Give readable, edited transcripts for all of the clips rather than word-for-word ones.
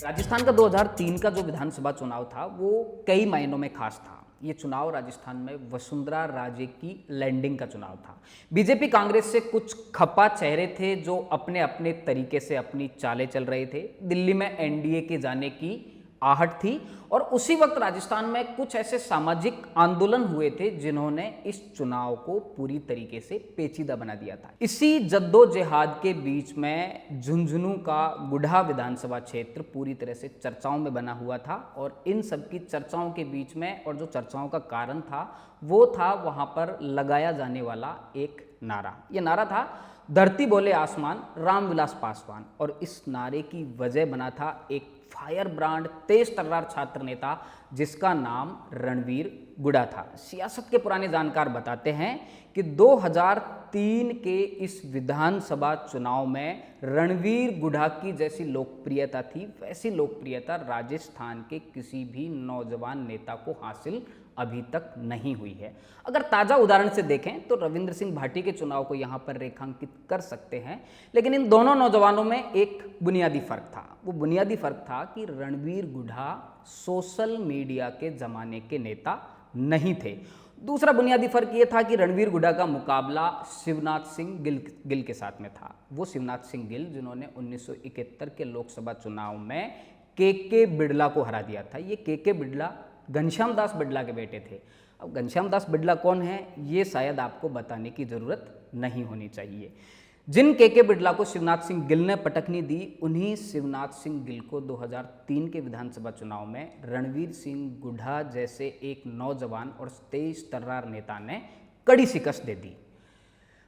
राजस्थान का 2003 का जो विधानसभा चुनाव था वो कई मायनों में खास था। ये चुनाव राजस्थान में वसुंधरा राजे की लैंडिंग का चुनाव था। बीजेपी कांग्रेस से कुछ खपा चेहरे थे जो अपने अपने तरीके से अपनी चालें चल रहे थे। दिल्ली में एनडीए के जाने की आहट थी और उसी वक्त राजस्थान में कुछ ऐसे सामाजिक आंदोलन हुए थे जिन्होंने इस चुनाव को पूरी तरीके से पेचीदा बना दिया था। इसी जद्दोजहद के बीच में झुंझुनू का गुढ़ा विधानसभा क्षेत्र पूरी तरह से चर्चाओं में बना हुआ था और इन सब की चर्चाओं के बीच में और जो चर्चाओं का कारण था वो था वहां पर लगाया जाने वाला एक नारा। ये नारा था धरती बोले आसमान रामविलास पासवान और इस नारे की वजह बना था एक फायर ब्रांड तेज तर्रार छात्र नेता जिसका नाम रणवीर गुढ़ा था। सियासत के पुराने जानकार बताते हैं कि 2003 के इस विधानसभा चुनाव में रणवीर गुढ़ा की जैसी लोकप्रियता थी वैसी लोकप्रियता राजस्थान के किसी भी नौजवान नेता को हासिल अभी तक नहीं हुई है। अगर ताज़ा उदाहरण से देखें तो रविंद्र सिंह भाटी के चुनाव को यहाँ पर रेखांकित कर सकते हैं, लेकिन इन दोनों नौजवानों में एक बुनियादी फर्क था। वो बुनियादी फर्क था कि रणवीर गुढ़ा सोशल मीडिया के ज़माने के नेता नहीं थे। दूसरा बुनियादी फर्क ये था कि रणवीर गुढ़ा का मुकाबला शिवनाथ सिंह गिल के साथ में था। वो शिवनाथ सिंह गिल जिन्होंने 1971 के लोकसभा चुनाव में के बिड़ला को हरा दिया था। ये के बिड़ला घनश्याम दास बिड़ला के बेटे थे। अब घनश्याम दास बिड़ला कौन है ये शायद आपको बताने की ज़रूरत नहीं होनी चाहिए। जिन के बिड़ला को शिवनाथ सिंह गिल ने पटकनी दी उन्हीं शिवनाथ सिंह गिल को 2003 के विधानसभा चुनाव में रणवीर सिंह गुढ़ा जैसे एक नौजवान और तेज तर्रार नेता ने कड़ी शिकस्त दे दी।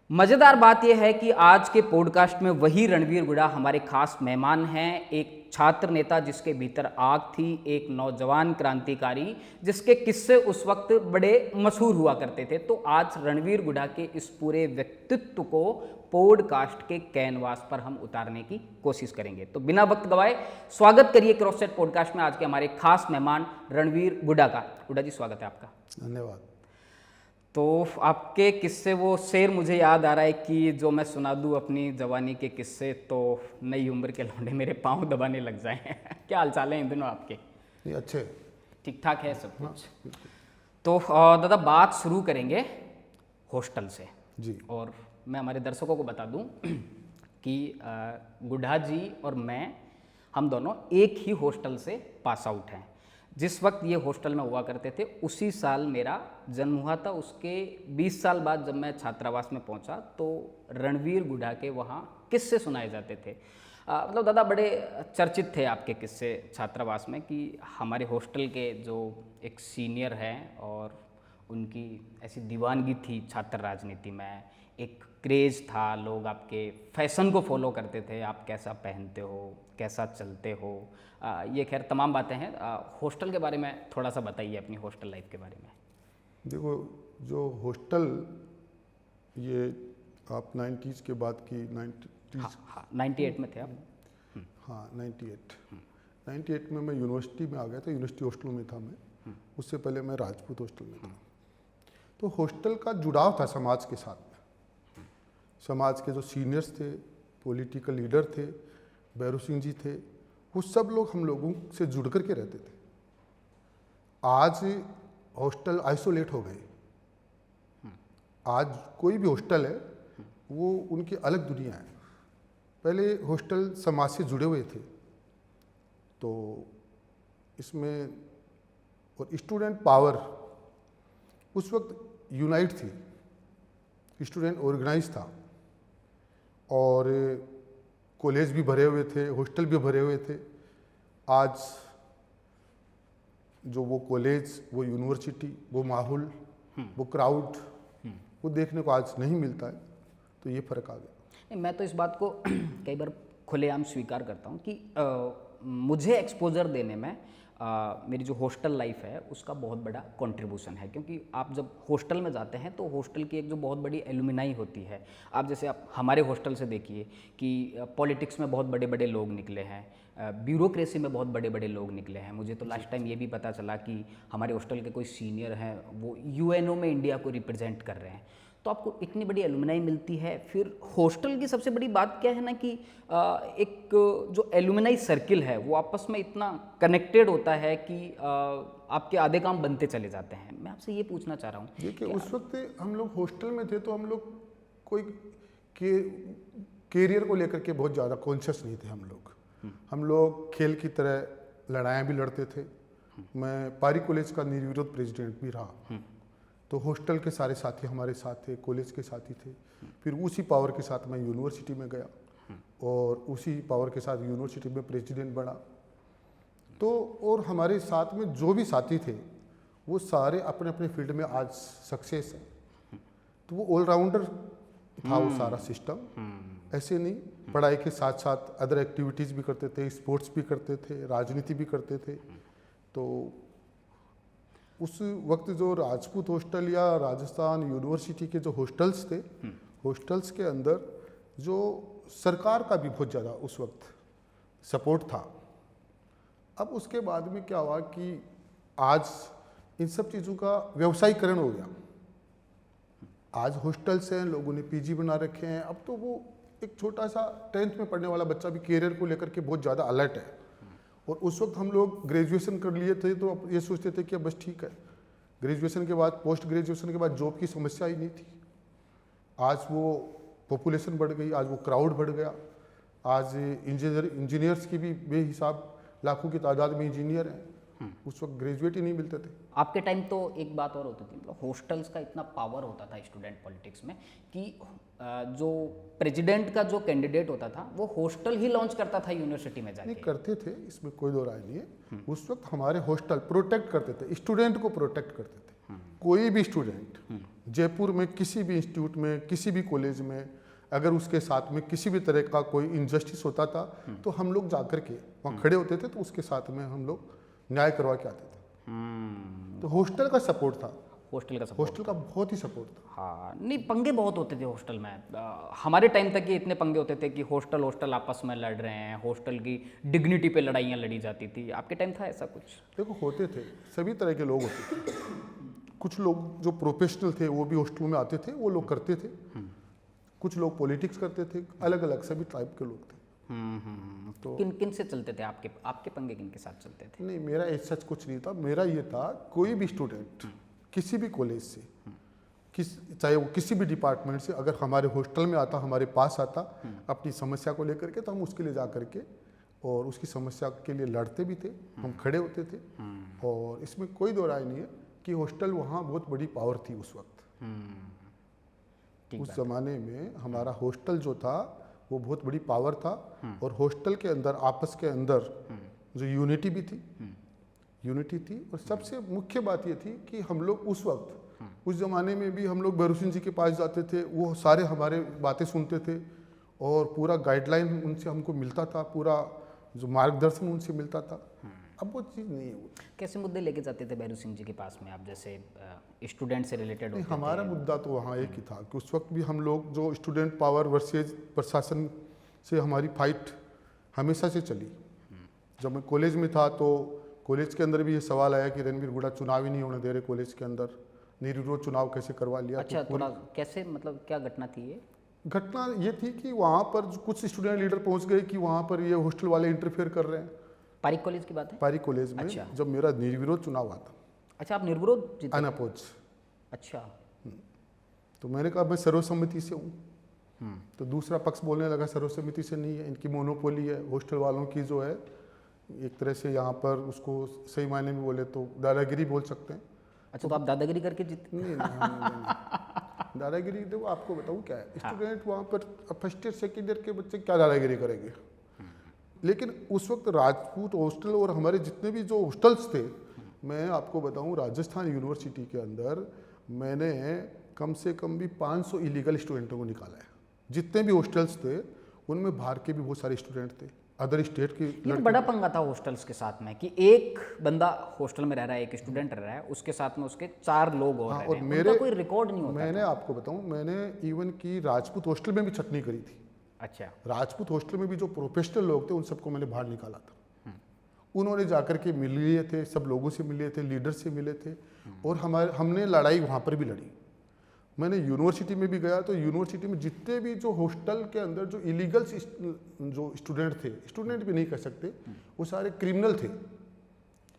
मज़ेदार बात यह है कि आज के पॉडकास्ट में वही रणवीर गुढ़ा हमारे खास मेहमान हैं। एक छात्र नेता जिसके भीतर आग थी, एक नौजवान क्रांतिकारी जिसके किस्से उस वक्त बड़े मशहूर हुआ करते थे। तो आज रणवीर गुढ़ा के इस पूरे व्यक्तित्व को पॉडकास्ट के कैनवास पर हम उतारने की कोशिश करेंगे। तो बिना वक्त गवाए स्वागत करिए क्रॉससेट पॉडकास्ट में आज के हमारे खास मेहमान रणवीर गुढ़ा का। गुढ़ा जी स्वागत है आपका। धन्यवाद। तो आपके किस्से वो शेर मुझे याद आ रहा है कि जो मैं सुना दूं अपनी जवानी के किस्से तो नई उम्र के लौंडे मेरे पांव दबाने लग जाएं। क्या हाल चाल है इन दिनों आपके? ये अच्छे ठीक ठाक है सब कुछ? हाँ, तो दादा बात शुरू करेंगे हॉस्टल से जी। और मैं हमारे दर्शकों को बता दूं कि गुढ़ा जी और मैं हम दोनों एक ही हॉस्टल से पास आउट हैं। जिस वक्त ये हॉस्टल में हुआ करते थे उसी साल मेरा जन्म हुआ था। उसके 20 साल बाद जब मैं छात्रावास में पहुंचा तो रणवीर गुढ़ा के वहाँ किस्से सुनाए जाते थे। मतलब दादा बड़े चर्चित थे आपके किस्से छात्रावास में कि हमारे हॉस्टल के जो एक सीनियर हैं और उनकी ऐसी दीवानगी थी छात्र राजनीति में, एक क्रेज़ था, लोग आपके फैशन को फॉलो करते थे, आप कैसा पहनते हो, कैसा चलते हो, ये खैर तमाम बातें हैं। हॉस्टल के बारे में थोड़ा सा बताइए, अपनी हॉस्टल लाइफ के बारे में। देखो, जो हॉस्टल ये आप 90s के बाद की 90s, हाँ 98 में थे आप? हाँ 98 में मैं यूनिवर्सिटी में आ गया था। यूनिवर्सिटी हॉस्टल में था मैं। उससे पहले मैं राजपूत हॉस्टल में था। तो हॉस्टल का जुड़ाव था समाज के साथ में। समाज के जो सीनियर्स थे, पॉलिटिकल लीडर थे, भैरू सिंह जी थे, वो सब लोग हम लोगों से जुड़ कर के रहते थे। आज हॉस्टल आइसोलेट हो गए। आज कोई भी हॉस्टल है वो उनकी अलग दुनिया है। पहले हॉस्टल समाज से जुड़े हुए थे तो इसमें, और स्टूडेंट पावर उस वक्त यूनाइट थी, स्टूडेंट ऑर्गेनाइज था और कॉलेज भी भरे हुए थे, हॉस्टल भी भरे हुए थे। आज जो वो कॉलेज, वो यूनिवर्सिटी, वो माहौल, वो क्राउड, वो देखने को आज नहीं मिलता है। तो ये फ़र्क आ गया। मैं तो इस बात को कई बार खुलेआम स्वीकार करता हूँ कि मुझे एक्सपोजर देने में मेरी जो हॉस्टल लाइफ है उसका बहुत बड़ा कंट्रीब्यूशन है। क्योंकि आप जब हॉस्टल में जाते हैं तो हॉस्टल की एक जो बहुत बड़ी एलुमिनाई होती है। आप जैसे आप हमारे हॉस्टल से देखिए कि पॉलिटिक्स में बहुत बड़े बड़े लोग निकले हैं, ब्यूरोक्रेसी में बहुत बड़े बड़े लोग निकले हैं। मुझे तो लास्ट टाइम ये भी पता चला कि हमारे हॉस्टल के कोई सीनियर हैं वो यूएनओ में इंडिया को रिप्रेजेंट कर रहे हैं। तो आपको इतनी बड़ी एलुमनाई मिलती है, फिर हॉस्टल की सबसे बड़ी बात क्या है ना कि एक जो एलुमनाई सर्किल है वो आपस में इतना कनेक्टेड होता है कि आपके आधे काम बनते चले जाते हैं। मैं आपसे ये पूछना चाह रहा हूँ। देखिए, उस वक्त हम लोग हॉस्टल में थे तो हम लोग कोई कैरियर को लेकर के बहुत ज़्यादा कॉन्शियस नहीं थे। हम लोग खेल की तरह लड़ाइयाँ भी लड़ते थे। मैं पारी कॉलेज का निर्विरोध प्रेसिडेंट भी रहा। तो हॉस्टल के सारे साथी हमारे साथ थे, कॉलेज के साथी थे। फिर उसी पावर के साथ मैं यूनिवर्सिटी में गया और उसी पावर के साथ यूनिवर्सिटी में प्रेसिडेंट बना। तो और हमारे साथ में जो भी साथी थे वो सारे अपने अपने फील्ड में आज सक्सेस हैं। तो वो ऑलराउंडर था वो सारा सिस्टम। ऐसे नहीं, पढ़ाई के साथ साथ अदर एक्टिविटीज़ भी करते थे, स्पोर्ट्स भी करते थे, राजनीति भी करते थे। तो उस वक्त जो राजपूत हॉस्टल या राजस्थान यूनिवर्सिटी के जो हॉस्टल्स थे, हॉस्टल्स के अंदर जो सरकार का भी बहुत ज़्यादा उस वक्त सपोर्ट था। अब उसके बाद में क्या हुआ कि आज इन सब चीज़ों का व्यवसायीकरण हो गया। आज हॉस्टल्स हैं, लोगों ने पीजी बना रखे हैं। अब तो वो एक छोटा सा 10th में पढ़ने वाला बच्चा भी कैरियर को लेकर के बहुत ज़्यादा अलर्ट है। और उस वक्त हम लोग ग्रेजुएशन कर लिए थे तो अब ये सोचते थे कि अब बस ठीक है, ग्रेजुएशन के बाद पोस्ट ग्रेजुएशन के बाद जॉब की समस्या ही नहीं थी। आज वो पॉपुलेशन बढ़ गई, आज वो क्राउड बढ़ गया। आज इंजीनियर्स की भी बेहिसाब लाखों की तादाद में इंजीनियर हैं। उस वक्त ग्रेजुएट ही नहीं मिलते थे। आपके टाइम तो एक बात और होती थी, मतलब हॉस्टल्स का इतना पावर होता था स्टूडेंट पॉलिटिक्स में कि जो प्रेसिडेंट का जो कैंडिडेट होता था वो हॉस्टल ही लॉन्च करता था यूनिवर्सिटी में जाके। नहीं करते थे, इसमें कोई दो राय नहीं है। उस वक्त हमारे हॉस्टल प्रोटेक्ट करते थे, स्टूडेंट को प्रोटेक्ट करते थे। कोई भी स्टूडेंट जयपुर में किसी भी इंस्टीट्यूट में, किसी भी कॉलेज में अगर उसके साथ में किसी भी तरह का कोई इनजस्टिस होता था तो हम लोग जाकर के वहाँ खड़े होते थे, तो उसके साथ में हम लोग न्याय करवा के आते थे। तो हॉस्टल का सपोर्ट था, हॉस्टल का बहुत ही सपोर्ट था। हाँ, नहीं पंगे बहुत होते थे हॉस्टल में। हमारे टाइम तक ये इतने पंगे होते थे कि हॉस्टल आपस में लड़ रहे हैं, हॉस्टल की डिग्निटी पे लड़ाइयाँ लड़ी जाती थी। आपके टाइम था ऐसा कुछ? देखो, होते थे, सभी तरह के लोग होते थे। कुछ लोग जो प्रोफेशनल थे वो भी हॉस्टल में आते थे, वो लोग करते थे। कुछ लोग पॉलिटिक्स करते थे, अलग अलग सभी टाइप के लोग थे। तो किन से चलते थे आपके पंगे किन के साथ चलते थे? नहीं, मेरा ऐसा कुछ नहीं था। मेरा ये था, कोई भी स्टूडेंट किसी भी कॉलेज से, चाहे वो किसी भी डिपार्टमेंट से अगर हमारे हॉस्टल में आता, हमारे पास आता अपनी समस्या को लेकर के, तो हम उसके लिए जा करके और उसकी समस्या के लिए लड़ते भी थे, हम खड़े होते थे। और इसमें कोई दो राय नहीं है कि हॉस्टल वहाँ बहुत बड़ी पावर थी उस वक्त। उस जमाने में हमारा हॉस्टल जो था वो बहुत बड़ी पावर था। और हॉस्टल के अंदर आपस के अंदर जो यूनिटी भी थी, यूनिटी थी। और सबसे मुख्य बात ये थी कि हम लोग उस वक्त, उस ज़माने में भी हम लोग भैरू सिंह जी के पास जाते थे, वो सारे हमारे बातें सुनते थे और पूरा गाइडलाइन उनसे हमको मिलता था, पूरा जो मार्गदर्शन उनसे मिलता था। अब वो चीज़ नहीं है। वो कैसे मुद्दे लेके जाते थे भैरू सिंह जी के पास में आप, जैसे स्टूडेंट से रिलेटेड होते थे? हमारा मुद्दा तो वहाँ एक ही था कि उस वक्त भी हम लोग जो स्टूडेंट पावर वर्सेज प्रशासन से हमारी फाइट हमेशा से चली। जब मैं कॉलेज में था तो कॉलेज के अंदर भी ये सवाल आया कि रणवीर गुड़ा चुनाव ही नहीं होने दे रहे कॉलेज के अंदर, निर्विरोध चुनाव कैसे करवा लिया। अच्छा, थोड़ा कैसे, मतलब क्या घटना थी ये? घटना ये थी कि वहाँ पर कुछ स्टूडेंट लीडर पहुँच गए कि वहाँ पर ये हॉस्टल वाले इंटरफेयर कर रहे हैं। पारी कॉलेज की बात है? पारी कॉलेज में। अच्छा। जब मेरा निर्विरोध चुनाव आता। अच्छा, आप निर्विरोध जीते? अनअपोज। अच्छा। तो मैंने कहा मैं सर्वसम्मति से हूँ। तो दूसरा पक्ष बोलने लगा सर्वसम्मति से नहीं है, इनकी मोनोपोली है, हॉस्टल वालों की जो है एक तरह से यहाँ पर उसको सही मायने में बोले तो दादागिरी बोल सकते हैं। अच्छा, तो आप दादागिरी करके जीते? नहीं, दादागिरी देखो आपको बताऊँ क्या है। स्टूडेंट वहाँ पर फर्स्ट ईयर सेकेंड ईयर के बच्चे क्या दादागिरी करेंगे। लेकिन उस वक्त राजपूत हॉस्टल और हमारे जितने भी जो हॉस्टल्स थे, मैं आपको बताऊं राजस्थान यूनिवर्सिटी के अंदर मैंने कम से कम भी 500 इलीगल स्टूडेंटों को निकाला है। जितने भी हॉस्टल्स थे उनमें बाहर के भी बहुत सारे स्टूडेंट थे, अदर स्टेट के। ये बड़ा पंगा था हॉस्टल्स के साथ में कि एक बंदा हॉस्टल में रह रहा है, एक स्टूडेंट रह रहा है, उसके साथ में उसके 4 लोग और रह रहे हैं। उनका कोई रिकॉर्ड नहीं होता। मैंने आपको बताऊं, मैंने इवन की राजपूत हॉस्टल में भी छटनी करी थी। अच्छा। राजपूत हॉस्टल में भी जो प्रोफेशनल लोग थे उन सबको मैंने बाहर निकाला था। उन्होंने जाकर के मिल लिए थे, सब लोगों से मिले थे, लीडर से मिले थे। और हमने लड़ाई वहाँ पर भी लड़ी। मैंने यूनिवर्सिटी में भी गया तो यूनिवर्सिटी में जितने भी जो हॉस्टल के अंदर जो इलीगल जो स्टूडेंट भी नहीं कह सकते, वो सारे क्रिमिनल थे।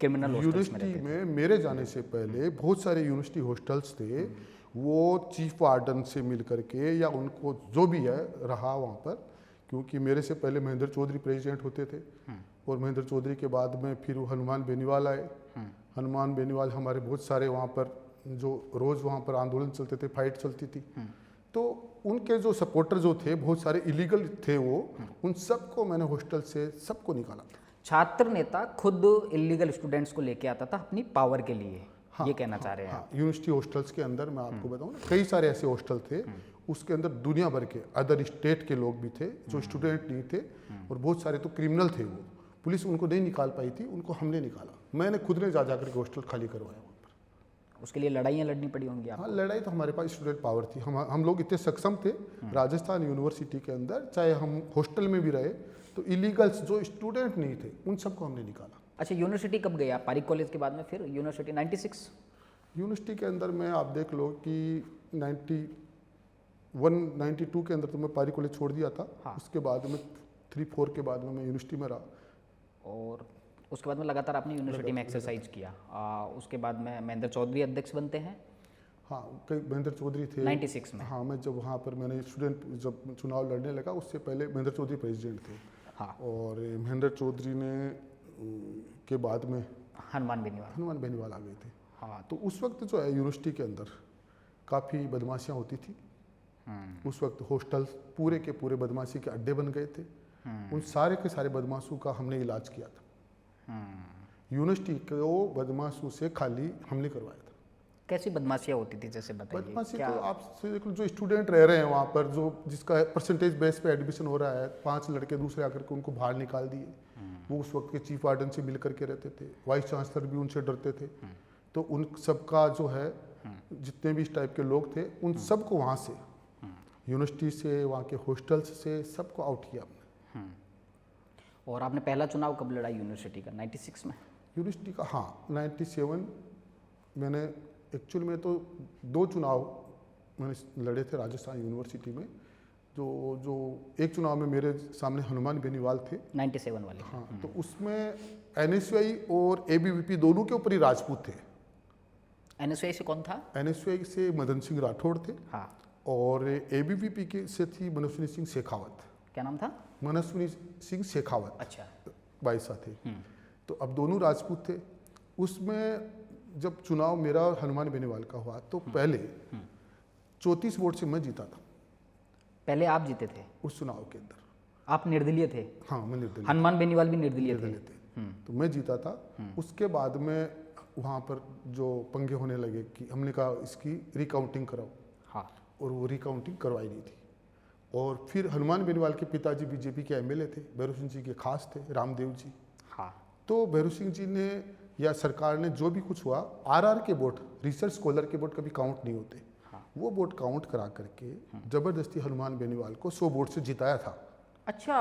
क्रिमिनल यूनिवर्सिटी में मेरे जाने से पहले बहुत सारे यूनिवर्सिटी हॉस्टल्स थे, वो चीफ वार्डन से मिल करके या उनको जो भी है रहा वहाँ पर, क्योंकि मेरे से पहले महेंद्र चौधरी प्रेसिडेंट होते थे और महेंद्र चौधरी के बाद में फिर हनुमान बेनीवाल आए। हनुमान बेनीवाल हमारे बहुत सारे वहाँ पर जो रोज़ वहाँ पर आंदोलन चलते थे, फाइट चलती थी, तो उनके जो सपोर्टर जो थे बहुत सारे इलीगल थे वो, उन सबको मैंने हॉस्टल से सबको निकाला। छात्र नेता खुद इलीगल स्टूडेंट्स को लेके आता था अपनी पावर के लिए, ये कहना चाह रहे हैं आप? यूनिवर्सिटी हॉस्टल्स के अंदर मैं आपको बताऊँ ना, कई सारे ऐसे हॉस्टल थे, उसके अंदर दुनिया भर के अदर स्टेट के लोग भी थे जो स्टूडेंट नहीं थे, और बहुत सारे तो क्रिमिनल थे। वो पुलिस उनको नहीं निकाल पाई थी, उनको हमने निकाला। मैंने खुद ने जा जाकर के हॉस्टल खाली करवाया वहाँ पर। उसके लिए लड़ाइयाँ लड़नी पड़ी होंगी हाँ, आपको? लड़ाई तो हमारे पास स्टूडेंट पावर थी, हम लोग इतने सक्षम थे। राजस्थान यूनिवर्सिटी के अंदर चाहे हम हॉस्टल में भी रहे तो इलीगल्स जो स्टूडेंट नहीं थे उन सबको हमने निकाला। अच्छा, यूनिवर्सिटी कब गए आप? पारिक कॉलेज के बाद में फिर यूनिवर्सिटी 96? यूनिवर्सिटी के अंदर मैं आप देख लो कि 91 92 के अंदर तो मैं पारी कॉलेज छोड़ दिया था। हाँ। उसके बाद में 3-4 के बाद में मैं यूनिवर्सिटी में रहा, और उसके बाद में लगातार आपने यूनिवर्सिटी में एक्सरसाइज किया। उसके बाद में महेंद्र चौधरी अध्यक्ष बनते हैं। हाँ, कई महेंद्र चौधरी थे 96 में। हाँ, मैं जब वहाँ पर मैंने स्टूडेंट जब चुनाव लड़ने लगा उससे पहले महेंद्र चौधरी प्रेसिडेंट थे। हाँ। और महेंद्र चौधरी ने के बाद में हनुमान बेनीवाल। हनुमान बेनीवाल आ गए थे। हाँ। तो उस वक्त जो है यूनिवर्सिटी के अंदर काफ़ी बदमाशियाँ होती थी। उस वक्त हॉस्टल पूरे के पूरे बदमाशी के अड्डे बन गए थे। उन सारे के सारे बदमाशों का हमने इलाज किया था। यूनिवर्सिटी को बदमाशों से खाली हमने करवाया था। कैसी बदमाशियाँ होती थी, जैसे बताइए? बदमाशी क्या? तो आप देख लो, जो स्टूडेंट रह रहे हैं वहाँ पर, जो जिसका परसेंटेज बेस पे एडमिशन हो रहा है, 5 लड़के दूसरे आकर के उनको बाहर निकाल दिए। वो उस वक्त के चीफ वार्डन से मिल करके रहते थे, वाइस चांसलर भी उनसे डरते थे। तो उन सबका जो है जितने भी इस टाइप के लोग थे उन सबको वहाँ से, यूनिवर्सिटी से, वहाँ के हॉस्टल्स से सबको आउट किया हमने। और आपने पहला चुनाव कब लड़ा यूनिवर्सिटी का? 96 में? यूनिवर्सिटी का हाँ 97। मैंने एक्चुअली में तो 2 चुनाव मैंने लड़े थे राजस्थान यूनिवर्सिटी में। जो एक चुनाव में मेरे सामने हनुमान बेनीवाल थे 97 वाले। हाँ, तो उसमें NSY और ABVP दोनों के ऊपर ही राजपूत थे। NSY से कौन था? NSY से मदन सिंह राठौड़ थे। हाँ। और ABVP के से थी मनस्विनी सिंह शेखावत। क्या नाम था? मनस्विनी सिंह शेखावत। अच्छा। बाईसा थे। तो अब दोनों राजपूत थे। उसमें जब चुनाव मेरा हनुमान बेनीवाल का हुआ तो पहले 34 वोट से मैं जीता था। पहले आप जीते थे उस चुनाव के अंदर? आप निर्दलीय थे? हाँ, मैं निर्दलीय हनुमान बेनीवाल भी निर्दलीय थे? तो मैं जीता था। उसके बाद में वहाँ पर जो पंगे होने लगे कि हमने कहा इसकी रिकाउंटिंग कराओ। हाँ। और वो रिकाउंटिंग करवाई नहीं थी। और फिर हनुमान बेनीवाल के पिताजी बीजेपी के MLA थे, भैरव सिंह जी के खास थे, रामदेव जी। हाँ। तो भैरव सिंह जी ने या सरकार ने जो भी कुछ हुआ, RR के वोट, रिसर्च स्कॉलर के वोट कभी काउंट नहीं होते। हाँ। वो वोट काउंट करा करके जबरदस्ती हनुमान बेनीवाल को 100 वोट से जिताया था। अच्छा।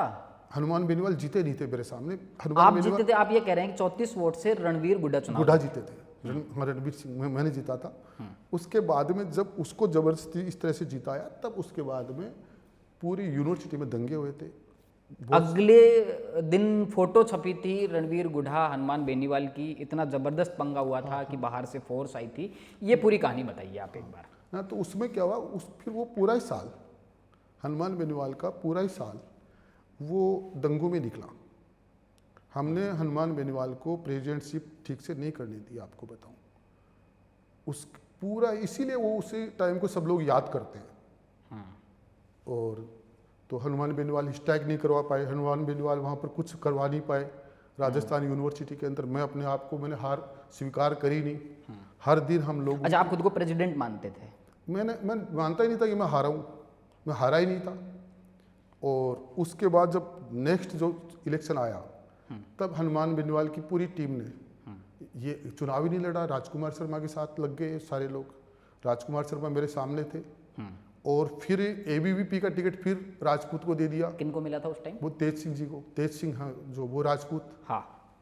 हनुमान बेनीवाल जीते नहीं थे मेरे सामने। आप जीते थे? आप ये कह रहे हैं कि 34 वोट से रणवीर गुड्डा चुनाव? गुड्डा जीते थे। रणवीर सिंह मैंने जीता था। उसके बाद में जब उसको जबरदस्ती इस तरह से जिताया, तब उसके बाद में पूरी यूनिवर्सिटी में दंगे हुए थे। अगले दिन फोटो छपी थी रणवीर गुड्डा हनुमान बेनीवाल की, इतना जबरदस्त पंगा हुआ था कि बाहर से फोर्स आई थी। ये पूरी कहानी बताइए आप एक बार। हाँ, तो उसमें क्या हुआ, फिर वो पूरा ही साल, हनुमान बेनीवाल का पूरा ही साल वो दंगों में निकला। हमने हनुमान बेनीवाल को प्रेसिडेंटशिप ठीक से नहीं करने दी, आपको बताऊं। उस पूरा इसीलिए वो उसी टाइम को सब लोग याद करते हैं। और तो हनुमान बेनीवाल स्ट्राइक नहीं करवा पाए, हनुमान बेनीवाल वहाँ पर कुछ करवा नहीं पाए। राजस्थान यूनिवर्सिटी के अंदर मैं अपने आप को, मैंने हार स्वीकार करी नहीं। हर दिन हम लोग, अच्छा, आप खुद को प्रेसिडेंट मानते थे? मैं मानता ही नहीं था कि मैं हारा हूँ, मैं हारा ही नहीं था। और उसके बाद जब नेक्स्ट जो इलेक्शन आया, तब हनुमान बेनीवाल की पूरी टीम ने ये चुनाव ही नहीं लड़ा, राजकुमार शर्मा के साथ लग गए सारे लोग। राजकुमार शर्मा मेरे सामने थे। और फिर ABVP का टिकट फिर राजपूत को दे दिया। किनको मिला था उस टाइम? वो तेज सिंह जी को, तेज सिंह, हाँ, जो वो राजपूत। हाँ।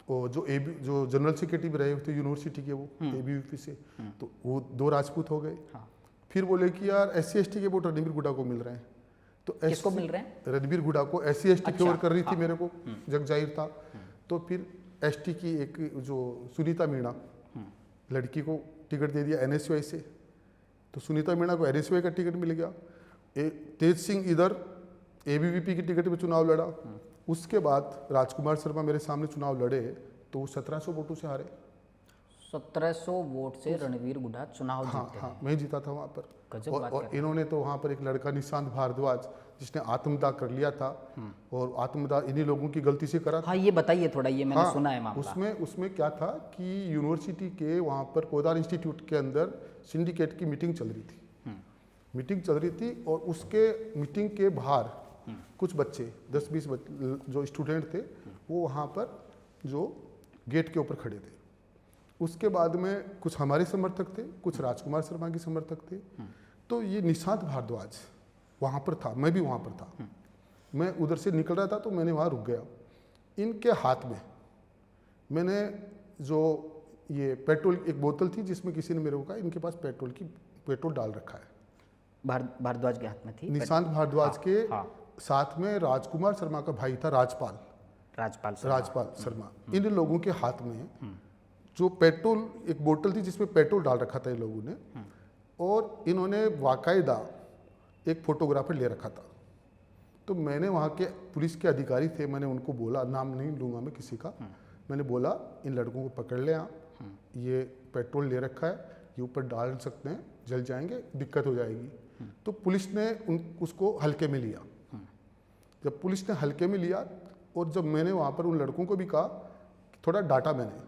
और जो जनरल सेक्रेटरी रहे थे यूनिवर्सिटी के, वो ABVP से, तो वो 2 राजपूत हो गए। हाँ। फिर बोले कि यार SC/ST के वोट रणबीर हुड्डा को मिल रहे हैं, तो किसको मिल रहे हैं? रणबीर हुड्डा को SC/ST अच्छा, फेवर कर रही थी हाँ। मेरे को, जग जाहिर था। तो फिर ST की एक जो सुनीता मीणा लड़की को टिकट दे दिया NSY से, तो सुनीता मीणा को NSY का टिकट मिल गया। तेज सिंह इधर ABVP की टिकट पे चुनाव लड़ा। उसके बाद राजकुमार शर्मा मेरे सामने चुनाव लड़े तो वो 1700 वोटों से हारे। 1700 वोट से रणवीर हुड्डा चुनाव हाँ जीते हाँ, हैं। मैं जीता था वहाँ पर। गजब और, बात और कर रहे इन्होंने तो वहाँ पर एक लड़का निशांत भारद्वाज जिसने आत्मदाह कर लिया था, और आत्मदाह इन्हीं लोगों की गलती से करा था। हाँ, ये बताइए थोड़ा, ये मैंने हाँ, सुना है मामला। उसमें क्या था कि यूनिवर्सिटी के वहाँ पर पोदार इंस्टीट्यूट के अंदर सिंडिकेट की मीटिंग चल रही थी। मीटिंग चल रही थी और उसके मीटिंग के बाहर कुछ बच्चे 10-20 जो स्टूडेंट थे वो वहाँ पर जो गेट के ऊपर खड़े थे। उसके बाद में कुछ हमारे समर्थक थे, कुछ राजकुमार शर्मा के समर्थक थे। तो ये निशांत भारद्वाज वहाँ पर था, मैं भी वहाँ पर था। मैं उधर से निकल रहा था तो मैंने वहाँ रुक गया। इनके हाथ में मैंने जो ये पेट्रोल, एक बोतल थी जिसमें किसी ने मेरे को कहा इनके पास पेट्रोल डाल रखा है। भारद्वाज के हाथ में थी। निशांत भारद्वाज के हाँ। साथ में राजकुमार शर्मा का भाई था राजपाल शर्मा। इन लोगों के हाथ में जो पेट्रोल, एक बोतल थी जिसमें पेट्रोल डाल रखा था इन लोगों ने, और इन्होंने बाकायदा एक फोटोग्राफर ले रखा था। तो मैंने वहाँ के पुलिस के अधिकारी थे, मैंने उनको बोला, नाम नहीं लूँगा मैं किसी का, मैंने बोला इन लड़कों को पकड़ ले, ये पेट्रोल ले रखा है, ये ऊपर डाल सकते हैं, जल जाएंगे, दिक्कत हो जाएगी। तो पुलिस ने उसको हल्के में लिया। जब पुलिस ने हल्के में लिया और जब मैंने वहाँ पर उन लड़कों को भी कहा, थोड़ा डांटा मैंने,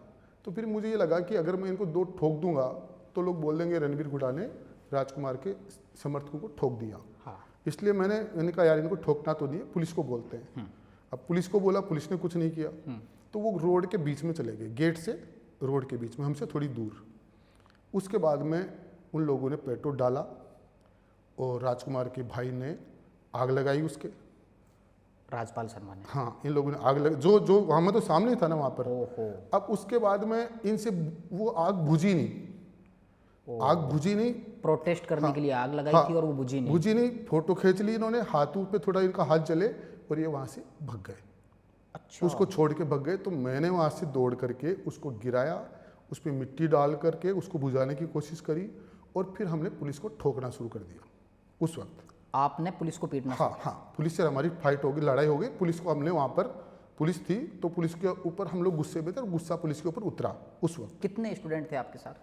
तो फिर मुझे ये लगा कि अगर मैं इनको 2 ठोक दूंगा तो लोग बोल देंगे रणबीर हुड्डा ने राजकुमार के समर्थकों को ठोक दिया। हाँ। इसलिए मैंने कहा यार इनको ठोकना तो नहीं है, पुलिस को बोलते हैं। अब पुलिस को बोला, पुलिस ने कुछ नहीं किया। तो वो रोड के बीच में चले गए, गेट से रोड के बीच में, हमसे थोड़ी दूर। उसके बाद में उन लोगों ने पेट्रोल डाला और राजकुमार के भाई ने आग लगाई उसके। राजपाल शर्मा ने? हाँ, इन लोगों ने आग लगा, जो वहाँ में तो सामने ही था ना वहाँ पर। ओहो। अब उसके बाद में इनसे वो आग बुझी नहीं, आग बुझी नहीं। प्रोटेस्ट करने के लिए आग लगाई हाँ, थी और वो बुझी नहीं। बुझी नहीं। फोटो खींच ली इन्होंने, हाथों पे थोड़ा इनका हाथ जले और ये वहाँ से भग गए। अच्छा। उसको छोड़ के भग गए। तो मैंने वहाँ से दौड़ करके उसको गिराया, उस पर मिट्टी डाल करके उसको बुझाने की कोशिश करी और फिर हमने पुलिस को ठोकना शुरू कर दिया। उस वक्त आपने पुलिस को पीटना? हाँ, पुलिस से हमारी फाइट हो गई, लड़ाई हो गई। पुलिस को हमने वहाँ पर, पुलिस थी तो पुलिस के ऊपर हम लोग गुस्से में थे और गुस्सा पुलिस के ऊपर उतरा उस वक्त। कितने स्टूडेंट थे आपके साथ?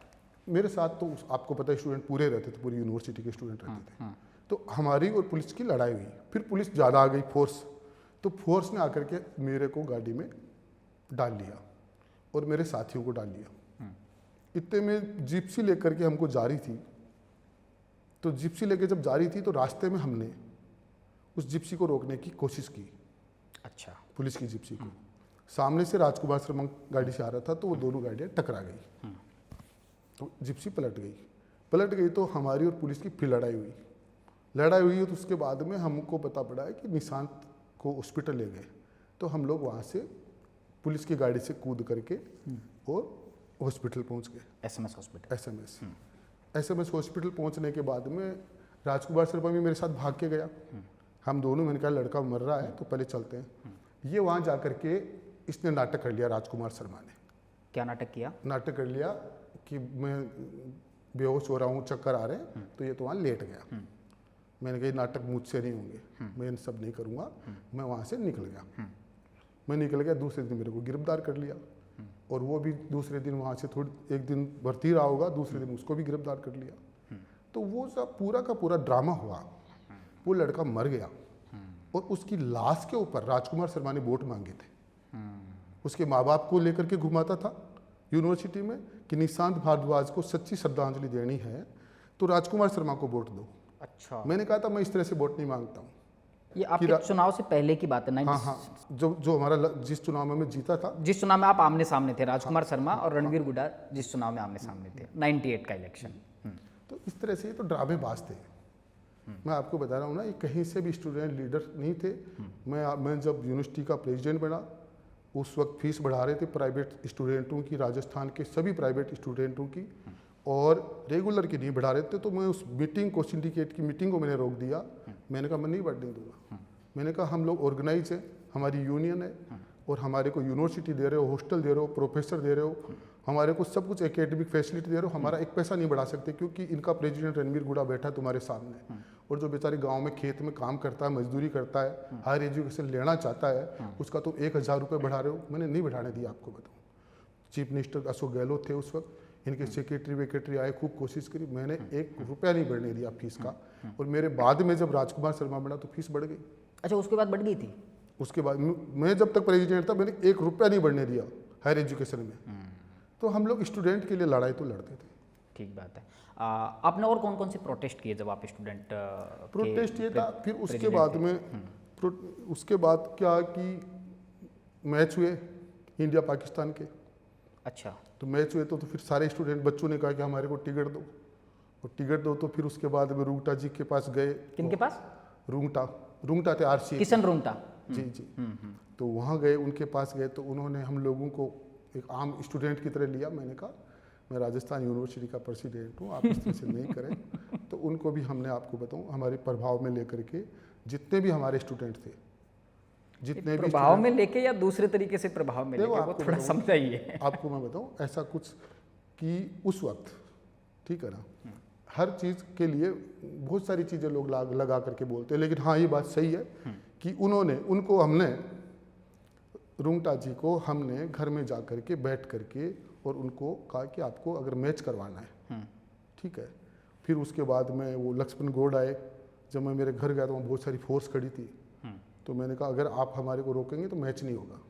मेरे साथ तो आपको पता है स्टूडेंट पूरे रहते थे, पूरी यूनिवर्सिटी के स्टूडेंट रहते थे। तो हमारी और पुलिस की लड़ाई हुई। फिर पुलिस ज़्यादा आ गई, फोर्स। तो फोर्स ने आकर के मेरे को गाड़ी में डाल लिया और मेरे साथियों को डाल लिया। इतने में जिप्सी लेकर के हमको जा रही थी। तो जिप्सी लेके जब जा रही थी तो रास्ते में हमने उस जिप्सी को रोकने की कोशिश की। अच्छा। पुलिस की जिप्सी को। सामने से राजकुमार शर्मा गाड़ी से आ रहा था तो वो दोनों गाड़ियाँ टकरा गई। तो जिप्सी पलट गई तो हमारी और पुलिस की फिर लड़ाई हुई। तो उसके बाद में हमको पता पड़ा है कि निशांत को हॉस्पिटल ले गए। तो हम लोग वहाँ से पुलिस की गाड़ी से कूद करके और हॉस्पिटल पहुँच गए। SMS hospital? SMS हॉस्पिटल पहुंचने के बाद में राजकुमार शर्मा भी मेरे साथ भाग के गया। हम दोनों, मैंने कहा लड़का मर रहा है तो पहले चलते हैं। ये वहाँ जा कर के इसने नाटक कर लिया, राजकुमार शर्मा ने। क्या नाटक किया? नाटक कर लिया कि मैं बेहोश हो रहा हूँ, चक्कर आ रहे हैं, तो ये तो वहाँ लेट गया। मैंने कहा नाटक मुझसे नहीं होंगे, मैं इन सब नहीं करूँगा। मैं वहाँ से निकल गया। दूसरे दिन मेरे को गिरफ्तार कर लिया और वो भी दूसरे दिन वहाँ से एक दिन भर्ती रहा होगा, दूसरे दिन उसको भी गिरफ्तार कर लिया। तो वो सब पूरा का पूरा ड्रामा हुआ। वो लड़का मर गया और उसकी लाश के ऊपर राजकुमार शर्मा ने वोट मांगे थे। उसके माँ बाप को लेकर के घुमाता था यूनिवर्सिटी में कि निशांत भारद्वाज को सच्ची श्रद्धांजलि देनी है तो राजकुमार शर्मा को वोट दो। अच्छा। मैंने कहा था मैं इस तरह से वोट नहीं मांगता हूँ। ये आपके चुनाव से पहले की बात है? हाँ, जो हमारा जिस चुनाव में मैं जीता था, जिस चुनाव में आप आमने सामने थे, राजकुमार शर्मा और रणवीर हुड्डा जिस चुनाव में आमने सामने थे, 98 का इलेक्शन। तो इस तरह से ये तो ड्रामेबाज थे। मैं आपको बता रहा हूँ ना, ये कहीं से भी स्टूडेंट लीडर नहीं थे। मैं जब यूनिवर्सिटी का प्रेसिडेंट बना उस वक्त फीस बढ़ा रहे थे प्राइवेट स्टूडेंटों की, राजस्थान के सभी प्राइवेट स्टूडेंटों की, और रेगुलर की नहीं बढ़ा रहे थे, तो मैं उस मीटिंग को, सिंडिकेट की मीटिंग को मैंने रोक दिया। मैंने कहा मैं नहीं बढ़ने दूंगा। मैंने कहा हम लोग ऑर्गेनाइज है, हमारी यूनियन है, और हमारे को यूनिवर्सिटी दे रहे हो, हॉस्टल दे रहे हो, प्रोफेसर दे रहे हो, हमारे को सब कुछ एकेडमिक फैसिलिटी दे रहे हो, हमारा एक पैसा नहीं बढ़ा सकते, क्योंकि इनका प्रेसिडेंट रणबीर गुड़ा बैठा है तुम्हारे सामने, और जो बेचारे गांव में खेत में काम करता है, मजदूरी करता है, हायर एजुकेशन लेना चाहता है, उसका तुम 1,000 रुपये बढ़ा रहे हो। मैंने नहीं बढ़ाने दिया, आपको बताऊँ। चीफ मिनिस्टर अशोक गहलोत थे उस वक्त, इनके सेक्रेटरी वेक्रेटरी आए, खूब कोशिश करी, मैंने 1 रुपया नहीं बढ़ने दिया फीस का। और मेरे बाद में जब राजकुमार शर्मा बना तो फीस बढ़ गई। अच्छा, उसके बाद बढ़ गई थी? उसके बाद मैं जब तक प्रेसिडेंट था मैंने 1 रुपया नहीं बढ़ने दिया हायर एजुकेशन में। तो हम लोग स्टूडेंट के लिए लड़ाई तो लड़ते थे। ठीक बात है। आपने और कौन कौन से प्रोटेस्ट किए जब आप स्टूडेंट? प्रोटेस्ट ये था, फिर उसके बाद में उसके बाद क्या कि मैच हुए इंडिया पाकिस्तान के। अच्छा। तो मैच हुए तो फिर सारे स्टूडेंट बच्चों ने कहा कि हमारे को टिकट दो, और टिकट दो। तो फिर उसके बाद में रुंगटा जी के पास गए। किनके पास? रुंगटा थे, RCA किशन रुंगटा। जी। तो वहाँ गए, उनके पास गए, तो उन्होंने हम लोगों को एक आम स्टूडेंट की तरह लिया। मैंने कहा मैं राजस्थान यूनिवर्सिटी का प्रेसिडेंट हूँ, आप इस तरह से नहीं करें। तो उनको भी हमने, आपको बताऊँ, हमारे प्रभाव में लेकर के जितने भी हमारे स्टूडेंट थे, जितने भी प्रभाव में लेके या दूसरे तरीके से प्रभाव में लेके, वो थोड़ा समझाइए। आपको मैं बताऊँ ऐसा कुछ कि उस वक्त, ठीक है ना, हर चीज़ के लिए बहुत सारी चीज़ें लोग लगा करके बोलते हैं, लेकिन हाँ ये बात सही है कि उनको हमने, रुंगटा जी को हमने घर में जा करके बैठ करके और उनको कहा कि आपको अगर मैच करवाना है, ठीक है। फिर उसके बाद में वो लक्ष्मण गौड़ आए। जब मैं मेरे घर गया तो वहाँ बहुत सारी फोर्स खड़ी थी। तो मैंने कहा अगर आप हमारे को रोकेंगे तो मैच नहीं होगा।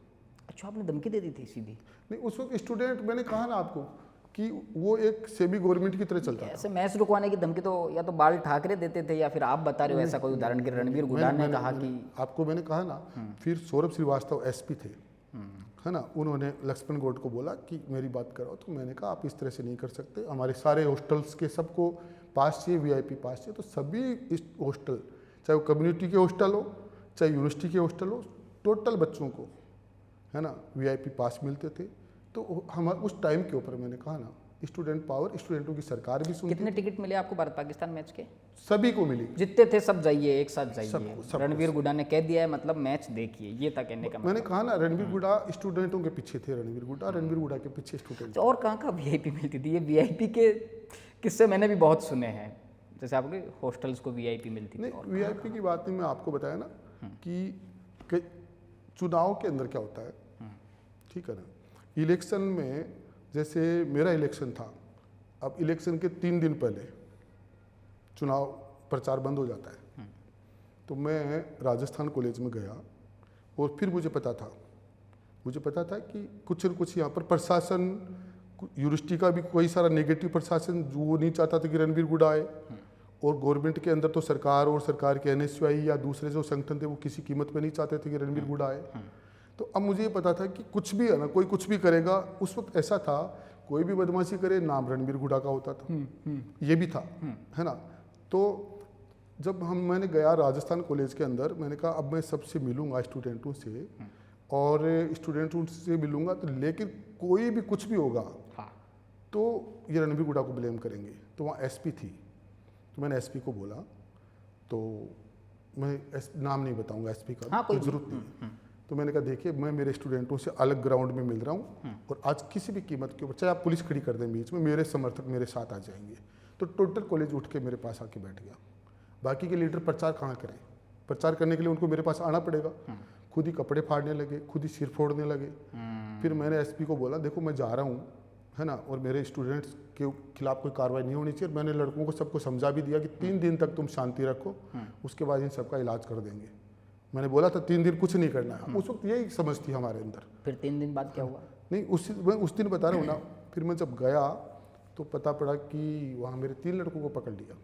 अच्छा, आपने धमकी दे दी थी सीधी? नहीं, उस वक्त स्टूडेंट, मैंने कहा ना आपको कि वो एक सेमी गवर्नमेंट की तरह चलता है। ऐसे मैच रुकवाने की धमकी तो या तो बाल ठाकरे देते थे, या फिर आप बता रहे हो ऐसा कोई उदाहरण कि रणबीर गुड़ा ने कहा कि आपको मैंने कहा ना। फिर सौरभ श्रीवास्तव SP थे, है ना, उन्होंने लक्ष्मण गौड़ को बोला कि मेरी बात करो। तो मैंने कहा आप इस तरह से नहीं कर सकते, हमारे सारे हॉस्टल्स के सबको पास चाहिए, VIP पास चाहिए। तो सभी हॉस्टल, चाहे वो कम्युनिटी के हॉस्टल हो, चाहे यूनिवर्सिटी के हॉस्टल हो, टोटल बच्चों को, है ना, VIP पास मिलते थे। तो हम उस टाइम के ऊपर मैंने कहा ना, स्टूडेंट पावर, स्टूडेंटों की सरकार भी सुनती। कितने टिकट मिले आपको भारत पाकिस्तान मैच के? सभी को मिली, जितने थे सब जाइए, एक साथ जाइए। सबको। रणबीर गुड़ा ने कह दिया है, मतलब मैच देखिए, ये था कहने का मैंने कहा ना, रणबीर गुड़ा स्टूडेंटों के पीछे थे, रणबीर गुड़ा के पीछे स्टूडेंट। और कहाँ कहाँ VIP मिलती थी? ये VIP के किस्से मैंने भी बहुत सुने हैं, जैसे आपके हॉस्टल्स को VIP मिलती थी। नहीं, VIP की बात नहीं, मैं आपको बताया ना कि चुनाव के अंदर क्या होता है, ठीक है ना। इलेक्शन में, जैसे मेरा इलेक्शन था, अब इलेक्शन के 3 दिन पहले चुनाव प्रचार बंद हो जाता है। तो मैं राजस्थान कॉलेज में गया, और फिर मुझे पता था कि कुछ न कुछ यहाँ पर प्रशासन, यूनिवर्सिटी का भी कोई सारा नेगेटिव प्रशासन, जो वो नहीं चाहता था कि रणबीर गुड़ा आए। और गवर्नमेंट के अंदर तो सरकार और सरकार के NSUI या दूसरे जो संगठन थे, वो किसी कीमत पे नहीं चाहते थे कि रणबीर गुड़ा आए। तो अब मुझे ये पता था कि कुछ भी है ना, कोई कुछ भी करेगा। उस वक्त ऐसा था, कोई भी बदमाशी करे, नाम रणबीर गुड़ा का होता था, ये भी था, है ना। तो जब मैंने गया राजस्थान कॉलेज के अंदर, मैंने कहा अब मैं सबसे मिलूंगा स्टूडेंटों से, और स्टूडेंटों से मिलूंगा तो, लेकिन कोई भी कुछ भी होगा तो ये रणबीर गुड़ा को ब्लेम करेंगे। तो वहाँ SP थी, तो मैंने SP को बोला, तो मैं नाम नहीं बताऊंगा SP का, कोई जरूरत नहीं। तो मैंने कहा देखिए, मैं मेरे स्टूडेंटों से अलग ग्राउंड में मिल रहा हूँ, और आज किसी भी कीमत के ऊपर, चाहे आप पुलिस खड़ी कर दें बीच में, मेरे समर्थक मेरे साथ आ जाएंगे। तो टोटल कॉलेज उठ के मेरे पास आके बैठ गया। बाकी के लीडर प्रचार कहाँ करें? प्रचार करने के लिए उनको मेरे पास आना पड़ेगा। खुद ही कपड़े फाड़ने लगे, खुद ही सिर फोड़ने लगे। फिर मैंने SP को बोला, देखो मैं जा रहा हूँ, है ना, और मेरे स्टूडेंट्स के खिलाफ कोई कार्रवाई नहीं होनी चाहिए। मैंने लड़कों को सबको समझा भी दिया कि 3 दिन तक तुम शांति रखो, उसके बाद इन सबका इलाज कर देंगे। मैंने बोला था 3 दिन कुछ नहीं करना है। उस वक्त यही समझ थी हमारे अंदर। फिर 3 दिन बाद क्या हुआ? नहीं, उस दिन बता रहा हूँ ना। फिर मैं जब गया तो पता पड़ा कि वहाँ मेरे 3 लड़कों को पकड़ लिया।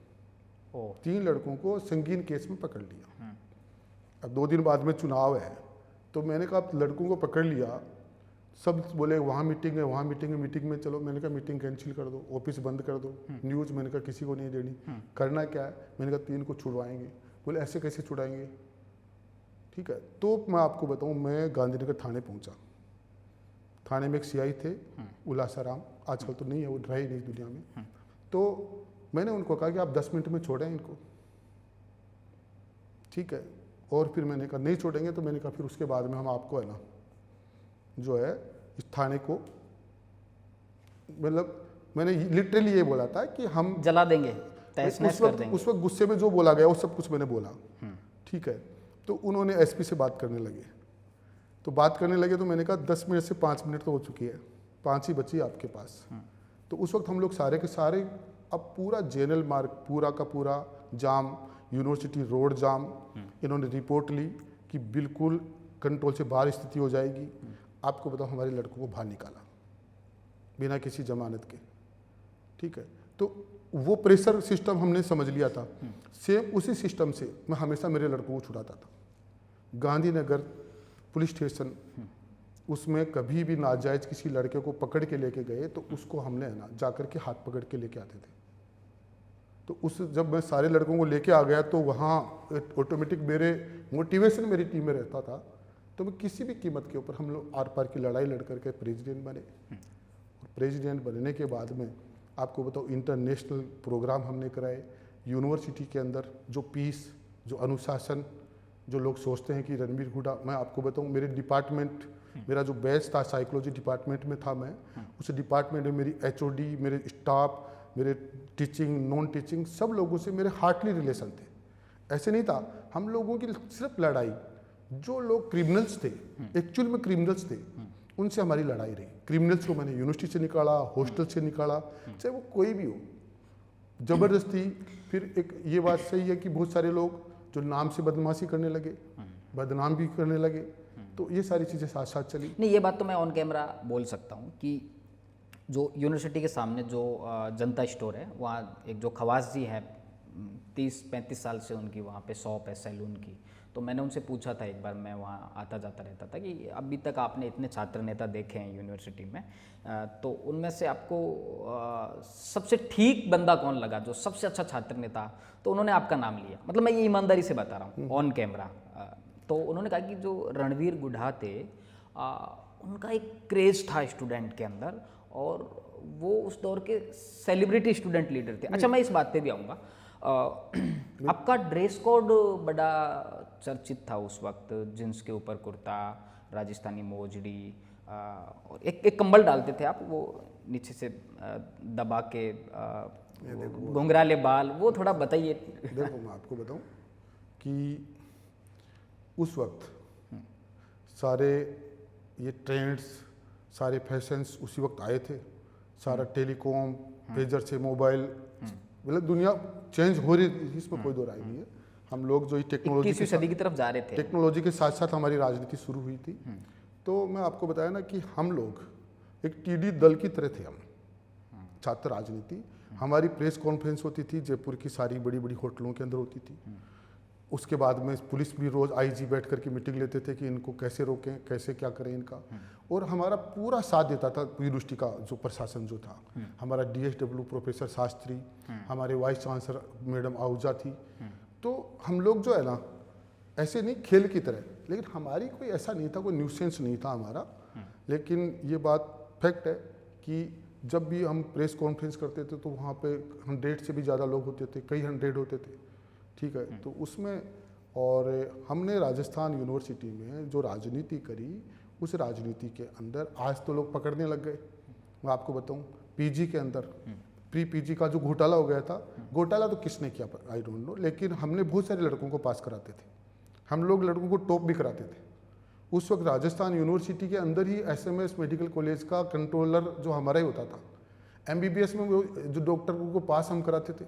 3 लड़कों को संगीन केस में पकड़ लिया। अब 2 दिन बाद में चुनाव है, तो मैंने कहा लड़कों को पकड़ लिया, सब बोले वहाँ मीटिंग है, वहाँ मीटिंग है, मीटिंग में चलो। मैंने कहा मीटिंग कैंसिल कर दो, ऑफिस बंद कर दो, न्यूज़ मैंने कहा किसी को नहीं देनी। करना क्या है? मैंने कहा 3 को छुड़वाएंगे। बोले ऐसे कैसे छुड़ाएंगे? ठीक है, तो मैं आपको बताऊं, मैं गांधीनगर थाने पहुंचा। थाने में एक CI थे, उल्लासा राम, आजकल तो नहीं है, वो रहे नहीं दुनिया में। तो मैंने उनको कहा कि आप 10 मिनट में छोड़ें इनको, ठीक है। और फिर मैंने कहा नहीं छोड़ेंगे, तो मैंने कहा फिर उसके बाद में हम आपको है ना जो है इस थाने को, मतलब मैंने लिटरली ये बोला था कि हम जला देंगे, तहस-नहस कर देंगे। उस वक्त गुस्से में जो बोला गया वो सब कुछ मैंने बोला, ठीक है। तो उन्होंने एसपी से बात करने लगे, तो बात करने लगे तो मैंने कहा 10 मिनट से 5 मिनट तो हो चुकी है, 5 ही बची आपके पास। तो उस वक्त हम लोग सारे के सारे, अब पूरा जनरल मार्ग पूरा का पूरा जाम, यूनिवर्सिटी रोड जाम, इन्होंने रिपोर्ट ली कि बिल्कुल कंट्रोल से बाहर स्थिति हो जाएगी। आपको बताओ हमारे लड़कों को बाहर निकाला बिना किसी जमानत के, ठीक है। तो वो प्रेशर सिस्टम हमने समझ लिया था, सेम उसी सिस्टम से मैं हमेशा मेरे लड़कों को छुड़ाता था। गांधीनगर पुलिस स्टेशन, उसमें कभी भी नाजायज किसी लड़के को पकड़ के लेके गए तो उसको हमने है ना जाकर के हाथ पकड़ के लेके आते थे। तो उस जब मैं सारे लड़कों को लेके आ गया तो वहाँ ऑटोमेटिक मेरे मोटिवेशन मेरी टीम में रहता था, तो मैं किसी भी कीमत के ऊपर हम लोग आर पार की लड़ाई लड़ करके प्रेसिडेंट बने। और प्रेसिडेंट बनने के बाद में आपको बताओ इंटरनेशनल प्रोग्राम हमने कराए यूनिवर्सिटी के अंदर, जो पीस, जो अनुशासन, जो लोग सोचते हैं कि रणबीर हुड्डा, मैं आपको बताऊं मेरे डिपार्टमेंट, मेरा जो बैच था साइकोलॉजी डिपार्टमेंट में था मैं, उस डिपार्टमेंट में मेरी एचओडी, मेरे स्टाफ, मेरे टीचिंग नॉन टीचिंग सब लोगों से मेरे हार्टली रिलेशन थे। ऐसे नहीं था हम लोगों की सिर्फ लड़ाई, जो लोग क्रिमिनल्स थे, एक्चुअल में क्रिमिनल्स थे, उनसे हमारी लड़ाई रही। क्रिमिनल्स को मैंने यूनिवर्सिटी से निकाला, हॉस्टल से निकाला, चाहे वो कोई भी हो, जबरदस्ती। फिर एक ये बात सही है कि बहुत सारे लोग जो नाम से बदमाशी करने लगे, बदनाम भी करने लगे, तो ये सारी चीज़ें साथ साथ चली। नहीं, ये बात तो मैं ऑन कैमरा बोल सकता हूँ कि जो यूनिवर्सिटी के सामने जो जनता स्टोर है, वहाँ एक जो खवास जी है, 30-35 साल से उनकी वहाँ पे शॉप है सैलून की। तो मैंने उनसे पूछा था एक बार, मैं वहाँ आता जाता रहता था, कि अभी तक आपने इतने छात्र नेता देखे हैं यूनिवर्सिटी में, तो उनमें से आपको सबसे ठीक बंदा कौन लगा, जो सबसे अच्छा छात्र नेता? तो उन्होंने आपका नाम लिया, मतलब मैं ये ईमानदारी से बता रहा हूँ ऑन कैमरा। तो उन्होंने कहा कि जो रणवीर गुढ़ा थे, उनका एक क्रेज था स्टूडेंट के अंदर, और वो उस दौर के सेलिब्रिटी स्टूडेंट लीडर थे। अच्छा, मैं इस बात पे भी आऊँगा। आपका ड्रेस कोड बड़ा चर्चित था उस वक्त, जींस के ऊपर कुर्ता, राजस्थानी मोजड़ी, और एक कंबल डालते थे आप, वो नीचे से दबा के, घुंघराले बाल, वो थोड़ा बताइए। देखो मैं आपको बताऊं कि उस वक्त सारे ये ट्रेंड्स, सारे फैशंस उसी वक्त आए थे। सारा टेलीकॉम, पेजर से मोबाइल, मतलब दुनिया चेंज हो रही थी, इसमें कोई दो राय नहीं है। हम लोग जो टेक्नोलॉजी 21वीं सदी की तरफ जा रहे थे, टेक्नोलॉजी के साथ साथ हमारी राजनीति शुरू हुई थी। तो मैं आपको बताया ना कि हम लोग एक टीडी दल की तरह थे। हम छात्र राजनीति, हमारी प्रेस कॉन्फ्रेंस होती थी जयपुर की सारी बड़ी बड़ी होटलों के अंदर होती थी। उसके बाद में पुलिस भी रोज़ आईजी बैठ करके मीटिंग लेते थे कि इनको कैसे रोकें, कैसे क्या करें इनका, और हमारा पूरा साथ देता था यूनिवर्सिटी का जो प्रशासन जो था। हमारा डीएसडब्ल्यू प्रोफेसर शास्त्री, हमारे वाइस चांसलर मैडम आहूजा थी। तो हम लोग जो है ना, ऐसे नहीं खेल की तरह, लेकिन हमारी कोई ऐसा नहीं था, कोई न्यूसेंस नहीं था हमारा। लेकिन ये बात फैक्ट है कि जब भी हम प्रेस कॉन्फ्रेंस करते थे तो वहाँ पे 100 से भी ज़्यादा लोग होते थे, कई 100 होते थे, ठीक है। तो उसमें, और हमने राजस्थान यूनिवर्सिटी में जो राजनीति करी, उस राजनीति के अंदर आज तो लोग पकड़ने लग गए। मैं आपको बताऊं, पीजी के अंदर प्री पीजी का जो घोटाला हो गया था, घोटाला तो किसने किया आई डोंट नो, लेकिन हमने बहुत सारे लड़कों को पास कराते थे, हम लोग लड़कों को टॉप भी कराते थे। उस वक्त राजस्थान यूनिवर्सिटी के अंदर ही एसएमएस मेडिकल कॉलेज का कंट्रोलर जो हमारा ही होता था। एमबीबीएस में वो जो डॉक्टर को पास हम कराते थे,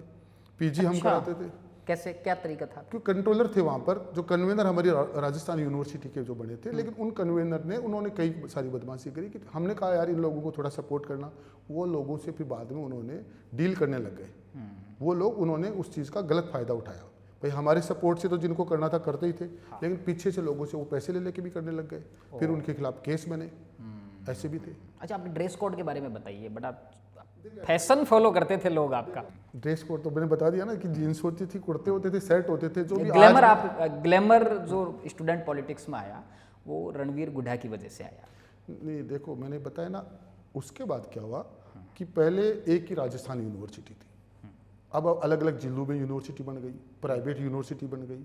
पीजी हम कराते थे। कैसे, क्या तरीका था? क्योंकि कंट्रोलर थे वहाँ पर, जो कन्वेनर हमारी राजस्थान यूनिवर्सिटी के जो बने थे, लेकिन उन कन्वेनर ने, उन्होंने कई सारी बदमाशी करी कि हमने कहा यार इन लोगों को थोड़ा सपोर्ट करना। वो लोगों से फिर बाद में उन्होंने डील करने लग गए। वो लोग, उन्होंने उस चीज़ का गलत फायदा उठाया। भाई हमारे सपोर्ट से तो जिनको करना था करते ही थे, लेकिन पीछे से लोगों से वो पैसे ले लेके भी करने लग गए। फिर उनके खिलाफ केस बने, ऐसे भी थे। अच्छा, आप ड्रेस कोड के बारे में बताइए, बड़ा फैशन फॉलो करते थे लोग आपका। ड्रेस कोड तो मैंने बता दिया ना कि जीन्स होती थी, कुर्ते होते थे, सेट होते थे, जो भी ग्लैमर, आप ग्लैमर जो स्टूडेंट पॉलिटिक्स में आया वो रणवीर गुढ़ा की वजह से आया। नहीं, देखो मैंने बताया ना, उसके बाद क्या हुआ कि पहले एक ही राजस्थान यूनिवर्सिटी थी, अब अलग अलग जिलों में यूनिवर्सिटी बन गई, प्राइवेट यूनिवर्सिटी बन गई।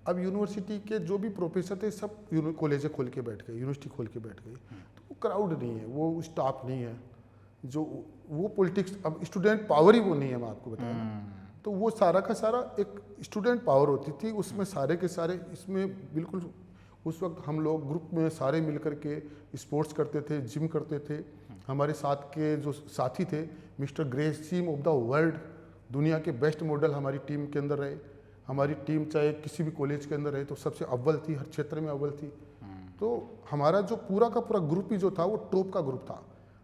अब यूनिवर्सिटी के जो भी प्रोफेसर थे सब कॉलेज खोल के बैठ गए, यूनिवर्सिटी खोल के बैठ गई। तो वो क्राउड नहीं है, वो स्टाफ नहीं है, जो वो पॉलिटिक्स, अब स्टूडेंट पावर ही वो नहीं है, मैं आपको बताया ना। तो वो सारा का सारा एक स्टूडेंट पावर होती थी, उसमें सारे के सारे इसमें बिल्कुल उस वक्त हम लोग ग्रुप में सारे मिल करके स्पोर्ट्स करते थे, जिम करते थे। हमारे साथ के जो साथी थे, mister grace team of the world, दुनिया के बेस्ट मॉडल हमारी टीम के अंदर रहे। हमारी टीम चाहे किसी भी कॉलेज के अंदर रहे तो सबसे अव्वल थी, हर क्षेत्र में अव्वल थी। तो हमारा जो पूरा का पूरा ग्रुप ही जो था वो टॉप का ग्रुप था।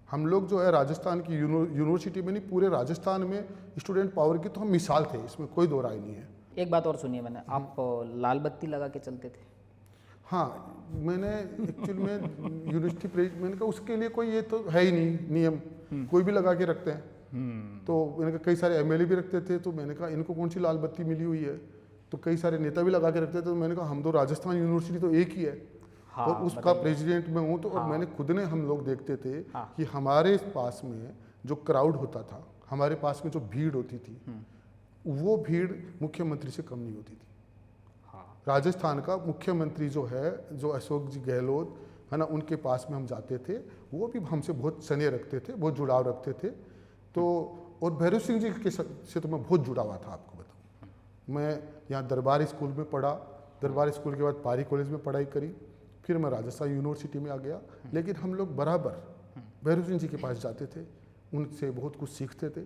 हम लोग जो है राजस्थान की यूनिवर्सिटी में नहीं, पूरे राजस्थान में स्टूडेंट पावर की तो हम मिसाल थे, इसमें कोई दो राय नहीं है। एक बात और सुनिए, मैंने आप लाल बत्ती लगा के चलते थे? हाँ, मैंने एक्चुअली में यूनिवर्सिटी मैंने कहा उसके लिए कोई ये तो है ही नहीं नियम, कोई भी लगा के रखते हैं। तो मैंने कहा कई सारे एमएलए भी रखते थे, तो मैंने कहा इनको कौन सी लाल बत्ती मिली हुई है। तो कई सारे नेता भी लगा के रखते थे, तो मैंने कहा हम तो राजस्थान यूनिवर्सिटी तो एक ही है। हाँ, और उसका प्रेसिडेंट मैं हूँ। तो और मैंने खुद ने, हम लोग देखते थे कि हमारे पास में जो क्राउड होता था, हमारे पास में जो भीड़ होती थी, वो भीड़ मुख्यमंत्री से कम नहीं होती थी। राजस्थान का मुख्यमंत्री जो है, जो अशोक जी गहलोत है ना, उनके पास में हम जाते थे, वो भी हमसे बहुत स्नेह रखते थे, बहुत जुड़ाव रखते थे। तो और भैरव सिंह जी के से तो मैं बहुत जुड़ा हुआ था, आपको बताऊँ। मैं यहाँ दरबार स्कूल में पढ़ा, दरबार स्कूल के बाद पारी कॉलेज में पढ़ाई करी, फिर मैं राजस्थान यूनिवर्सिटी में आ गया। लेकिन हम लोग बराबर भैरव सिंह जी के पास जाते थे, उनसे बहुत कुछ सीखते थे।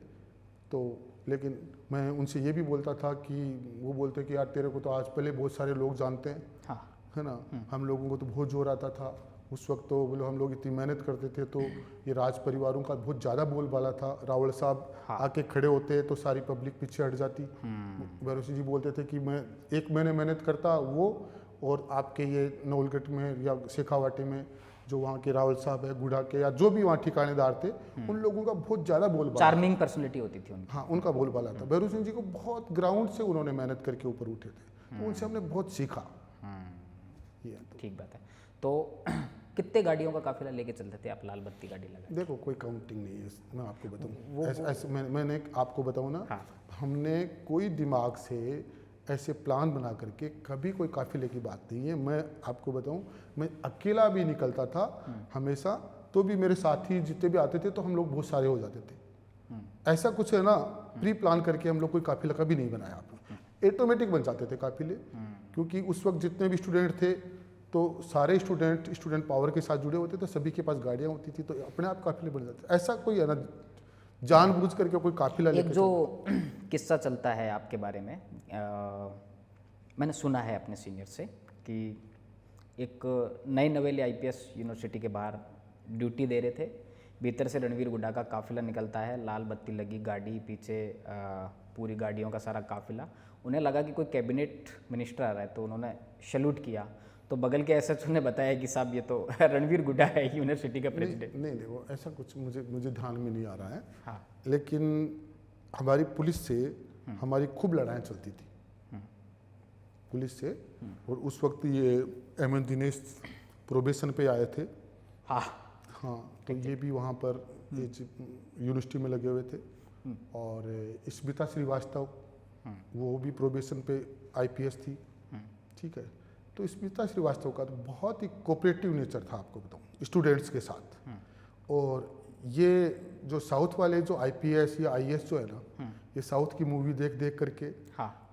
तो लेकिन मैं उनसे ये भी बोलता था कि वो बोलते कि यार तेरे को तो आज पहले बहुत सारे लोग जानते हैं, है ना। हम लोगों को तो बहुत जोर आता था उस वक्त। तो बोलो हम लोग इतनी मेहनत करते थे, तो ये राज परिवारों का बहुत ज़्यादा बोलबाला था। रावल साहब आके खड़े होते तो सारी पब्लिक पीछे हट जाती। भैरव सिंह जी बोलते थे कि मैं 1 महीने मेहनत करता, वो और आपके ये नवलगढ़ में या शेखावाटी में जो वहाँ के रावल साहब है, गुड़ा के, या जो भी वहाँ ठिकानेदार थे, उन लोगों का बहुत ज़्यादा बोलबाला, चार्मिंग पर्सनैलिटी होती थी उनकी। हाँ, उनका बोलबाला था। भैरव सिंह जी को बहुत ग्राउंड से उन्होंने मेहनत करके ऊपर उठे थे, तो उनसे हमने बहुत सीखा। ये तो ठीक बात है। तो कितने गाड़ियों का काफिला लेके चलते थे आप लाल बत्ती गाड़ी लगा? देखो कोई काउंटिंग नहीं है, मैं आपको बताऊँ ऐसे मैंने आपको बताऊँ ना, हमने कोई दिमाग से ऐसे प्लान बना करके कभी कोई काफिले की बात नहीं है। मैं आपको बताऊँ, मैं अकेला भी निकलता था हमेशा, तो भी मेरे साथी जितने भी आते थे तो हम लोग बहुत सारे हो जाते थे। ऐसा कुछ है ना, प्री प्लान करके हम लोग कोई काफिला कभी नहीं बनाया आपने, ऑटोमेटिक बन जाते थे काफिले। क्योंकि उस वक्त जितने भी स्टूडेंट थे तो सारे स्टूडेंट पावर के साथ जुड़े होते थे, सभी के पास गाड़ियाँ होती थी, तो अपने आप काफिले बन जाते। ऐसा कोई है ना जानबूझ करके कोई काफिला एक जो किस्सा चलता है आपके बारे में, मैंने सुना है अपने सीनियर से कि एक नए नवेले आईपीएस यूनिवर्सिटी के बाहर ड्यूटी दे रहे थे, भीतर से रणवीर गुड्डा का काफिला निकलता है, लाल बत्ती लगी गाड़ी, पीछे पूरी गाड़ियों का सारा काफिला। उन्हें लगा कि कोई कैबिनेट मिनिस्टर आ रहा है, तो उन्होंने सैल्यूट किया। तो बगल के एसएचओ ने बताया कि साहब ये तो रणवीर गुड्डा है, यूनिवर्सिटी का प्रेसिडेंट। नहीं, वो ऐसा कुछ मुझे ध्यान में नहीं आ रहा है। हाँ। लेकिन हमारी पुलिस से हमारी खूब लड़ाइयाँ चलती थी पुलिस से। और उस वक्त ये एमएन दिनेश प्रोबेशन पे आए थे। हाँ, तो ये भी वहाँ पर यूनिवर्सिटी में लगे हुए थे। और स्मिता श्रीवास्तव, वो भी प्रोबेशन पे आईपीएस थी। ठीक है, तो स्मिता श्रीवास्तव का तो बहुत ही कोऑपरेटिव नेचर था, आपको बताऊँ, स्टूडेंट्स के साथ। और ये जो साउथ वाले जो आईपीएस या आईएएस जो है ना, ये साउथ की मूवी देख देख करके,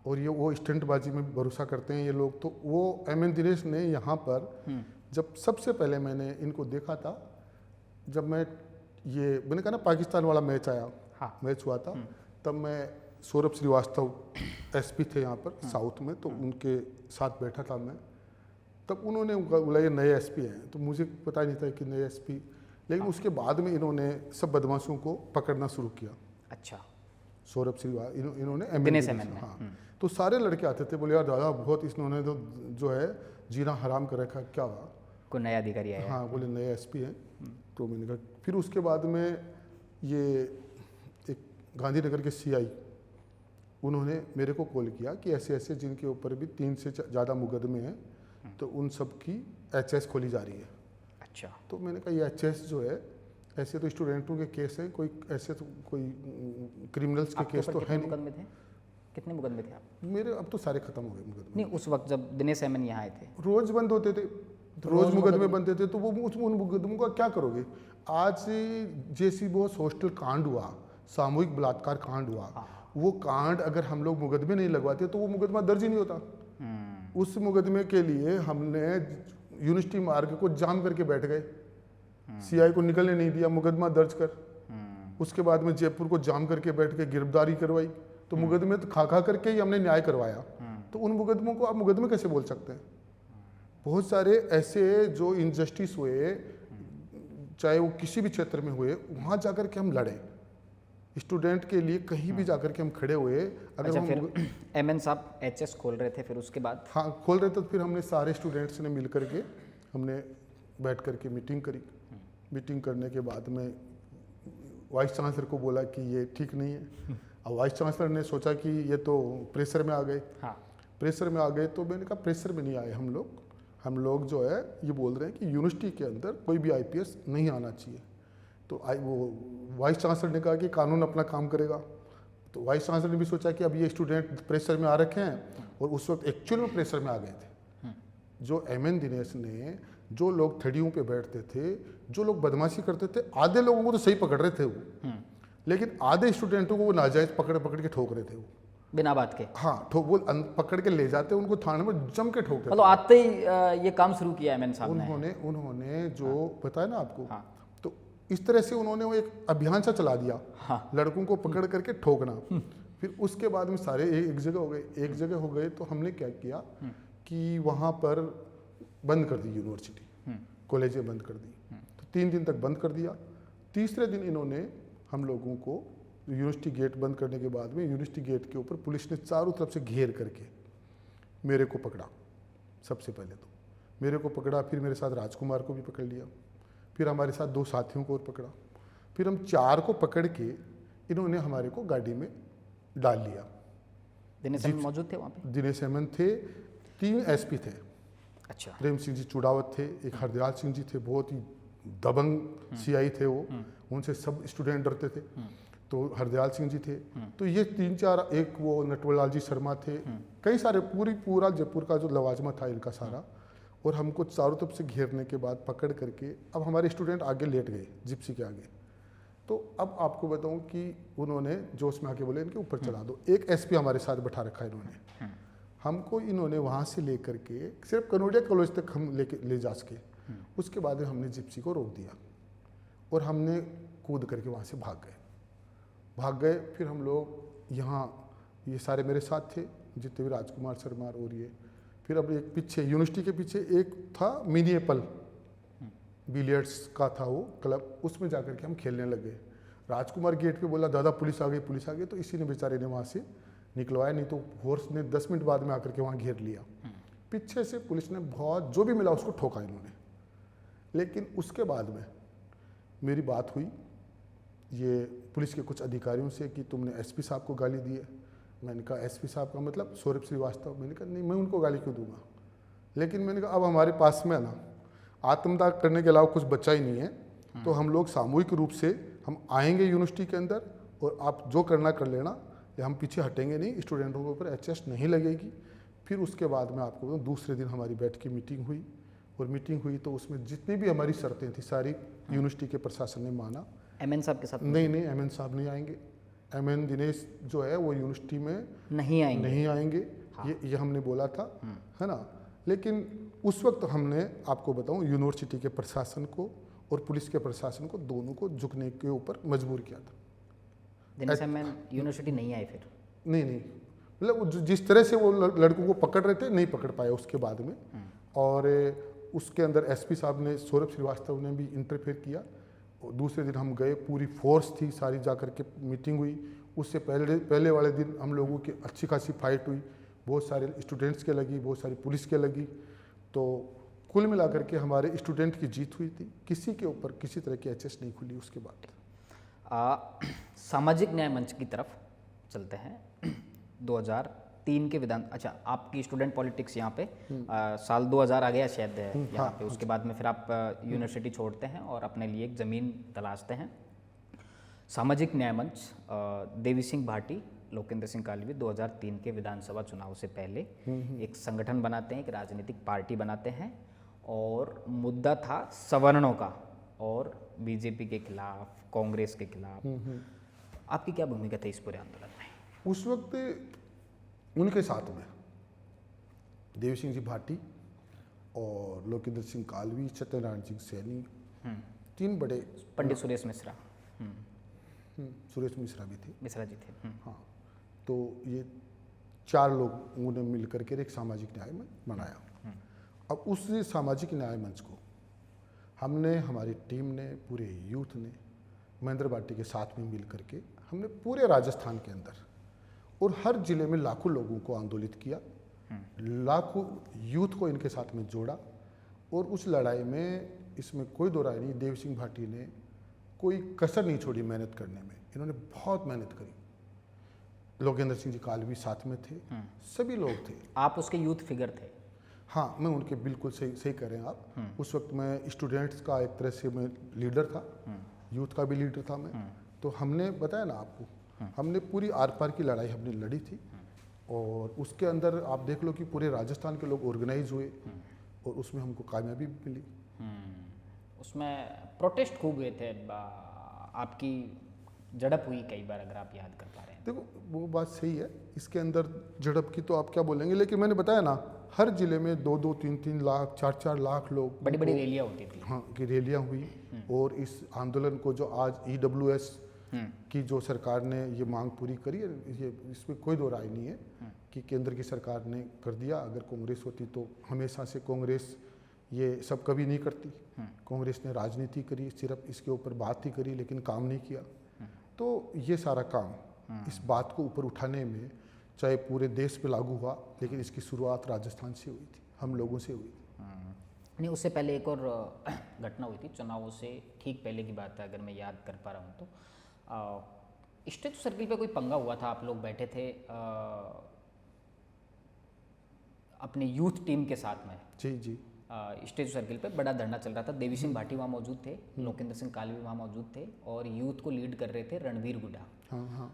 और ये वो स्टंटबाजी में भरोसा करते हैं ये लोग। तो वो एमएन दिनेश ने यहाँ पर जब सबसे पहले मैंने इनको देखा था, जब मैंने कहा ना पाकिस्तान वाला मैच आया, मैच हुआ था, तब मैं सौरभ श्रीवास्तव एसपी थे यहाँ पर साउथ में, तो उनके साथ बैठा था मैं। तब उन्होंने बोला ये नए एसपी हैं, तो मुझे पता नहीं था कि नए एसपी। लेकिन उसके बाद में इन्होंने सब बदमाशों को पकड़ना शुरू किया। अच्छा, सौरभ श्रीवास्तव इन्होंने हाँ, तो सारे लड़के आते थे, बोले यार दादा बहुत इन्होंने तो जो है जीना हराम कर रखा, क्या हुआ, कोई नया अधिकारी आया? हाँ, बोले नए एसपी हैं। तो मैंने कहा, फिर उसके बाद में ये एक गांधीनगर के सीआई, उन्होंने मेरे को कॉल किया कि ऐसे ऐसे जिनके ऊपर भी 3 से ज़्यादा मुकदमे हैं, तो उन सब की एचएस खोली जा रही है। अच्छा। तो मैंने कहा ये एचएस जो है, ऐसे तो स्टूडेंटों के केस है, कोई ऐसे तो कोई क्रिमिनल्स के केस तो है नहीं। मुकदमे थे, कितने मुकदमे थे आप? मेरे अब तो सारे खत्म हो गए मुकदमे। नहीं, उस वक्त जब दिनेश एमएन यहाँ आए थे रोज बंद होते थे, रोज मुकदमे बनते थे, तो वो उन मुकदमों का क्या करोगे? आज जैसी वो हॉस्टल कांड हुआ, सामूहिक बलात्कार कांड हुआ, वो कांड अगर हम लोग मुकदमे नहीं लगवाते तो वो मुकदमा दर्ज ही नहीं होता। उस मुकदमे के लिए हमने यूनिवर्सिटी मार्ग को जाम करके बैठ गए, सीआई को निकलने नहीं दिया, मुकदमा दर्ज कर। उसके बाद में जयपुर को जाम करके बैठ के गिरफ्तारी करवाई, तो मुकदमे तो खा करके ही हमने न्याय करवाया। तो उन मुकदमों को आप मुकदमे कैसे बोल सकते हैं? बहुत सारे ऐसे जो इनजस्टिस हुए, चाहे वो किसी भी क्षेत्र में हुए, वहाँ जाकर के हम लड़े, स्टूडेंट के लिए कहीं भी जाकर के हम खड़े हुए। अगर अच्छा, फिर एमएन साहब एचएस खोल रहे थे, फिर उसके बाद? हाँ, खोल रहे थे, तो फिर हमने सारे स्टूडेंट्स ने मिल करके हमने बैठ करके मीटिंग करी। मीटिंग करने के बाद में वाइस चांसलर को बोला कि ये ठीक नहीं है। अब वाइस चांसलर ने सोचा कि ये तो प्रेशर में आ गए। हाँ, प्रेशर में आ गए, तो मैंने कहा प्रेशर में नहीं आए हम लोग जो है ये बोल रहे हैं कि यूनिवर्सिटी के अंदर कोई भी आईपीएस नहीं आना चाहिए। तो वो वाइस चांसलर ने कहा कि कानून अपना काम करेगा। तो वाइस चांसलर ने भी सोचा कि अब ये स्टूडेंट प्रेशर में आ रखे हैं, और उस वक्त एक्चुअल में प्रेशर में आ गए थे। जो एमएन दिनेश ने, जो लोग थड़ियों पे बैठते थे, जो लोग बदमाशी करते थे, आधे लोगों को तो सही पकड़ रहे थे वो, लेकिन आधे स्टूडेंटों को वो नाजायज पकड़ के ठोक रहे थे वो, बिना बात के। हाँ, वो पकड़ के ले जाते, उनको थाने में जम के ठोकते। मतलब आते ही ये काम शुरू किया एमएन साहब ने। उन्होंने जो बताया ना आपको, तो इस तरह से उन्होंने वो एक अभियान सा चला दिया। लड़कों को पकड़ करके ठोकना। फिर उसके बाद में सारे एक जगह हो गए। तो हमने क्या किया कि वहाँ पर बंद कर दी यूनिवर्सिटी, कॉलेजें बंद कर दी। तो 3 दिन तक बंद कर दिया। तीसरे दिन इन्होंने हम लोगों को यूनिवर्सिटी गेट बंद करने के बाद में यूनिवर्सिटी गेट के ऊपर पुलिस ने चारों तरफ से घेर करके मेरे को पकड़ा। सबसे पहले तो मेरे को पकड़ा, फिर मेरे साथ राजकुमार को भी पकड़ लिया, फिर हमारे साथ 2 साथियों को और पकड़ा, फिर हम 4 को पकड़ के इन्होंने हमारे को गाड़ी में डाल लिया। दिनेश एमएन मौजूद थे वहाँ पे? दिनेश एमएन थे, 3 एसपी थे। अच्छा। प्रेम सिंह जी चुड़ावत थे, एक हरदयाल सिंह जी थे, बहुत ही दबंग सीआई थे वो, उनसे सब स्टूडेंट डरते थे। तो हरदयाल सिंह जी थे। तो ये 3-4, एक वो नटवरलाल जी शर्मा थे, कई सारे, पूरा जयपुर का जो लवाजमा था इनका सारा। और हमको चारों तरफ से घेरने के बाद पकड़ करके अब हमारे स्टूडेंट आगे लेट गए जिप्सी के आगे। तो अब आपको बताऊं कि उन्होंने जोश में आके बोले इनके ऊपर चढ़ा दो। एक एसपी हमारे साथ बैठा रखा है इन्होंने। हमको इन्होंने वहाँ से लेकर के सिर्फ कनोडिया कॉलेज तक हम ले जा सके। उसके बाद हमने जिप्सी को रोक दिया और हमने कूद करके वहाँ से भाग गए। फिर हम लोग यहाँ, ये सारे मेरे साथ थे, जितने भी राजकुमार शर्मा और ये। फिर अब एक पीछे यूनिवर्सिटी के पीछे एक था मिनी एप्पल, बिलियर्ड्स का था वो क्लब, उसमें जाकर के हम खेलने लगे। राजकुमार गेट पे बोला दादा पुलिस आ गई। तो इसी ने बेचारे ने वहाँ से निकलवाया, नहीं तो फोर्स ने 10 मिनट बाद में आकर के वहाँ घेर लिया। पीछे से पुलिस ने बहुत जो भी मिला उसको ठोका इन्होंने। लेकिन उसके बाद में मेरी बात हुई ये पुलिस के कुछ अधिकारियों से कि तुमने एसपी साहब को गाली दी है। मैंने कहा एसपी साहब का मतलब सौरभ श्रीवास्तव। मैंने कहा नहीं, मैं उनको गाली क्यों दूंगा। लेकिन मैंने कहा अब हमारे पास में ना आत्मदाह करने के अलावा कुछ बचा ही नहीं है, तो हम लोग सामूहिक रूप से हम आएंगे यूनिवर्सिटी के अंदर और आप जो करना कर लेना, हम पीछे हटेंगे नहीं, स्टूडेंटों के ऊपर एचएस नहीं लगेगी। फिर उसके बाद में आपको बताऊं, दूसरे दिन हमारी बैठ की मीटिंग हुई और मीटिंग हुई तो उसमें जितनी भी हमारी शर्तें थी सारी यूनिवर्सिटी के प्रशासन ने माना। एमएन साहब के साथ? नहीं, एमएन साहब नहीं आएंगे। एमएन दिनेश जो है वो यूनिवर्सिटी में नहीं आएंगे। हाँ। ये हमने बोला था, है ना। लेकिन उस वक्त हमने आपको बताऊं यूनिवर्सिटी के प्रशासन को और पुलिस के प्रशासन को दोनों को झुकने के ऊपर मजबूर किया था। दिनेश एमएन यूनिवर्सिटी नहीं आए फिर? नहीं, मतलब जिस तरह से वो लड़कों को पकड़ रहे थे नहीं पकड़ पाए उसके बाद में। और उसके अंदर एसपी साहब ने, सौरभ श्रीवास्तव ने भी इंटरफेयर किया। और दूसरे दिन हम गए, पूरी फोर्स थी सारी, जाकर के मीटिंग हुई। उससे पहले वाले दिन हम लोगों की अच्छी खासी फाइट हुई, बहुत सारे स्टूडेंट्स के लगी, बहुत सारी पुलिस के लगी। तो कुल मिलाकर के हमारे स्टूडेंट की जीत हुई थी, किसी के ऊपर किसी तरह की एचएस नहीं खुली उसके बाद। सामाजिक न्याय मंच की तरफ चलते हैं। 2003 के विधान, अच्छा आपकी स्टूडेंट पॉलिटिक्स यहाँ पे साल 2000 आ गया शायद यहाँ पे, उसके बाद में फिर आप यूनिवर्सिटी छोड़ते हैं और अपने लिए एक ज़मीन तलाशते हैं। सामाजिक न्याय मंच, देवी सिंह भाटी, लोकेंद्र सिंह कालवी 2003 के विधानसभा चुनाव से पहले एक संगठन बनाते हैं, एक राजनीतिक पार्टी बनाते हैं और मुद्दा था सवर्णों का और बीजेपी के खिलाफ, कांग्रेस के खिलाफ। आपकी क्या भूमिका थी इस पूरे आंदोलन में? उस वक्त उनके साथ में देवी सिंह जी भाटी और लोकेंद्र सिंह कालवी, सत्यनारायण सिंह सैनी, तीन बड़े, पंडित सुरेश मिश्रा, सुरेश मिश्रा भी थे, मिश्रा जी थे। हाँ, तो ये चार लोगों ने मिल करके एक सामाजिक न्याय मंच बनाया। अब उस सामाजिक न्याय मंच को हमने, हमारी टीम ने, पूरे यूथ ने महेंद्र भाटी के साथ में मिल करके हमने पूरे राजस्थान के अंदर और हर जिले में लाखों लोगों को आंदोलित किया, लाखों यूथ को इनके साथ में जोड़ा और उस लड़ाई में, इसमें कोई दो राय नहीं, देवी सिंह भाटी ने कोई कसर नहीं छोड़ी मेहनत करने में, इन्होंने बहुत मेहनत करी। लोकेंद्र सिंह जी कालवी साथ में थे, सभी लोग थे। आप उसके यूथ फिगर थे? हाँ, मैं उनके बिल्कुल सही कह रहे हैं आप। उस वक्त मैं स्टूडेंट्स का एक तरह से मैं लीडर था, यूथ का भी लीडर था मैं। तो हमने बताया ना आपको, हमने पूरी आर पार की लड़ाई हमने लड़ी थी और उसके अंदर आप देख लो कि पूरे राजस्थान के लोग ऑर्गेनाइज हुए और उसमें हमको कामयाबी भी मिली। उसमें प्रोटेस्ट खूब हुए थे, आपकी झड़प हुई कई बार, अगर आप याद कर पा रहे हैं। देखो वो बात सही है, इसके अंदर झड़प की तो आप क्या बोलेंगे, लेकिन मैंने बताया ना हर जिले में 2-2, 3-3 लाख, 4-4 लाख लोग, बड़ी बड़ी रैलियाँ होती थी। हाँ, की रैलियाँ हुई और इस आंदोलन को जो आज EWS की जो सरकार ने ये मांग पूरी करी है, ये इसमें कोई दो राय नहीं है कि केंद्र की सरकार ने कर दिया। अगर कांग्रेस होती तो हमेशा से कांग्रेस ये सब कभी नहीं करती। कांग्रेस ने राजनीति करी, सिर्फ इसके ऊपर बात ही करी लेकिन काम नहीं किया। तो ये सारा काम, इस बात को ऊपर उठाने में चाहे पूरे देश पे लागू हुआ, लेकिन इसकी शुरुआत राजस्थान से हुई थी, हम लोगों से हुई थी। नहीं, उससे पहले एक और घटना हुई थी, चुनावों से ठीक पहले की बात है, अगर मैं याद कर पा रहा हूँ तो स्टैचू सर्किल पे कोई पंगा हुआ था। आप लोग बैठे थे अपने यूथ टीम के साथ में। जी। स्टैचू सर्किल पे बड़ा धरना चल रहा था, देवी सिंह भाटी वहाँ मौजूद थे, लोकेंद्र सिंह कालवी वहाँ मौजूद थे और यूथ को लीड कर रहे थे रणवीर गुड्डा। हाँ।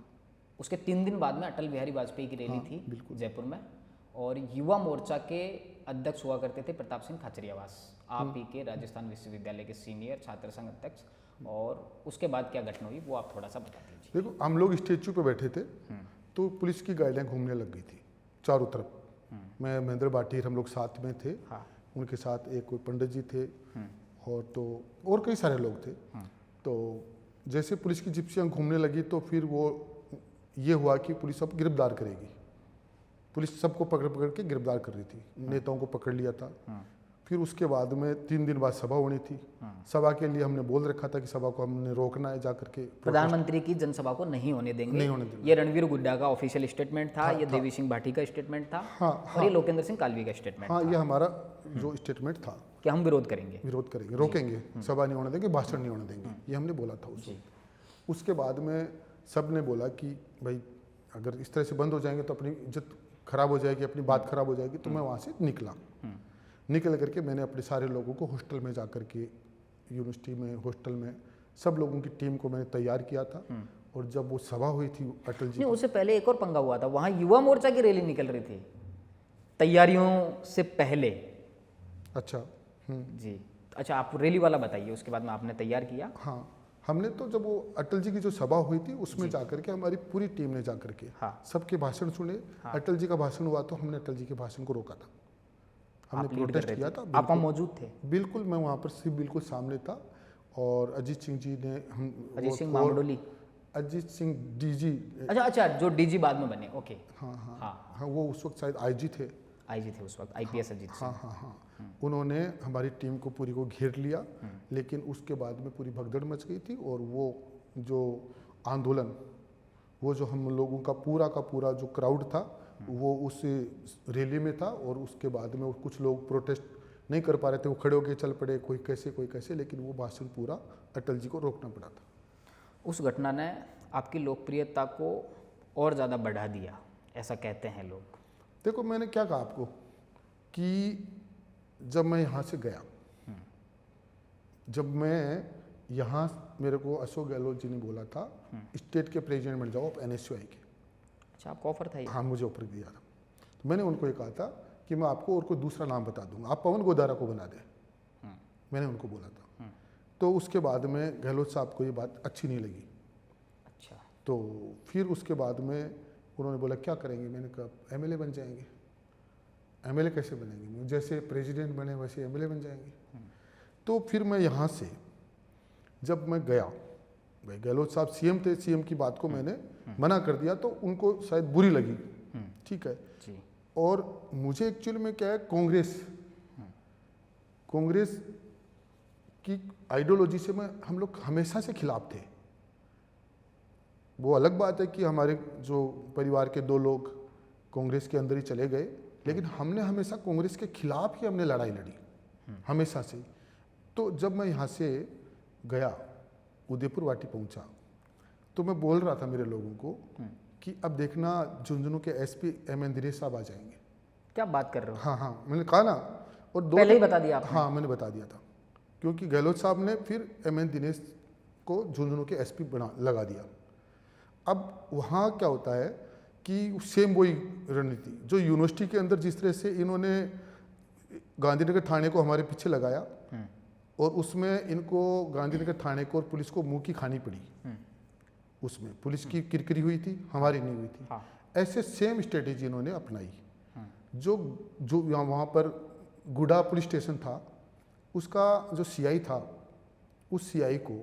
उसके 3 दिन बाद में अटल बिहारी वाजपेयी की रैली थी जयपुर में और युवा मोर्चा के अध्यक्ष हुआ करते थे प्रताप सिंह खाचरियावास, आप ही के राजस्थान विश्वविद्यालय के सीनियर छात्र संघ अध्यक्ष। और उसके बाद क्या घटना हुई वो आप थोड़ा सा बता दीजिए। देखो, हम लोग स्टैचू पे बैठे थे तो पुलिस की गाड़ियाँ घूमने लग गई थी चारों तरफ। मैं, महेंद्र भाटी, हम लोग साथ में थे। उनके साथ एक कोई पंडित जी थे और कई सारे लोग थे। तो जैसे पुलिस की जिप्सियाँ घूमने लगी तो फिर वो ये हुआ कि पुलिस अब गिरफ्तार करेगी। पुलिस सबको पकड़ के गिरफ्तार कर रही थी, नेताओं को पकड़ लिया था। फिर उसके बाद में 3 दिन बाद सभा होनी थी। सभा के लिए हमने बोल रखा था कि सभा को हमने रोकना है, जा करके प्रधानमंत्री की जनसभा को नहीं होने देंगे। ये रणवीर गुड्डा का ऑफिशियल स्टेटमेंट था, ये देवी सिंह भाटी का स्टेटमेंट था और ये लोकेंद्र सिंह कालवी का स्टेटमेंट था। ये हमारा जो स्टेटमेंट था कि हम विरोध करेंगे, रोकेंगे, सभा नहीं होने देंगे, भाषण नहीं होने देंगे, ये हमने बोला था उसके बाद में सब ने बोला कि भाई अगर इस तरह से बंद हो जाएंगे तो अपनी इज्जत खराब हो जाएगी, अपनी बात खराब हो जाएगी। तो मैं वहाँ से निकल करके मैंने अपने सारे लोगों को हॉस्टल में जा करके, यूनिवर्सिटी में हॉस्टल में सब लोगों की टीम को मैंने तैयार किया था। और जब वो सभा हुई थी अटल जी, उससे पहले एक और पंगा हुआ था, वहाँ युवा मोर्चा की रैली निकल रही थी तैयारियों से पहले। अच्छा। जी, अच्छा आप रैली वाला बताइए, उसके बाद में आपने तैयार किया। हाँ, हमने तो जब वो अटल जी की जो सभा हुई थी उसमें जाकर के हमारी पूरी टीम ने जाकर के सबके भाषण सुने। अटल जी का भाषण हुआ तो हमने अटल जी के भाषण को रोका था, हमने प्रोटेस्ट किया था। आप वहाँ मौजूद थे? बिल्कुल, मैं वहाँ पर सिर्फ बिल्कुल सामने था। और अजीत सिंह जी ने अजीत सिंह मामडोली, अजीत सिंह डीजी, अच्छा जो डीजी बाद में बने। ओके, हाँ, वो उस वक्त शायद आईजी थे उस वक्त, IPS अजीत सिंह। हाँ। उन्होंने हमारी टीम को पूरी को घेर लिया, लेकिन उसके बाद में पूरी भगदड़ मच गई थी। और वो जो आंदोलन, वो जो हम लोगों का पूरा जो क्राउड था वो उस रैली में था। और उसके बाद में कुछ लोग प्रोटेस्ट नहीं कर पा रहे थे, वो खड़े होकर चल पड़े, कोई कैसे, लेकिन वो भाषण पूरा अटल जी को रोकना पड़ा था। उस घटना ने आपकी लोकप्रियता को और ज़्यादा बढ़ा दिया, ऐसा कहते हैं लोग। देखो मैंने क्या कहा आपको कि जब मैं यहाँ से गया, जब मैं यहाँ, मेरे को अशोक गहलोत जी ने बोला था स्टेट के प्रेसिडेंट बन जाओ आप NSUI के। अच्छा, आपको ऑफर था ये? हाँ, मुझे ऑफर दिया था। तो मैंने उनको ये कहा था कि मैं आपको और कोई दूसरा नाम बता दूंगा, आप पवन गोदारा को बना दें। मैंने उनको बोला था। तो उसके बाद में गहलोत साहब को ये बात अच्छी नहीं लगी। अच्छा। तो फिर उसके बाद में उन्होंने बोला क्या करेंगे? मैंने कहा MLA बन जाएंगे। MLA कैसे बनेंगे? जैसे प्रेसिडेंट बने वैसे MLA बन जाएंगे। तो फिर मैं यहाँ से जब मैं गया, भाई गहलोत साहब CM थे, CM की बात को मैंने मना कर दिया तो उनको शायद बुरी लगी। ठीक है जी। और मुझे एक्चुअली में क्या है, कांग्रेस की आइडियोलॉजी से हम लोग हमेशा से खिलाफ थे। वो अलग बात है कि हमारे जो परिवार के 2 लोग कांग्रेस के अंदर ही चले गए, लेकिन हमने हमेशा कांग्रेस के खिलाफ ही हमने लड़ाई लड़ी, हमेशा से। तो जब मैं यहाँ से गया, उदयपुर वाटी पहुँचा, तो मैं बोल रहा था मेरे लोगों को कि अब देखना झुंझुनू के SP MN दिनेश साहब आ जाएंगे। क्या बात कर रहे हो? हाँ हाँ, मैंने कहा ना। और पहले ही बता दिया आपने? हाँ, मैंने बता दिया था, क्योंकि गहलोत साहब ने फिर MN दिनेश को झुंझुनू के SP लगा दिया। अब वहाँ क्या होता है कि सेम वही रणनीति जो यूनिवर्सिटी के अंदर जिस तरह से इन्होंने गांधीनगर थाने को हमारे पीछे लगाया और उसमें इनको गांधीनगर थाने को और पुलिस को मुंह की खानी पड़ी। उसमें पुलिस की किरकिरी हुई थी, हमारी नहीं हुई थी। हाँ। ऐसे सेम स्ट्रेटेजी इन्होंने अपनाई। जो जो वहाँ पर गुडा पुलिस स्टेशन था, उसका जो CI था, उस CI को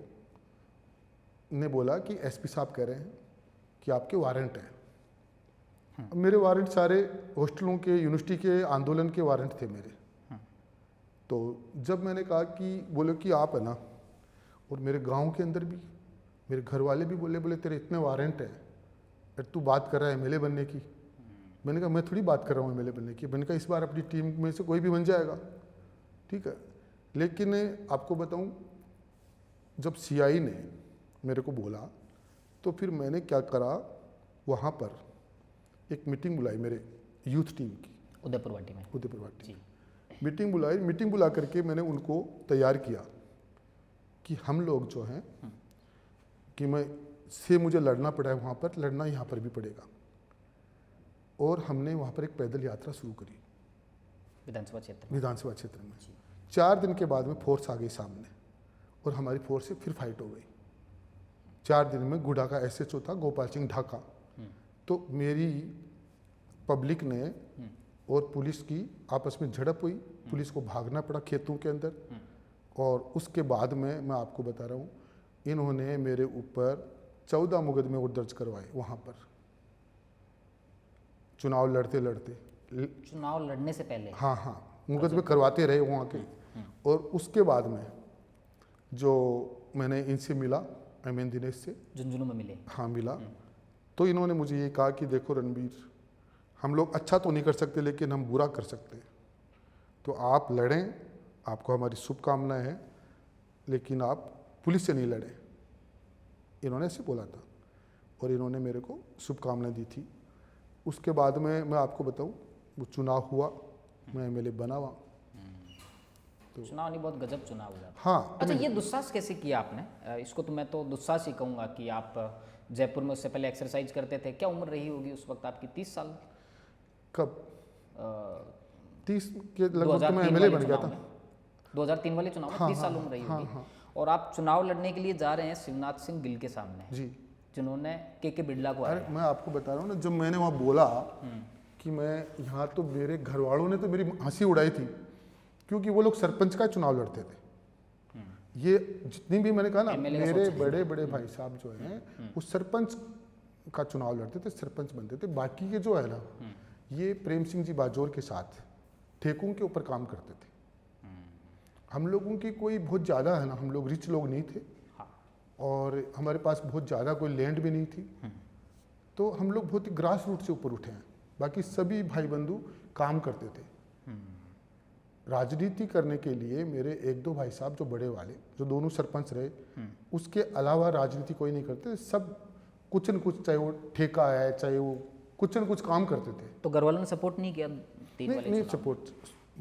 ने बोला कि SP साहब कह रहे हैं कि आपके वारंट हैं। अब मेरे वारंट सारे हॉस्टलों के, यूनिवर्सिटी के आंदोलन के वारंट थे मेरे। तो जब मैंने कहा कि बोले कि आप है ना, और मेरे गांव के अंदर भी मेरे घर वाले भी बोले तेरे इतने वारंट हैं, अरे तू बात कर रहा है MLA बनने की। मैंने कहा मैं थोड़ी बात कर रहा हूँ MLA बनने की। मैंने कहा इस बार अपनी टीम में से कोई भी बन जाएगा, ठीक है। लेकिन आपको बताऊँ, जब CI ने मेरे को बोला तो फिर मैंने क्या करा, वहाँ पर एक मीटिंग बुलाई मेरे यूथ टीम की, उदयपुर वाटी में? उदयपुर वाटी। जी। मीटिंग बुलाई, मीटिंग बुला करके मैंने उनको तैयार किया कि हम लोग जो हैं कि मुझे लड़ना पड़ा है वहाँ पर, लड़ना यहाँ पर भी पड़ेगा। और हमने वहाँ पर एक पैदल यात्रा शुरू करी विधानसभा क्षेत्र में। 4 दिन के बाद में फोर्स आ गई सामने और हमारी फोर्स से फिर फाइट हो गई। 4 दिन में गुडा का SHO था गोपाल सिंह ढाका। तो मेरी पब्लिक ने और पुलिस की आपस में झड़प हुई, पुलिस को भागना पड़ा खेतों के अंदर। और उसके बाद में मैं आपको बता रहा हूँ, इन्होंने मेरे ऊपर 14 मुकदमे और दर्ज करवाए वहाँ पर, चुनाव लड़ते चुनाव लड़ने से पहले? हाँ हाँ, मुकदमे करवाते रहे वहाँ के। और उसके बाद में जो मैंने इनसे मिला, MN दिनेश से, झुंझुनू में मिले? हाँ मिला। तो इन्होंने मुझे ये कहा कि देखो रणबीर, हम लोग अच्छा तो नहीं कर सकते लेकिन हम बुरा कर सकते हैं, तो आप लड़ें, आपको हमारी शुभकामनाएं हैं, लेकिन आप पुलिस से नहीं लड़ें। इन्होंने ऐसे बोला था और इन्होंने मेरे को शुभकामनाएं दी थी। उसके बाद में मैं आपको बताऊं, वो चुनाव हुआ, मैं MLA बना हुआ। तो चुनाव नहीं, बहुत गजब चुनाव हुआ। हाँ। अच्छा, ये दुस्साहस कैसे किया आपने? इसको तो मैं तो दुस्साहस ही कहूँगा कि आप जयपुर में उससे पहले एक्सरसाइज करते थे। क्या उम्र रही होगी उस वक्त आपकी? 30 साल? कब? 30 के लगभग तो मैं MLA बन गया था। 2003 वाले चुनाव में 30 साल उम्र रही होगी। और आप चुनाव लड़ने के लिए जा रहे हैं शिवनाथ सिंह गिल के सामने, जी, जिन्होंने के बिरला को अरे मैं आपको बता रहा हूँ ना, जब मैंने वहाँ बोला कि मैं यहाँ, तो मेरे घर वालों ने तो मेरी हंसी उड़ाई थी, क्योंकि वो लोग सरपंच का चुनाव लड़ते थे। ये जितनी भी मैंने कहा ना, मेरे बड़े बड़े भाई साहब जो हैं वो सरपंच का चुनाव लड़ते थे, सरपंच बनते थे। बाकी के जो है ना, ये प्रेम सिंह जी बाजोर के साथ ठेकों के ऊपर काम करते थे। हम लोगों की कोई बहुत ज़्यादा है ना, हम लोग रिच लोग नहीं थे। हाँ। और हमारे पास बहुत ज़्यादा कोई लैंड भी नहीं थी। तो हम लोग बहुत ही ग्रास रूट से ऊपर उठे हैं। बाकी सभी भाई बंधु काम करते थे। राजनीति करने के लिए मेरे 1-2 भाई साहब जो बड़े वाले, जो दोनों सरपंच रहे, उसके अलावा राजनीति कोई नहीं करते। सब कुछ न कुछ, चाहे वो ठेका है, चाहे वो कुछ न कुछ काम करते थे। तो घर वालों ने सपोर्ट नहीं किया 3 वाले नहीं चुनाव?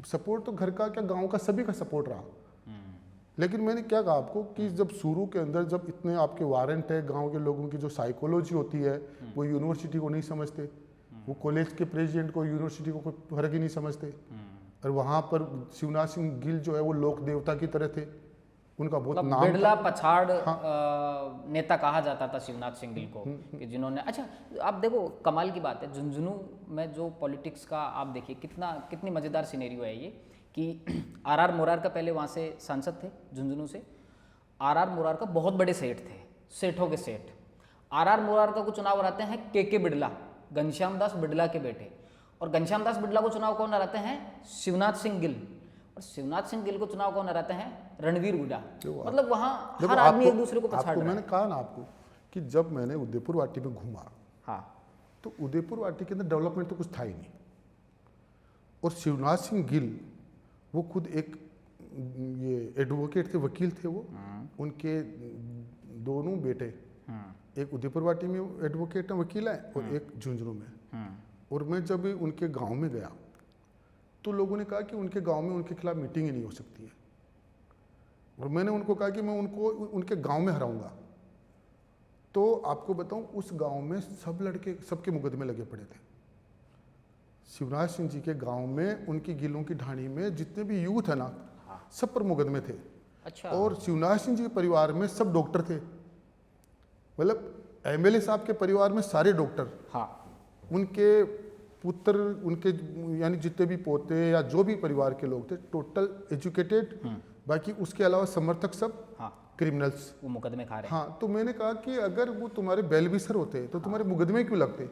सपोर्ट तो घर का क्या, गांव का सभी का सपोर्ट रहा। लेकिन मैंने क्या कहा आपको कि जब शुरू के अंदर जब इतने आपके वारंट है, गांव के लोगों की जो साइकोलॉजी होती है वो यूनिवर्सिटी को नहीं समझते, वो कॉलेज के प्रेसिडेंट को, यूनिवर्सिटी को कोई फर्क ही नहीं समझते। और वहाँ पर शिवनाथ सिंह गिल जो है वो लोक देवता की तरह थे, उनका बहुत मतलब नाम बिरला था। पछाड़ नेता कहा जाता था शिवनाथ सिंह गिल को, कि जिन्होंने, अच्छा आप देखो कमाल की बात है, झुंझुनू में जो पॉलिटिक्स का आप देखिए कितनी मज़ेदार सिनेरियो है ये, कि आर मोरार का पहले वहाँ से सांसद थे झुंझुनू से। आर मोरार का बहुत बड़े सेठ थे, सेठों के सेठ। आर मोरार का को चुनाव हराते हैं के बिड़ला, घनश्याम दास बिड़ला के बेटे, और घनश्याम दास बिड़ला को चुनाव कौन हराते हैं? शिवनाथ सिंह गिल। और शिवनाथ सिंह गिल को चुनाव कौन हराते हैं? रणवीर हुड्डा। मतलब वहाँ हर आदमी एक दूसरे को पछाड़ रहा है। मैंने कहा ना आपको कि जब मैंने उदयपुर वाटी में घूमा, हाँ, तो उदयपुर वाटी के अंदर डेवलपमेंट तो कुछ था ही नहीं। और शिवनाथ सिंह गिल वो खुद एक ये एडवोकेट थे, वकील थे वो। उनके दोनों बेटे, एक उदयपुर वाटी में एडवोकेट हैं, वकील हैं, और एक झुंझुनू में। और मैं जब उनके गांव में गया तो लोगों ने कहा कि उनके गांव में उनके खिलाफ मीटिंग ही नहीं हो सकती है। और मैंने उनको कहा कि मैं उनको उनके गांव में हराऊंगा। तो आपको बताऊं, उस गांव में सब लड़के, सबके मुकदमे लगे पड़े थे। शिवराज सिंह जी के गांव में, उनकी गिलों की ढाणी में जितने भी यूथ है ना, सब पर मुकदमे थे। अच्छा। और शिवराज सिंह जी के परिवार में सब डॉक्टर थे, मतलब एमएलए साहब के परिवार में सारे डॉक्टर। हाँ। उनके पुत्र, उनके यानी जितने भी पोते या जो भी परिवार के लोग थे, टोटल एजुकेटेड। बाकी उसके अलावा समर्थक सब क्रिमिनल्स, वो मुकदमे खा रहे हैं। हाँ, तो मैंने कहा कि अगर वो तुम्हारे बेलविसर होते तो तुम्हारे मुकदमे क्यों लगते?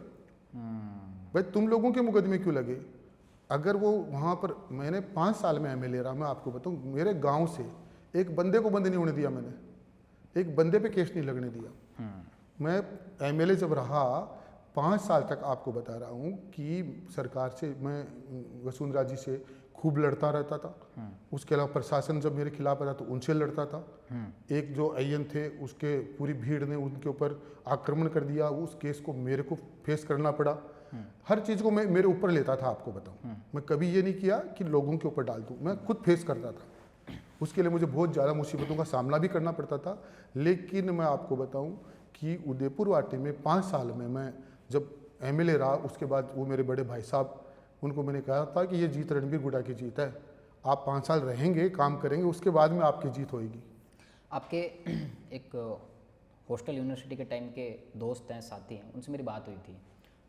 भाई तुम लोगों के मुकदमे क्यों लगे? अगर वो वहाँ पर, मैंने 5 साल में एमएलए रहा, मैं आपको बताऊँ, मेरे गांव से एक बंदे को बंद नहीं होने दिया मैंने, एक बंदे पे केस नहीं लगने दिया। मैं एमएलए जब रहा 5 साल तक, आपको बता रहा हूँ कि सरकार से मैं वसुंधरा जी से खूब लड़ता रहता था। उसके अलावा प्रशासन जब मेरे खिलाफ आता तो उनसे लड़ता था। एक जो आईएन थे, उसके पूरी भीड़ ने उनके ऊपर आक्रमण कर दिया, उस केस को मेरे को फेस करना पड़ा। हर चीज़ को मैं मेरे ऊपर लेता था, आपको बताऊं। मैं कभी ये नहीं किया कि लोगों के ऊपर डाल दूं, मैं खुद फेस करता था। उसके लिए मुझे बहुत ज़्यादा मुसीबतों का सामना भी करना पड़ता था। लेकिन मैं आपको बताऊं कि उदयपुर वाटी में 5 साल में मैं जब एमएलए रहा, उसके बाद वो मेरे बड़े भाई साहब, उनको मैंने कहा था कि ये जीत रणवीर गुड्डा की जीत है, आप 5 साल रहेंगे, काम करेंगे, उसके बाद में आपकी जीत होगी। आपके एक हॉस्टल यूनिवर्सिटी के टाइम के दोस्त हैं, साथी हैं, उनसे मेरी बात हुई थी,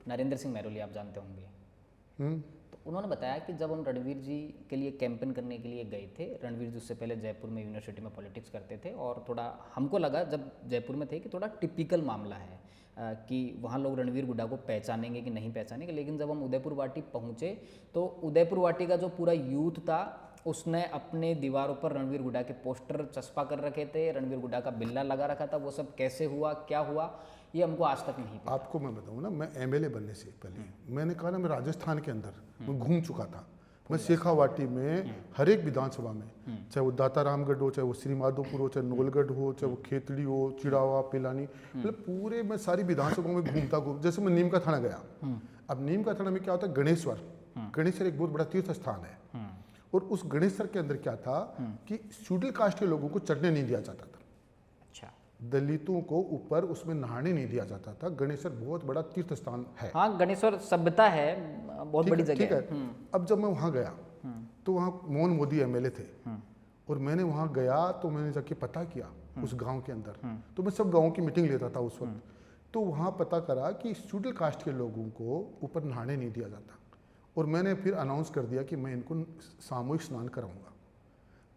नरेंद्र सिंह मैरोली, आप जानते होंगे। तो उन्होंने बताया कि जब हम रणवीर जी के लिए कैंपेन करने के लिए गए थे, रणवीर जी उससे पहले जयपुर में यूनिवर्सिटी में पॉलिटिक्स करते थे, और थोड़ा हमको लगा जब जयपुर में थे कि थोड़ा टिपिकल मामला है, कि वहाँ लोग रणवीर गुड्डा को पहचानेंगे कि नहीं पहचानेंगे। लेकिन जब हम उदयपुर वाटी पहुँचे तो उदयपुर वाटी का जो पूरा यूथ था, उसने अपने दीवारों पर रणवीर गुड्डा के पोस्टर चस्पा कर रखे थे, रणवीर गुड्डा का बिल्ला लगा रखा था। वो सब कैसे हुआ, क्या हुआ, ये हमको आज तक नहीं पता। आपको मैं बताऊँ ना, मैं एमएलए बनने से पहले मैंने कहा ना, मैं राजस्थान के अंदर मैं घूम चुका था। मैं शेखावाटी में हर एक विधानसभा में, चाहे वो दातारामगढ़ हो, चाहे वो श्री माधोपुर हो, चाहे नोलगढ़ हो, चाहे वो खेतड़ी हो, चिड़ावा, पिलानी, मतलब पूरे मैं सारी विधानसभाओं में घूमता। जैसे मैं नीम का थाना गया, अब नीम का थाना में क्या होता है, गणेश्वर, गणेश्वर एक बहुत बड़ा तीर्थ स्थान है। और उस गणेश्वर के अंदर क्या था कि शेड्यूल कास्ट के लोगों को चढ़ने नहीं दिया जाता था। अच्छा। दलितों को ऊपर उसमें नहाने नहीं दिया जाता था। गणेश्वर बहुत बड़ा तीर्थ स्थान है। हाँ, गणेश्वर सभ्यता है, बहुत बड़ी जगह ठीक है। अब जब मैं वहाँ गया तो वहाँ मोहन मोदी एमएलए थे, और मैंने वहाँ गया तो मैंने जाके पता किया उस गांव के अंदर। तो मैं सब गाँव की मीटिंग लेता था उस वक्त। तो वहाँ पता करा कि शेड्यूल कास्ट के लोगों को ऊपर नहाने नहीं दिया जाता, और मैंने फिर अनाउंस कर दिया कि मैं इनको सामूहिक स्नान कराऊंगा।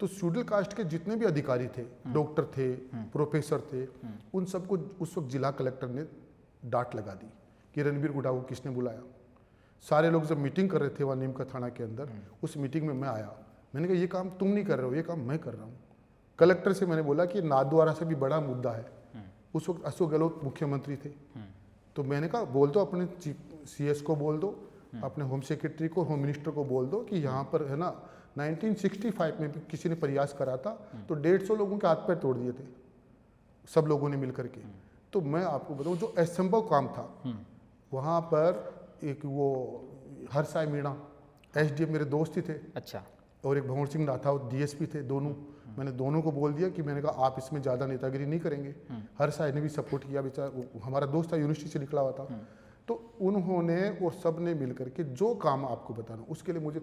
तो शेड्यूल कास्ट के जितने भी अधिकारी थे, डॉक्टर थे, प्रोफेसर थे, उन सबको उस वक्त जिला कलेक्टर ने डांट लगा दी कि रणवीर गुड्डा को किसने बुलाया। सारे लोग जब मीटिंग कर रहे थे वहाँ नीम का थाना के अंदर, उस मीटिंग में मैं आया। मैंने कहा ये काम तुम नहीं कर रहे हो, ये काम मैं कर रहा हूँ। कलेक्टर से मैंने बोला कि नाथद्वारा से भी बड़ा मुद्दा है। उस वक्त अशोक गहलोत मुख्यमंत्री थे। तो मैंने कहा बोल दो, अपने CS को बोल दो, अपने होम सेक्रेटरी को, होम मिनिस्टर को बोल दो कि यहाँ पर है ना 1965 में भी किसी ने प्रयास करा था, तो 150 लोगों के हाथ पैर तोड़ दिए थे सब लोगों ने मिलकर के। तो मैं आपको बताऊँ, जो असंभव काम था, वहाँ पर एक वो हरसाई मीणा एसडीएम मेरे दोस्त ही थे, अच्छा। और एक भंवर सिंह नाथा डीएसपी थे, दोनों। मैंने दोनों को बोल दिया कि मैंने कहा आप इसमें ज़्यादा नेतागिरी नहीं करेंगे। हर साइड ने भी सपोर्ट किया, बेचारा हमारा दोस्त था, यूनिवर्सिटी से निकला हुआ था। तो उन्होंने और सब ने मिल करके जो काम आपको बताना, उसके लिए मुझे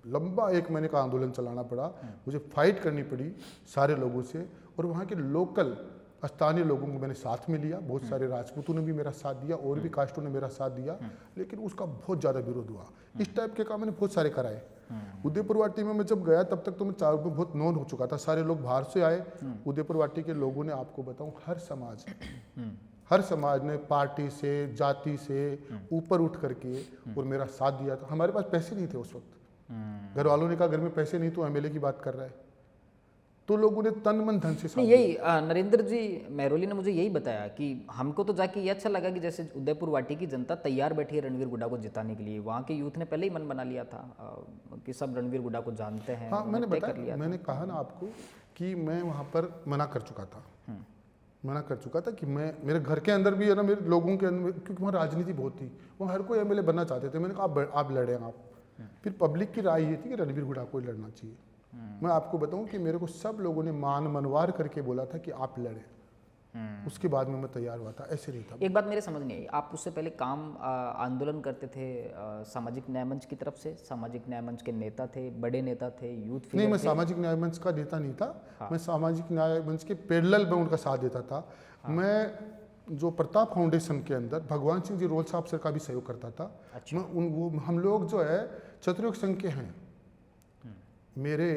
लंबा 1 महीने का आंदोलन चलाना पड़ा, मुझे फाइट करनी पड़ी सारे लोगों से। और वहाँ के लोकल स्थानीय लोगों को मैंने साथ में लिया, बहुत सारे राजपूतों ने भी मेरा साथ दिया और भी कास्टों ने मेरा साथ दिया, लेकिन उसका बहुत ज़्यादा विरोध हुआ। इस टाइप के काम मैंने बहुत सारे कराए। उदयपुर वाटी में मैं जब गया तब तक तो मैं चारों में बहुत नोन हो चुका था, सारे लोग बाहर से आए। उदयपुर वाटी के लोगों ने, आपको बताऊं, हर समाज ने पार्टी से, जाति से ऊपर उठ करके और मेरा साथ दिया था। हमारे पास पैसे नहीं थे उस वक्त, घर वालों ने कहा घर में पैसे नहीं तो एमएलए की बात कर रहा है, तो लोगों ने तन मन धन से साथ नहीं, यही नरेंद्र जी मेहरोली ने मुझे यही बताया कि हमको तो जाके ये अच्छा लगा कि जैसे उदयपुर वाटी की जनता तैयार बैठी है रणवीर गुड्डा को जिताने के लिए। वहाँ के यूथ ने पहले ही मन बना लिया था कि सब रणवीर गुड्डा को जानते हैं। हाँ, मैंने तय कर बताया, लिया मैंने कहा ना आपको कि मैं वहाँ पर मना कर चुका था कि मैं, मेरे घर के अंदर भी है ना, मेरे लोगों के अंदर, क्योंकि वहाँ राजनीति बहुत थी, वहाँ हर कोई एमएलए बनना चाहते थे। मैंने कहा आप लड़ें आप। फिर पब्लिक की राय ये थी कि रणवीर गुड्डा को ही लड़ना चाहिए। मैं आपको बताऊं कि मेरे को सब लोगों ने मनवार करके बोला था कि आप लड़ें। उसके बाद में मैं तैयार हुआ था, ऐसे नहीं था। एक बात मेरे समझ नहीं आई, आप उससे पहले काम आंदोलन करते थे सामाजिक न्याय मंच की तरफ से? सामाजिक न्याय मंच के नेता थे, बड़े नेता थे, यूथ नहीं, मैं सामाजिक न्याय मंच का नेता नहीं था। मैं सामाजिक न्याय मंच के पैरेलल में उनका साथ देता था। मैं जो प्रताप फाउंडेशन के अंदर भगवान सिंह जी रोल साहब सर का भी सहयोग करता था। अच्छा। हम लोग जो है चतुर्युग संघ के हैं। मेरे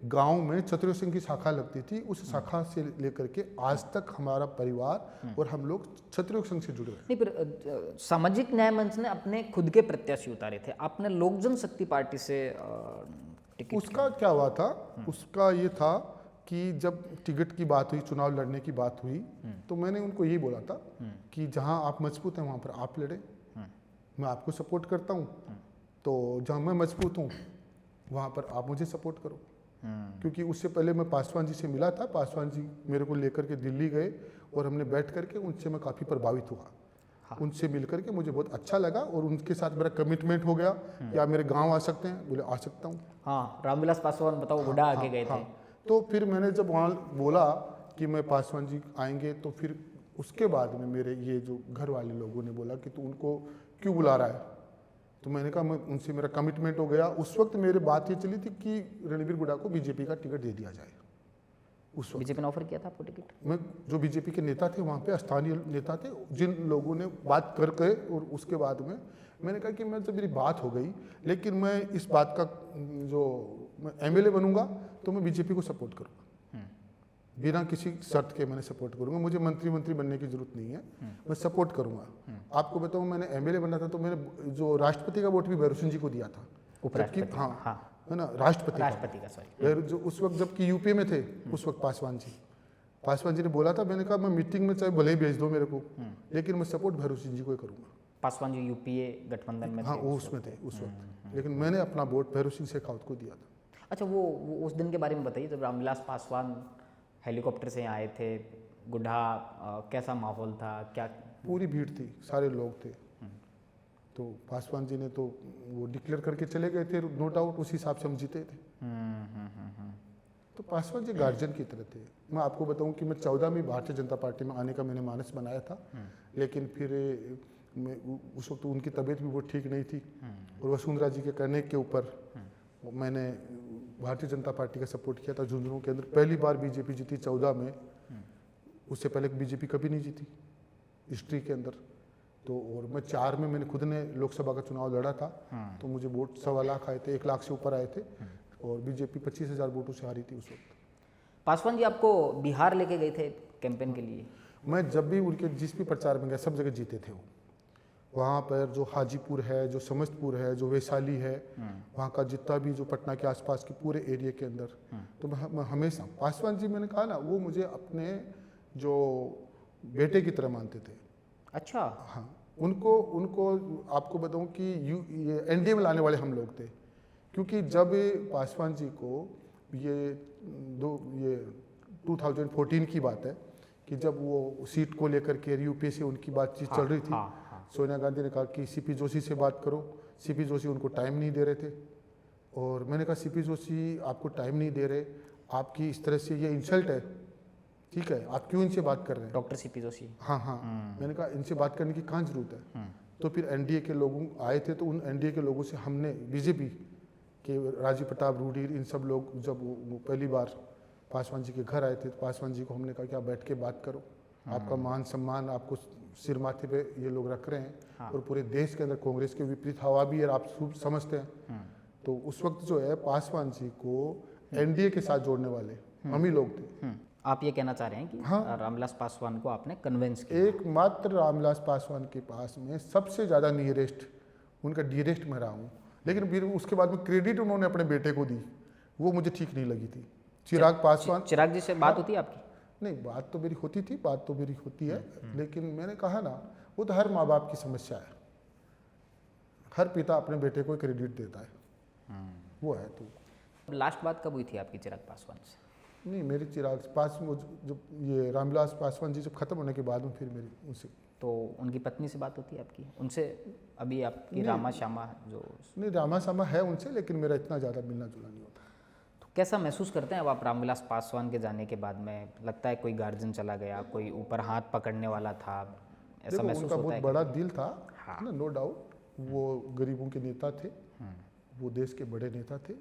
गांव में चतुर्युग संघ की शाखा लगती थी, उस शाखा से लेकर के आज तक हमारा परिवार और हम लोग चतुर्युग संघ से जुड़े हैं। नहीं, फिर सामाजिक न्याय मंच ने अपने खुद के प्रत्याशी उतारे थे, आपने लोक जनशक्ति पार्टी से टिकट। उसका क्या हुआ था, उसका ये था कि जब टिकट की बात हुई, चुनाव लड़ने की बात हुई, तो मैंने उनको यही बोला था कि जहां आप मजबूत हैं वहां पर आप लड़े, मैं आपको सपोर्ट करता हूं। तो जहां मैं मजबूत हूं वहाँ पर आप मुझे सपोर्ट करो। क्योंकि उससे पहले मैं पासवान जी से मिला था, पासवान जी मेरे को लेकर के दिल्ली गए और हमने बैठ करके उनसे मैं काफ़ी प्रभावित हुआ। हाँ। उनसे मिल करके मुझे बहुत अच्छा लगा और उनके साथ मेरा कमिटमेंट हो गया कि आप मेरे गांव आ सकते हैं। बोले आ सकता हूँ। हाँ, रामविलास पासवान बताओ, गुड्डा आके गए थे। तो फिर मैंने जब वहाँ बोला कि मैं पासवान जी आएंगे, तो फिर उसके बाद में मेरे ये जो घर वाले लोगों ने बोला कि तू उनको क्यों बुला रहा है, तो मैंने कहा मैं उनसे, मेरा कमिटमेंट हो गया। उस वक्त मेरी बात ये चली थी कि रणवीर गुड्डा को बीजेपी का टिकट दे दिया जाए। उस वक्त बीजेपी ने ऑफर किया था आपको टिकट? मैं, जो बीजेपी के नेता थे वहाँ पे, स्थानीय नेता थे, जिन लोगों ने बात करके, और उसके बाद में मैंने कहा कि मैं, जब मेरी बात हो गई, लेकिन मैं इस बात का, जो मैं एमएलए बनूंगा तो मैं बीजेपी को सपोर्ट करूँगा, बिना किसी शर्त के मैंने सपोर्ट करूंगा। मुझे मंत्री बनने की जरूरत नहीं है, मैं सपोर्ट करूंगा। आपको बताऊं, मैंने एमएलए बनना था तो मैंने जो राष्ट्रपति का वोट भी भैरव सिंह जी को दिया था। उपराष्ट्रपति, हाँ, है ना, राष्ट्रपति का सॉरी, जो उस वक्त जबकि यूपी में थे, उस वक्त पासवान जी ने बोला था, मैंने कहा मैं मीटिंग में चाहे भले ही भेज दो मेरे को, लेकिन मैं सपोर्ट भैरव सिंह जी को ही करूंगा। पासवान जी यूपीए गठबंधन में हाँ, वो उसमें थे उस वक्त, लेकिन मैंने अपना वोट भैरव सिंह शेखावत को दिया था। अच्छा, वो उस दिन के बारे में बताइए, जब रामविलास पासवान हेलीकॉप्टर से आए थे, गुड्डा, कैसा माहौल था, क्या? पूरी भीड़ थी, सारे लोग थे। तो पासवान जी ने तो वो डिक्लेयर करके चले गए थे, नो डाउट उसी हिसाब से हम जीते थे। तो पासवान जी गार्जियन की तरह थे। मैं आपको बताऊं कि मैं 14 में भारतीय जनता पार्टी में आने का मैंने मानस बनाया था, लेकिन फिर उस वक्त उनकी तबीयत भी बहुत ठीक नहीं थी, और वसुंधरा जी के कहने के ऊपर मैंने भारतीय जनता पार्टी का सपोर्ट किया था। झुंझुनू के अंदर पहली बार बीजेपी जीती 14 में, उससे पहले बीजेपी कभी नहीं जीती हिस्ट्री के अंदर। तो और मैं 4 में मैंने खुद ने लोकसभा का चुनाव लड़ा था, तो मुझे वोट 1.25 लाख आए थे, 1 लाख से ऊपर आए थे, और बीजेपी 25,000 वोटों से हारी थी उस वक्त। पासवान जी आपको बिहार लेके गए थे कैंपेन के लिए? मैं जब भी उनके जिस भी प्रचार में गया, सब जगह जीते थे वो। वहाँ पर जो हाजीपुर है, जो समस्तपुर है, जो वैशाली है, वहाँ का जितना भी जो पटना के आसपास के पूरे एरिया के अंदर, तो मैं हमेशा, पासवान जी मैंने कहा ना, वो मुझे अपने जो बेटे की तरह मानते थे। अच्छा। हाँ, उनको आपको बताऊं कि ये एनडीए में लाने वाले हम लोग थे, क्योंकि जब पासवान जी को ये 2014 की बात है कि जब वो सीट को लेकर के यूपीए से उनकी बातचीत चल रही थी, सोनिया गांधी ने कहा कि सीपी जोशी से बात करो। सीपी जोशी उनको टाइम नहीं दे रहे थे, और मैंने कहा सीपी जोशी आपको टाइम नहीं दे रहे, आपकी इस तरह से ये इंसल्ट है, ठीक है, आप क्यों इनसे बात कर रहे हैं? Doctor CP Joshi. हाँ हाँ, मैंने कहा इनसे बात करने की कहाँ जरूरत है? तो फिर एनडीए के लोगों आए थे, तो उन एनडीए के लोगों से हमने, बीजेपी के राजीव प्रताप रूडी, इन सब लोग जब वो पहली बार पासवान जी के घर आए थे, तो पासवान जी को हमने कहा कि आप बैठ के बात करो, आपका मान सम्मान आपको सिर माथे पे ये लोग रख रहे हैं, और पूरे देश के अंदर कांग्रेस के विपरीत हवा भी है, आप समझते हैं। तो उस वक्त जो है पासवान जी को एनडीए के साथ जोड़ने वाले हम ही लोग थे। आप ये कहना चाह रहे हैं कि हाँ। रामविलास पासवान को आपने कन्विंस किया? एकमात्र रामविलास पासवान के पास में सबसे ज़्यादा नियरेस्ट, उनका डियरेस्ट मैं रहा हूँ, लेकिन फिर उसके बाद में क्रेडिट उन्होंने अपने बेटे को दी, वो मुझे ठीक नहीं लगी थी। चिराग पासवान, चिराग जी से बात होती है आपकी? नहीं, बात तो मेरी होती थी, बात तो मेरी होती है, लेकिन मैंने कहा ना, वो तो हर माँ बाप की समस्या है, हर पिता अपने बेटे को क्रेडिट देता है, वो है। तो लास्ट बात कब हुई थी आपकी चिराग पासवान से? नहीं, मेरी चिराग पासवान, जब ये रामविलास पासवान जी जब खत्म होने के बाद में फिर मेरी उनसे, तो उनकी पत्नी से बात होती है आपकी उनसे? अभी आपकी रामा श्यामा जो, नहीं, रामा सामा है उनसे, लेकिन मेरा इतना ज़्यादा मिलना जुलना नहीं होता। तो कैसा महसूस करते हैं अब आप रामविलास पासवान के जाने के बाद में? लगता है कोई गार्जियन चला गया, कोई ऊपर हाथ पकड़ने वाला था, ऐसा देखो, महसूस उनका होता बहुत है? बड़ा दिल था, हाँ। ना, नो डाउट, वो गरीबों के नेता थे, वो देश के बड़े नेता थे,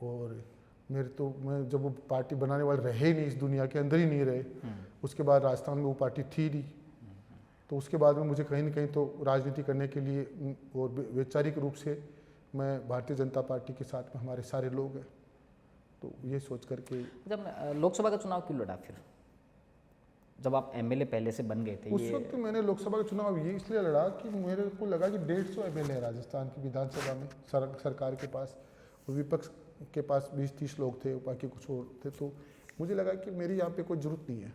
और मैं जब वो पार्टी बनाने वाले रहे ही नहीं, इस दुनिया के अंदर ही नहीं रहे, उसके बाद राजस्थान में वो पार्टी थी नहीं, तो उसके बाद में मुझे कहीं ना कहीं तो राजनीति करने के लिए, और वैचारिक रूप से मैं भारतीय जनता पार्टी के साथ में हमारे सारे लोग हैं, तो ये सोच करके। जब लोकसभा का चुनाव क्यों लड़ा फिर, जब आप एमएलए पहले से बन गए थे? उस वक्त मैंने लोकसभा का चुनाव ये इसलिए लड़ा कि मेरे को लगा कि 150 एमएलए है राजस्थान की विधानसभा में, सरकार के पास, और विपक्ष के पास 20-30 लोग थे, बाकी कुछ और थे, तो मुझे लगा कि मेरी यहाँ पे कोई जरूरत नहीं है।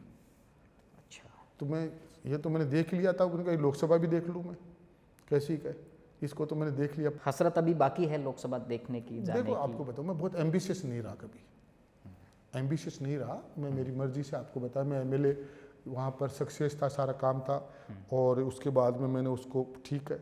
अच्छा, तो मैंने देख लिया था, उनका लोकसभा भी देख लूँ मैं, कैसी है, इसको तो मैंने देख लिया। हसरत अभी बाकी है लोकसभा देखने की, जाने देखो, की? आपको बताऊँ, मैं बहुत एम्बिशियस नहीं रहा, कभी एम्बिशियस नहीं रहा मैं, मेरी मर्जी से आपको बताया, मैं एमएलए वहाँ पर सक्सेस था, सारा काम था, और उसके बाद में मैंने उसको, ठीक है,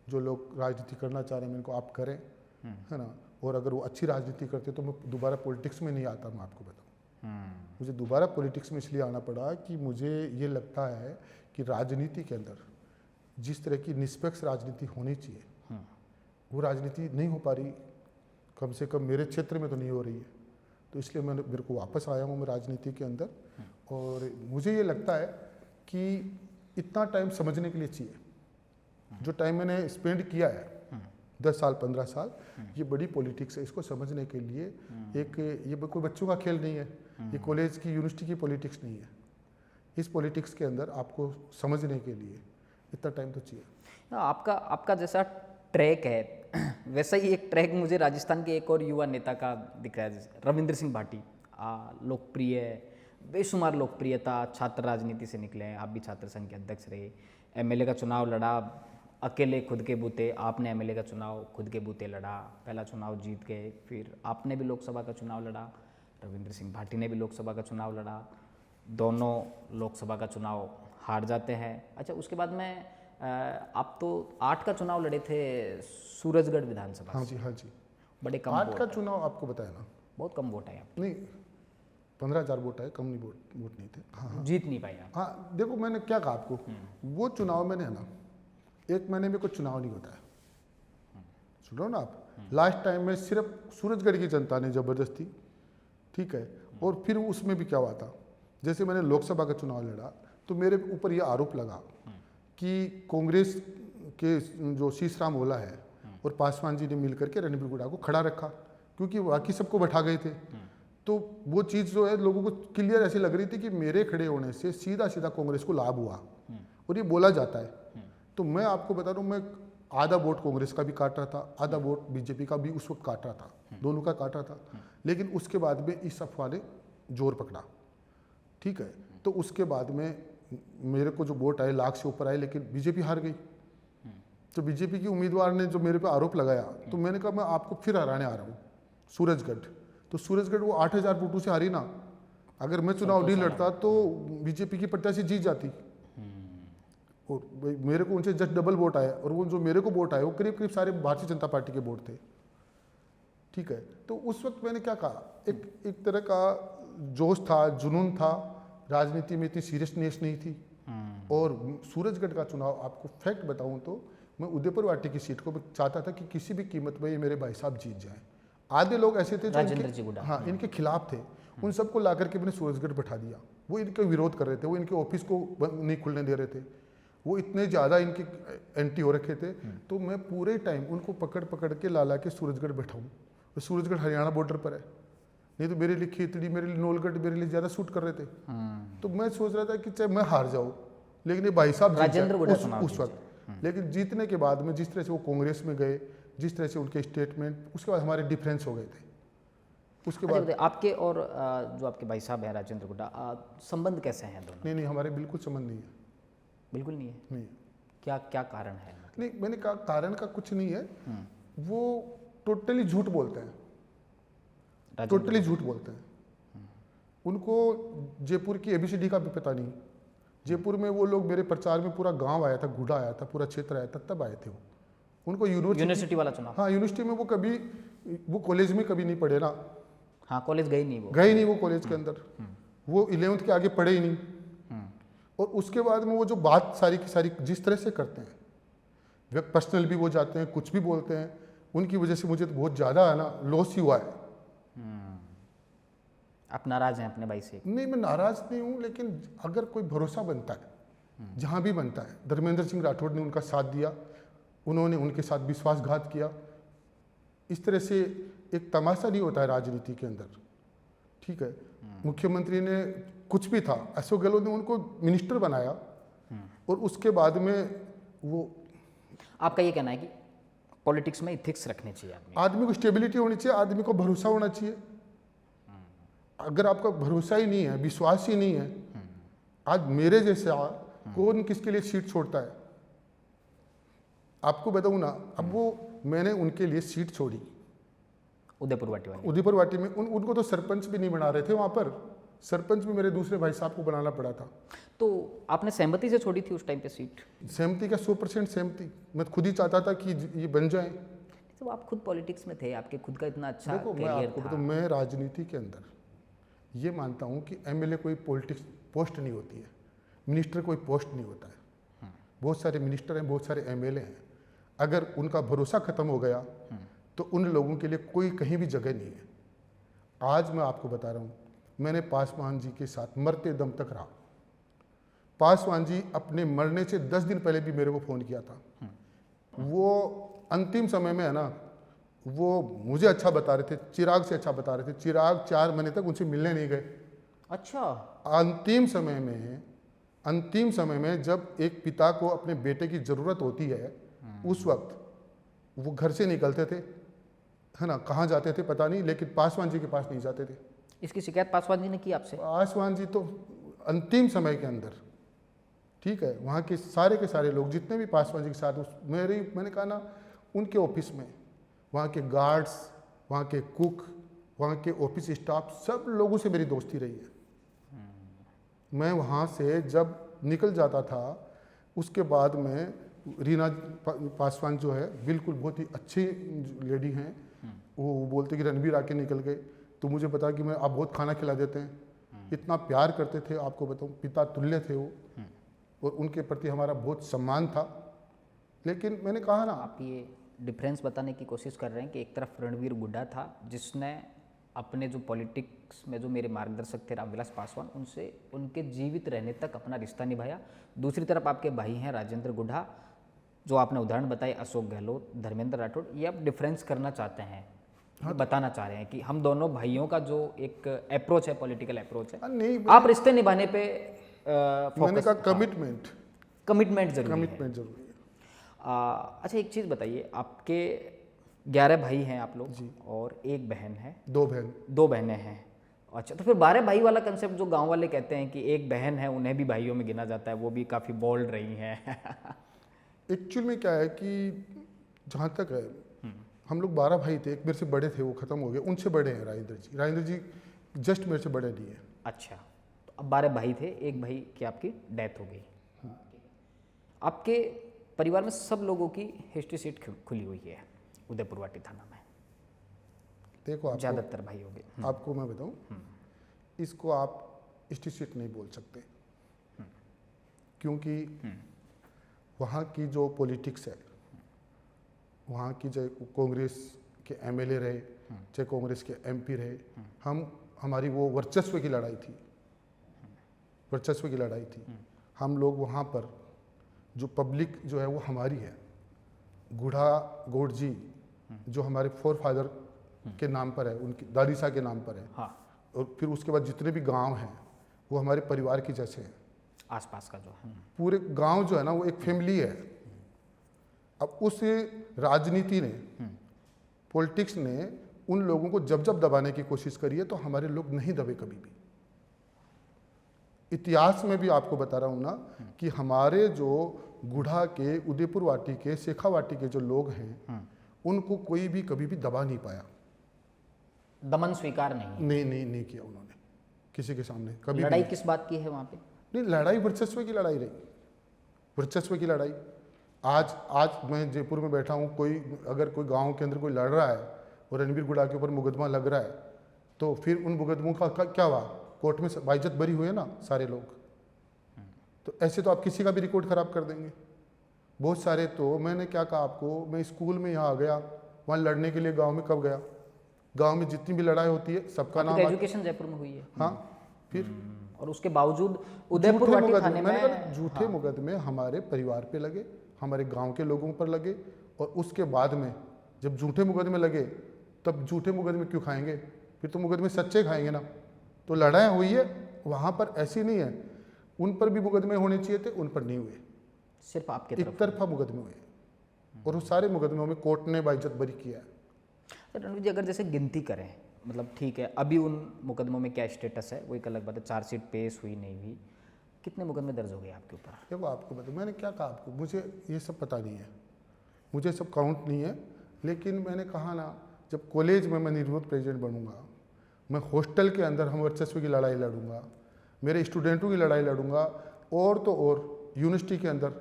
जो लोग राजनीति करना चाह रहे हैं, मैंने को आप करें, है ना, और अगर वो अच्छी राजनीति करते तो मैं दोबारा पॉलिटिक्स में नहीं आता। मैं आपको बताऊँ, मुझे दोबारा पॉलिटिक्स में इसलिए आना पड़ा कि मुझे ये लगता है कि राजनीति के अंदर जिस तरह की निष्पक्ष राजनीति होनी चाहिए, वो राजनीति नहीं हो पा रही, कम से कम मेरे क्षेत्र में तो नहीं हो रही है, तो इसलिए मेरे को वापस आया हूँ मैं राजनीति के अंदर, और मुझे ये लगता है कि इतना टाइम समझने के लिए चाहिए, जो टाइम मैंने स्पेंड किया है 10 साल 15 साल, ये बड़ी पॉलिटिक्स है, इसको समझने के लिए ये कोई बच्चों का खेल नहीं है, ये कॉलेज की यूनिवर्सिटी की पॉलिटिक्स नहीं है, इस पॉलिटिक्स के अंदर आपको समझने के लिए इतना टाइम तो चाहिए। आपका जैसा ट्रैक है वैसा ही एक ट्रैक मुझे राजस्थान के एक और युवा नेता का दिख रहा है, रविंद्र सिंह भाटी। लोकप्रिय, बेशुमार लोकप्रियता, छात्र राजनीति से निकले हैं, आप भी छात्र संघ के अध्यक्ष रहे, एमएलए का चुनाव लड़ा अकेले खुद के बूते, आपने एमएलए का चुनाव खुद के बूते लड़ा, पहला चुनाव जीत गए, फिर आपने भी लोकसभा का चुनाव लड़ा, रविंद्र सिंह भाटी ने भी लोकसभा का चुनाव लड़ा, दोनों लोकसभा का चुनाव हार जाते हैं। अच्छा, उसके बाद में आप तो 8 का चुनाव लड़े थे सूरजगढ़ विधानसभा। हाँ जी, हाँ जी, बड़े कम 8 का चुनाव आपको बताया ना, बहुत कम वोट है आप, नहीं 15,000 वोट है, कम नहीं वोट नहीं थे। हाँ, जीत नहीं पाए आप। हाँ, देखो मैंने क्या कहा आपको, वो चुनाव मैंने, है ना, 1 महीने में कोई चुनाव नहीं होता है, सुनो ना आप, लास्ट टाइम में सिर्फ सूरजगढ़ की जनता ने जबरदस्ती, ठीक है, और फिर उसमें भी क्या हुआ था, जैसे मैंने लोकसभा का चुनाव लड़ा तो मेरे ऊपर ये आरोप लगा कि कांग्रेस के जो शीशराम ओला है और पासवान जी ने मिलकर के रणबीर गुड़ा को खड़ा रखा, क्योंकि बाकी सबको बैठा गए थे, तो वो चीज़ जो है लोगों को क्लियर ऐसी लग रही थी कि मेरे खड़े होने से सीधा सीधा कांग्रेस को लाभ हुआ, और ये बोला जाता है। तो मैं आपको बता रहा हूँ, मैं आधा वोट कांग्रेस का भी काट रहा था, आधा वोट बीजेपी का भी उस वक्त काट रहा था, दोनों का काट रहा था, लेकिन उसके बाद में इस अफवाह ने जोर पकड़ा, ठीक है, तो उसके बाद में मेरे को जो वोट आए लाख से ऊपर आए, लेकिन बीजेपी हार गई। तो बीजेपी की उम्मीदवार ने जो मेरे पे आरोप लगाया, तो मैंने कहा मैं आपको फिर हराने आ रहा हूँ सूरजगढ़, तो सूरजगढ़ वो 8,000 वोटों से हारी ना, अगर मैं चुनाव नहीं लड़ता तो बीजेपी की प्रत्याशी जीत जाती, और मेरे को उनसे जस्ट डबल वोट आया, और वो जो मेरे को वोट आए वो करीब करीब सारे भारतीय जनता पार्टी के वोट थे। ठीक है, तो उस वक्त मैंने क्या कहा, एक तरह का जोश था, जुनून था, राजनीति में इतनी सीरियसनेस नहीं थी। और सूरजगढ़ का चुनाव, आपको फैक्ट बताऊं तो मैं उदयपुर वाटी की सीट को चाहता था कि किसी भी कीमत में ये मेरे भाई साहब जीत जाएं। आधे लोग ऐसे थे जो राजेंद्र जी गुड्डा, हाँ इनके खिलाफ थे, उन सबको ला करके मैंने सूरजगढ़ बैठा दिया। वो इनका विरोध कर रहे थे, वो इनके ऑफिस को नहीं खुलने दे रहे थे, वो इतने ज़्यादा इनके एंटी हो रखे थे। तो मैं पूरे टाइम उनको पकड़ पकड़ के ला के सूरजगढ़ बैठाऊँ। तो सूरजगढ़ हरियाणा बॉर्डर पर है, नहीं तो मेरे लिए खेतड़ी, मेरे लिए नौलगढ़ मेरे लिए ज़्यादा सूट कर रहे थे। तो मैं सोच रहा था कि चाहे मैं हार जाऊँ, लेकिन ये भाई साहब राजेंद्र गुड्डा उस वक्त। लेकिन जीतने के बाद में जिस तरह से वो कांग्रेस में गए, जिस तरह से उनके स्टेटमेंट, उसके बाद हमारे डिफरेंस हो गए थे। उसके बाद आपके और जो आपके भाई साहब हैं राजेंद्र गुड्डा, संबंध कैसे हैं दोनों? नहीं, हमारे बिल्कुल संबंध नहीं है। बिल्कुल नहीं है? नहीं, क्या क्या कारण है? नहीं, मैंने कहा कारण का कुछ नहीं है। वो टोटली झूठ बोलते हैं, टोटली झूठ बोलते हैं। उनको जयपुर की ABCD का भी पता नहीं। जयपुर में वो लोग, मेरे प्रचार में पूरा गांव आया था, गुड़ा आया था, पूरा क्षेत्र आया था, तब आए थे वो। उनको यूनिवर्सिटी वाला चुनाव? हाँ, यूनिवर्सिटी में वो कॉलेज में कभी नहीं पढ़े ना। हाँ, कॉलेज गए नहीं वो कॉलेज के अंदर, वो 11th के आगे पढ़े ही नहीं। और उसके बाद में वो जो बात सारी की सारी जिस तरह से करते हैं, पर्सनल भी वो जाते हैं, कुछ भी बोलते हैं, उनकी वजह से मुझे तो बहुत ज़्यादा है ना लॉस ही हुआ है। आप नाराज हैं अपने भाई से? नहीं, मैं नाराज नहीं हूँ, लेकिन अगर कोई भरोसा बनता है, जहाँ भी बनता है, धर्मेंद्र सिंह राठौड़ ने उनका साथ दिया, उन्होंने उनके साथ विश्वासघात किया। इस तरह से एक तमाशा नहीं होता है राजनीति के अंदर। ठीक है, मुख्यमंत्री ने कुछ भी था, अशोक गहलोत ने उनको मिनिस्टर बनाया, और उसके बाद में वो, आपका ये कहना है कि पॉलिटिक्स में इथिक्स रखने चाहिए आदमी को स्टेबिलिटी होनी चाहिए, आदमी को भरोसा होना चाहिए। अगर आपका भरोसा ही नहीं है, विश्वास ही नहीं है, आज मेरे जैसे कौन किसके लिए सीट छोड़ता है? आपको बताऊं ना, अब वो मैंने उनके लिए सीट छोड़ी उदयपुर वाटी में। उनको तो सरपंच भी नहीं बना रहे थे वहां पर, सरपंच भी मेरे दूसरे भाई साहब को बनाना पड़ा था। तो आपने सहमति से छोड़ी थी उस टाइम पे सीट? सहमति का 100% सहमति, मैं खुद ही चाहता था कि ये बन जाए। तो आप खुद पॉलिटिक्स में थे, आपके खुद का इतना अच्छा देखो, मैं आपको बताऊं, मैं राजनीति के अंदर ये मानता हूं कि MLA कोई पॉलिटिक्स पोस्ट नहीं होती है, मिनिस्टर कोई पोस्ट नहीं होता है। बहुत सारे मिनिस्टर हैं, बहुत सारे MLA हैं। अगर उनका भरोसा खत्म हो गया तो उन लोगों के लिए कोई कहीं भी जगह नहीं है। आज मैं आपको बता रहा हूँ, मैंने पासवान जी के साथ मरते दम तक रहा। पासवान जी अपने मरने से 10 दिन पहले भी मेरे को फ़ोन किया था। वो अंतिम समय में है ना, वो मुझे अच्छा बता रहे थे, चिराग से अच्छा बता रहे थे। चिराग 4 महीने तक उनसे मिलने नहीं गए। अच्छा। अंतिम समय में जब एक पिता को अपने बेटे की ज़रूरत होती है, उस वक्त वो घर से निकलते थे, है ना, कहाँ जाते थे पता नहीं, लेकिन पासवान जी के पास नहीं जाते थे। इसकी शिकायत पासवान जी ने की आपसे? पासवान जी तो अंतिम समय के अंदर, ठीक है, वहाँ के सारे लोग जितने भी पासवान जी के साथ मैंने कहा ना, उनके ऑफिस में वहाँ के गार्ड्स, वहाँ के कुक, वहाँ के ऑफिस स्टाफ, सब लोगों से मेरी दोस्ती रही है। मैं वहाँ से जब निकल जाता था, उसके बाद में रीना पासवान जो है, बिल्कुल बहुत ही अच्छी लेडी हैं, वो बोलते कि रणबीर आके निकल गए, तो मुझे पता कि मैं आप बहुत खाना खिला देते हैं, इतना प्यार करते थे, आपको बताऊं, पिता तुल्य थे वो, और उनके प्रति हमारा बहुत सम्मान था। लेकिन मैंने कहा ना, आप ये डिफरेंस बताने की कोशिश कर रहे हैं कि एक तरफ रणबीर गुड्डा था जिसने अपने जो पॉलिटिक्स में जो मेरे मार्गदर्शक थे रामविलास पासवान, उनसे उनके जीवित रहने तक अपना रिश्ता निभाया। दूसरी तरफ आपके भाई हैं राजेंद्र गुड्डा, जो आपने उदाहरण बताए, अशोक गहलोत, धर्मेंद्र राठौड़। ये आप डिफरेंस करना चाहते हैं? हाँ, बताना चाह रहे हैं कि हम दोनों भाइयों का जो एक अप्रोच है, पॉलिटिकल अप्रोच है, नहीं, आप रिश्ते निभाने पे मैंने कहा कमिटमेंट जरूरी है। अच्छा, एक चीज़ बताइए, आपके 11 भाई हैं आप लोग और एक बहन है? 2 बहनें हैं। अच्छा, तो फिर 12 भाई वाला कंसेप्ट जो गांव वाले कहते हैं कि एक बहन है, उन्हें भी भाइयों में गिना जाता है, वो भी काफ़ी बोल्ड रही हैं। एक्चुअल में क्या है कि जहाँ तक है, हम लोग 12 भाई थे, एक मेरे से बड़े थे, वो खत्म हो गए, उनसे बड़े हैं राजेंद्र जी जस्ट मेरे से बड़े नहीं है। अच्छा, तो अब 12 भाई थे, एक भाई की आपकी डेथ हो गई। आपके परिवार में सब लोगों की हिस्ट्री सीट खुली हुई है उदयपुर वाटी थाना में, देखो ज़्यादातर भाइयों के। आपको मैं बताऊं, इसको आप हिस्ट्री सीट नहीं बोल सकते, क्योंकि वहाँ की जो पॉलिटिक्स है, वहाँ की जो कांग्रेस के एमएलए रहे, चाहे कांग्रेस के एमपी रहे, हमारी वो वर्चस्व की लड़ाई थी, वर्चस्व की लड़ाई थी। हम लोग वहाँ पर जो पब्लिक जो है वो हमारी है। गुढ़ा गौड़ जी जो हमारे फोर फादर के नाम पर है, उनकी दादी के नाम पर है। हाँ। और फिर उसके बाद जितने भी गांव हैं वो हमारे परिवार की जैसे हैं। आसपास का जो है पूरे गांव जो है ना वो एक फैमिली है। अब उस राजनीति ने, पॉलिटिक्स ने उन लोगों को जब जब दबाने की कोशिश करी है तो हमारे लोग नहीं दबे कभी भी। इतिहास में भी आपको बता रहा हूं ना कि हमारे जो गुढ़ा के, उदयपुर वाटी के, शेखावाटी के जो लोग हैं उनको कोई भी कभी भी दबा नहीं पाया। दमन स्वीकार नहीं किया उन्होंने किसी के सामने कभी। लड़ाई किस बात की है वहाँ पे? नहीं, लड़ाई वर्चस्व की लड़ाई रही, वर्चस्व की लड़ाई। आज मैं जयपुर में बैठा हूँ, अगर कोई गांव के अंदर कोई लड़ रहा है और रणबीर गुढ़ा के ऊपर मुकदमा लग रहा है तो फिर उन मुकदमों का क्या हुआ? कोर्ट में बाइज्जत बरी हुए ना सारे लोग। तो ऐसे तो आप किसी का भी रिकॉर्ड खराब कर देंगे। बहुत सारे तो, मैंने क्या कहा आपको, मैं स्कूल में यहाँ आ गया, वहाँ लड़ने के लिए गांव में कब गया? गांव में जितनी भी लड़ाई होती है सबका नाम। एजुकेशन जयपुर में हुई है। हाँ, फिर और उसके बावजूद उदयपुर वाटी थाने में झूठे मुकदमे हमारे परिवार पे लगे, हमारे गांव के लोगों पर लगे। और उसके बाद में जब झूठे मुकदमे लगे तब झूठे मुकदमे क्यों खाएंगे? फिर तो मुकदमे सच्चे खाएंगे ना। तो लड़ाई हुई है वहाँ पर, ऐसी नहीं है। उन पर भी मुकदमे होने चाहिए थे, उन पर नहीं हुए, सिर्फ आपके एक तरफा मुकदमे हुए। और उस सारे मुकदमों में कोर्ट ने बाइज्जत बरी किया है। तो रणवीर जी, अगर जैसे गिनती करें, मतलब ठीक है अभी उन मुकदमों में क्या स्टेटस है वो एक अलग बात है, चार्जशीट पेश हुई नहीं हुई, कितने मुकदमे दर्ज हो गए आपके ऊपर? देखो आपको बता, मैंने क्या कहा आपको, मुझे ये सब पता नहीं है, मुझे सब काउंट नहीं है। लेकिन मैंने कहा ना, जब कॉलेज में मैं निर्विरोध प्रेसिडेंट बनूंगा, मैं हॉस्टल के अंदर हम वर्चस्व की लड़ाई लड़ूंगा, मेरे स्टूडेंटों की लड़ाई लड़ूंगा। और तो और यूनिवर्सिटी के अंदर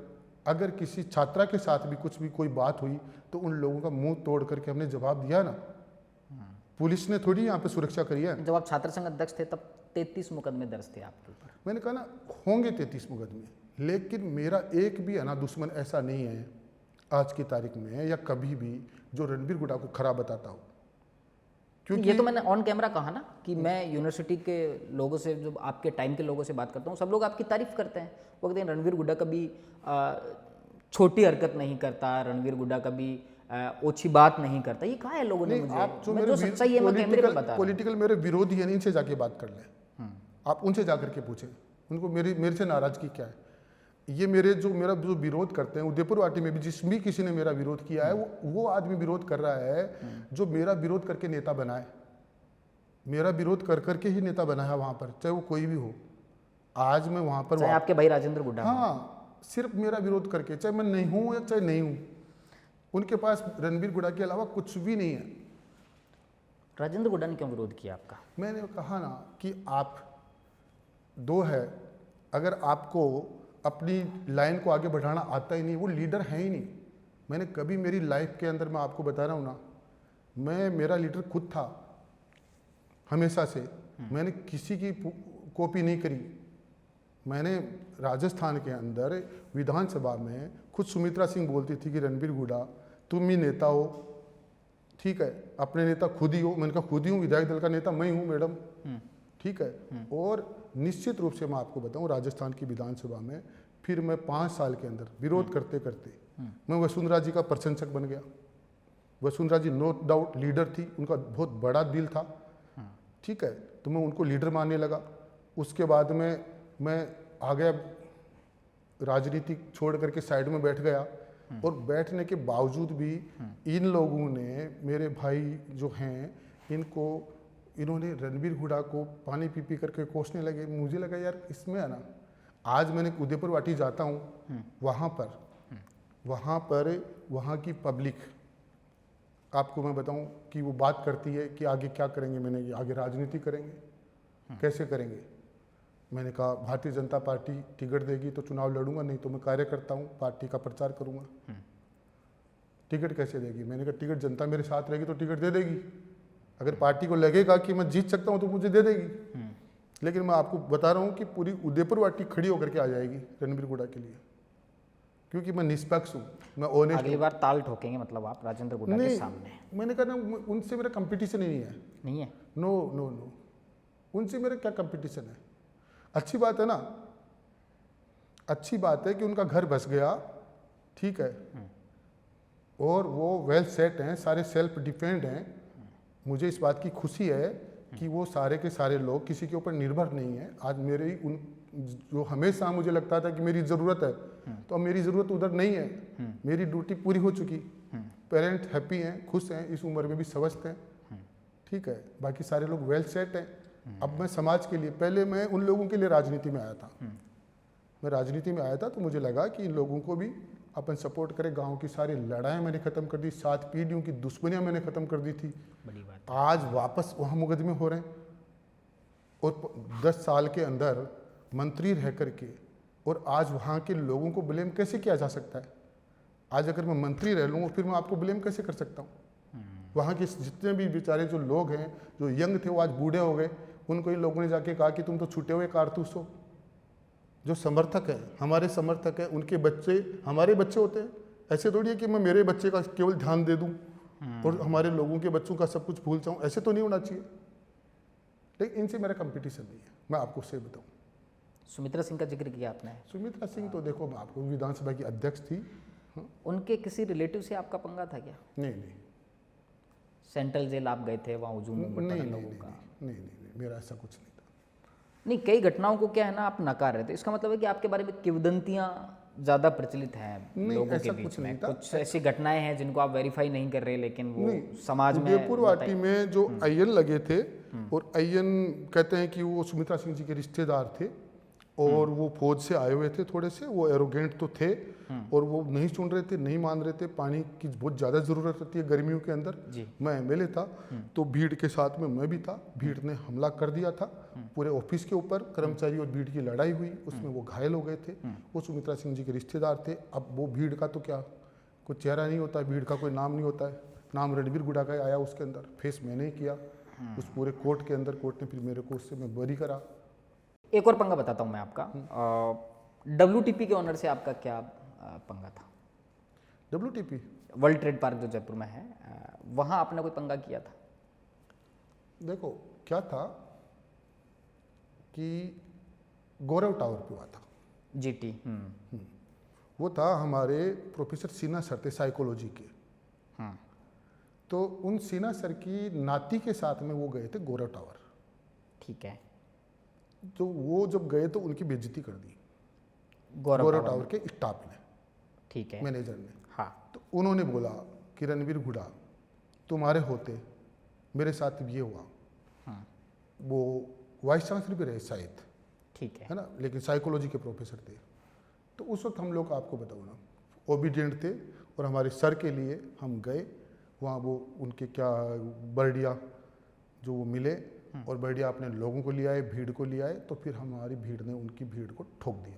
अगर किसी छात्रा के साथ भी कुछ भी कोई बात हुई तो उन लोगों का मुंह तोड़ करके हमने जवाब दिया ना। पुलिस ने थोड़ी यहाँ पे सुरक्षा करी है। जब आप छात्र संघ अध्यक्ष थे तब 33 मुकदमे दर्ज थे आपके ऊपर। मैंने कहा ना, होंगे 33 मुकदमे, लेकिन मेरा एक भी है ना दुश्मन ऐसा नहीं है आज की तारीख में या कभी भी जो रणबीर गुढ़ा को खराब बताता हो। क्योंकि ये तो मैंने ऑन कैमरा कहा ना कि मैं यूनिवर्सिटी के लोगों से, जो आपके टाइम के लोगों से बात करता हूँ, सब लोग आपकी तारीफ करते हैं। वो कहते हैं रणबीर गुढ़ा कभी छोटी हरकत नहीं करता, रणबीर गुढ़ा कभी ओछी बात नहीं करता। ये कहा है लोगों ने मुझे? आप जो मैं मेरे जो सच्चाई है मैं कैमरे पे बता पॉलिटिकल मेरे विरोधी है, इनसे जाके बात कर लें। आप उनसे जाकर के पूछें उनको मेरे से नाराजगी क्या है। ये मेरा जो विरोध करते हैं, उदयपुर वाटी में भी जिस भी किसी ने मेरा विरोध किया है वो आदमी विरोध कर रहा है जो मेरा विरोध करके नेता बना है। मेरा विरोध कर करके ही नेता बना है वहाँ पर, चाहे वो कोई भी हो। आज मैं वहाँ पर, चाहे आपके भाई राजेंद्र गुढ़ा, हाँ, सिर्फ मेरा विरोध करके, चाहे मैं नहीं हूँ या चाहे नहीं हूँ, उनके पास रणबीर गुढ़ा के अलावा कुछ भी नहीं है। राजेंद्र गुढ़ा ने क्यों विरोध किया आपका? मैंने कहा ना कि आप दो है, अगर आपको अपनी लाइन को आगे बढ़ाना आता ही नहीं, वो लीडर है ही नहीं। मैंने कभी मेरी लाइफ के अंदर, मैं आपको बता रहा हूँ ना, मेरा लीडर खुद था हमेशा से। मैंने किसी की कॉपी नहीं करी। मैंने राजस्थान के अंदर विधानसभा में खुद सुमित्रा सिंह बोलती थी कि रणबीर गुढ़ा तुम ही नेता हो, ठीक है, अपने नेता खुद ही हो। मैंने कहा खुद ही हूँ, विधायक दल का नेता मैं ही हूँ मैडम, ठीक है। और निश्चित रूप से मैं आपको बताऊं, राजस्थान की विधानसभा में फिर मैं 5 साल के अंदर विरोध करते करते मैं वसुंधरा जी का प्रशंसक बन गया। वसुंधरा जी नो डाउट लीडर थी, उनका बहुत बड़ा दिल था, ठीक है, तो मैं उनको लीडर मानने लगा। उसके बाद में मैं आ गया, राजनीति छोड़ करके साइड में बैठ गया। और बैठने के बावजूद भी इन लोगों ने, मेरे भाई जो हैं, इन्होंने रणबीर गुढ़ा को पानी पी पी करके कोसने लगे। मुझे लगा यार इसमें है ना, आज मैंने उदयपुर वाटी जाता हूँ, वहाँ पर वहाँ की पब्लिक, आपको मैं बताऊँ कि वो बात करती है कि आगे क्या करेंगे। मैंने आगे राजनीति करेंगे, कैसे करेंगे। मैंने कहा भारतीय जनता पार्टी टिकट देगी तो चुनाव लड़ूंगा, नहीं तो मैं कार्यकर्ता हूँ, पार्टी का प्रचार करूँगा। टिकट कैसे देगी? मैंने कहा टिकट जनता मेरे साथ रहेगी तो टिकट दे देगी। अगर पार्टी को लगेगा कि मैं जीत सकता हूँ तो मुझे दे देगी। लेकिन मैं आपको बता रहा हूँ कि पूरी उदयपुर वाटी खड़ी होकर के आ जाएगी रणबीर गुड़ा के लिए, क्योंकि मैं निष्पक्ष हूँ, मैं ऑनेस्ट। अगली बार ताल ठोकेंगे मतलब आप राजेंद्र गुड्डा के नहीं, सामने? मैंने कहा ना उनसे मेरा कंपटीशन ही नहीं है। नहीं है? नो नो नो, उनसे मेरा क्या कंपटीशन है? अच्छी बात है ना, अच्छी बात है कि उनका घर बस गया, ठीक है, और वो वेल सेट हैं, सारे सेल्फ डिपेंड हैं। मुझे इस बात की खुशी है कि वो सारे के सारे लोग किसी के ऊपर निर्भर नहीं है। आज मेरी उन जो हमेशा मुझे लगता था कि मेरी ज़रूरत है, तो अब मेरी ज़रूरत उधर नहीं है, मेरी ड्यूटी पूरी हो चुकी। पेरेंट हैप्पी हैं, खुश हैं, इस उम्र में भी स्वस्थ हैं, ठीक है, बाकी सारे लोग वेल सेट हैं। अब मैं समाज के लिए, पहले मैं उन लोगों के लिए राजनीति में आया था, मैं राजनीति में आया था तो मुझे लगा कि इन लोगों को भी अपन सपोर्ट करें। गांव की सारी लड़ाइयाँ मैंने ख़त्म कर दी, 7 पीढ़ियों की दुश्मनियाँ मैंने ख़त्म कर दी थी। बड़ी बात। आज वापस वहाँ मुकदमे हो रहे हैं, और 10 साल के अंदर मंत्री रह करके, और आज वहाँ के लोगों को ब्लेम कैसे किया जा सकता है? आज अगर मैं मंत्री रह लूँ फिर मैं आपको ब्लेम कैसे कर सकता हूँ? वहाँ के जितने भी बेचारे जो लोग हैं, जो यंग थे वो आज बूढ़े हो गए, उनको इन लोगों ने जाके कहा कि तुम तो छूटे हुए कारतूस हो। जो समर्थक है, हमारे समर्थक है, उनके बच्चे हमारे बच्चे होते हैं। ऐसे थोड़ी है कि मैं मेरे बच्चे का केवल ध्यान दे दूं और हमारे लोगों के बच्चों का सब कुछ भूल जाऊं, ऐसे तो नहीं होना चाहिए। लेकिन इनसे मेरा कंपटीशन नहीं है, मैं आपको से बताऊं। सुमित्रा सिंह का जिक्र किया आपने। सुमित्रा सिंह तो देखो, मैं आपको विधानसभा की अध्यक्ष थी। हाँ? उनके किसी रिलेटिव से आपका पंगा था क्या? नहीं नहीं सेंट्रल जेल आप गए थे, वहाँ हुजूम नहीं बता नहीं लोगों नहीं, का? नहीं नहीं नहीं, मेरा ऐसा कुछ नहीं था। नहीं, कई घटनाओं को क्या है ना आप नकार रहे थे, इसका मतलब है कि आपके बारे में किंवदंतियां ज़्यादा प्रचलित हैं नहीं, लोगों के ऐसा बीच कुछ में। नहीं था। कुछ ऐसी घटनाएं हैं जिनको आप वेरीफाई नहीं कर रहे, लेकिन वो नहीं, समाज में उदयपुर वाटी में जो अय्यन लगे थे, और अय्यन कहते हैं कि वो सुमित्रा सिंह जी के रिश्तेदार थे, और वो फौज से आए हुए थे थोड़े से, वो एरोगेंट तो थे, और वो नहीं सुन रहे थे, नहीं मान रहे थे। पानी की बहुत ज़्यादा ज़रूरत रहती है गर्मियों के अंदर। मैं एमएलए था, तो भीड़ के साथ में मैं भी था। भीड़ ने हमला कर दिया था पूरे ऑफिस के ऊपर, कर्मचारी और भीड़ की लड़ाई हुई, उसमें वो घायल हो गए थे। वो सुमित्रा सिंह जी के रिश्तेदार थे। अब वो भीड़ का तो क्या कोई चेहरा नहीं होता है, भीड़ का कोई नाम नहीं होता है। नाम रणबीर गुड़ा का आया उसके अंदर, फेस मैंने ही किया उस पूरे कोर्ट के अंदर। कोर्ट ने फिर मेरे को उससे मैं बरी करा। एक और पंगा बताता हूँ मैं आपका। WTP के ऑनर से आपका क्या पंगा था? WTP वर्ल्ड ट्रेड पार्क जो जयपुर में है, वहाँ आपने कोई पंगा किया था? देखो क्या था कि गौरव टावर पे हुआ था। GT। वो था हमारे प्रोफेसर सिन्हा सर थे साइकोलॉजी के। तो उन सिन्हा सर की नाती के साथ में वो गए थे गौरव टावर। ठीक है। तो वो जब गए तो उनकी बेइज्जती कर दी गौरव टावर के स्टाफ ने, ठीक है, मैनेजर ने। हाँ। तो उन्होंने बोला कि रणबीर गुड़ा तुम्हारे होते मेरे साथ ये हुआ। वो वाइस चांसलर भी रहे शायद, ठीक है है ना, लेकिन साइकोलॉजी के प्रोफेसर थे। तो उस वक्त हम लोग आपको बताऊँ ना, ओबीडियंट थे, और हमारे सर के लिए हम गए वहाँ। वो उनके क्या बर्डिया जो वो मिले, और बढ़िया अपने लोगों को ले आए, भीड़ को ले आए। तो फिर हमारी भीड़ ने उनकी भीड़ को ठोक दिया।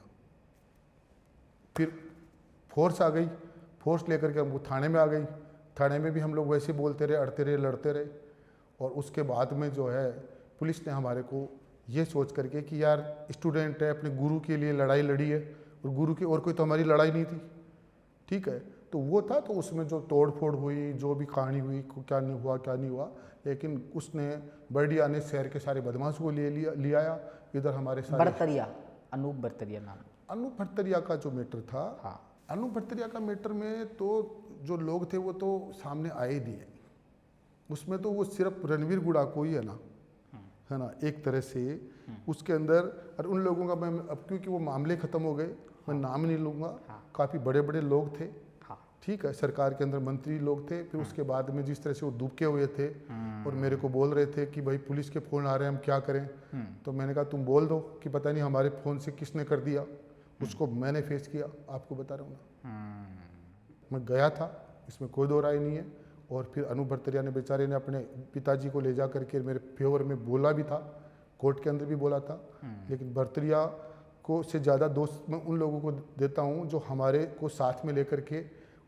फिर फोर्स आ गई, फोर्स लेकर के हमको थाने में आ गई। थाने में भी हम लोग वैसे बोलते रहे, अड़ते रहे, लड़ते रहे। और उसके बाद में जो है पुलिस ने हमारे को ये सोच करके कि यार स्टूडेंट है, अपने गुरु के लिए लड़ाई लड़ी है, और गुरु की और कोई तो हमारी लड़ाई नहीं थी, ठीक है। तो वो था, तो उसमें जो तोड़ फोड़ हुई, जो भी कहानी हुई, क्या नहीं हुआ क्या नहीं हुआ, लेकिन उसने बर्डिया ने शहर के सारे बदमाश को ले आया इधर हमारे सारे। बरतरिया, अनूप बरतरिया नाम। अनूप भरतरिया का जो मैटर था, हाँ। अनूप भरतरिया का मैटर में तो जो लोग थे वो तो सामने आए ही नहीं है। उसमें तो वो सिर्फ रणबीर गुड़ा को ही है ना, एक तरह से उसके अंदर। और उन लोगों का मैं अब, क्योंकि वो मामले ख़त्म हो गए, मैं नाम नहीं लूँगा। काफ़ी बड़े बड़े लोग थे, ठीक है, सरकार के अंदर मंत्री लोग थे। फिर उसके बाद में जिस तरह से वो दुबके हुए थे और मेरे को बोल रहे थे कि भाई पुलिस के फ़ोन आ रहे हैं, हम क्या करें। तो मैंने कहा तुम बोल दो कि पता नहीं हमारे फ़ोन से किसने कर दिया। उसको मैंने फेस किया, आपको बता रहा हूँ ना। मैं गया था, इसमें कोई दो राय नहीं है। और फिर अनूप भरतरिया ने बेचारे ने अपने पिताजी को ले जा करके मेरे फेवर में बोला भी था कोर्ट के अंदर भी बोला था, लेकिन भरतरिया को से ज़्यादा दोस्त मैं उन लोगों को देता हूँ जो हमारे को साथ में लेकर के,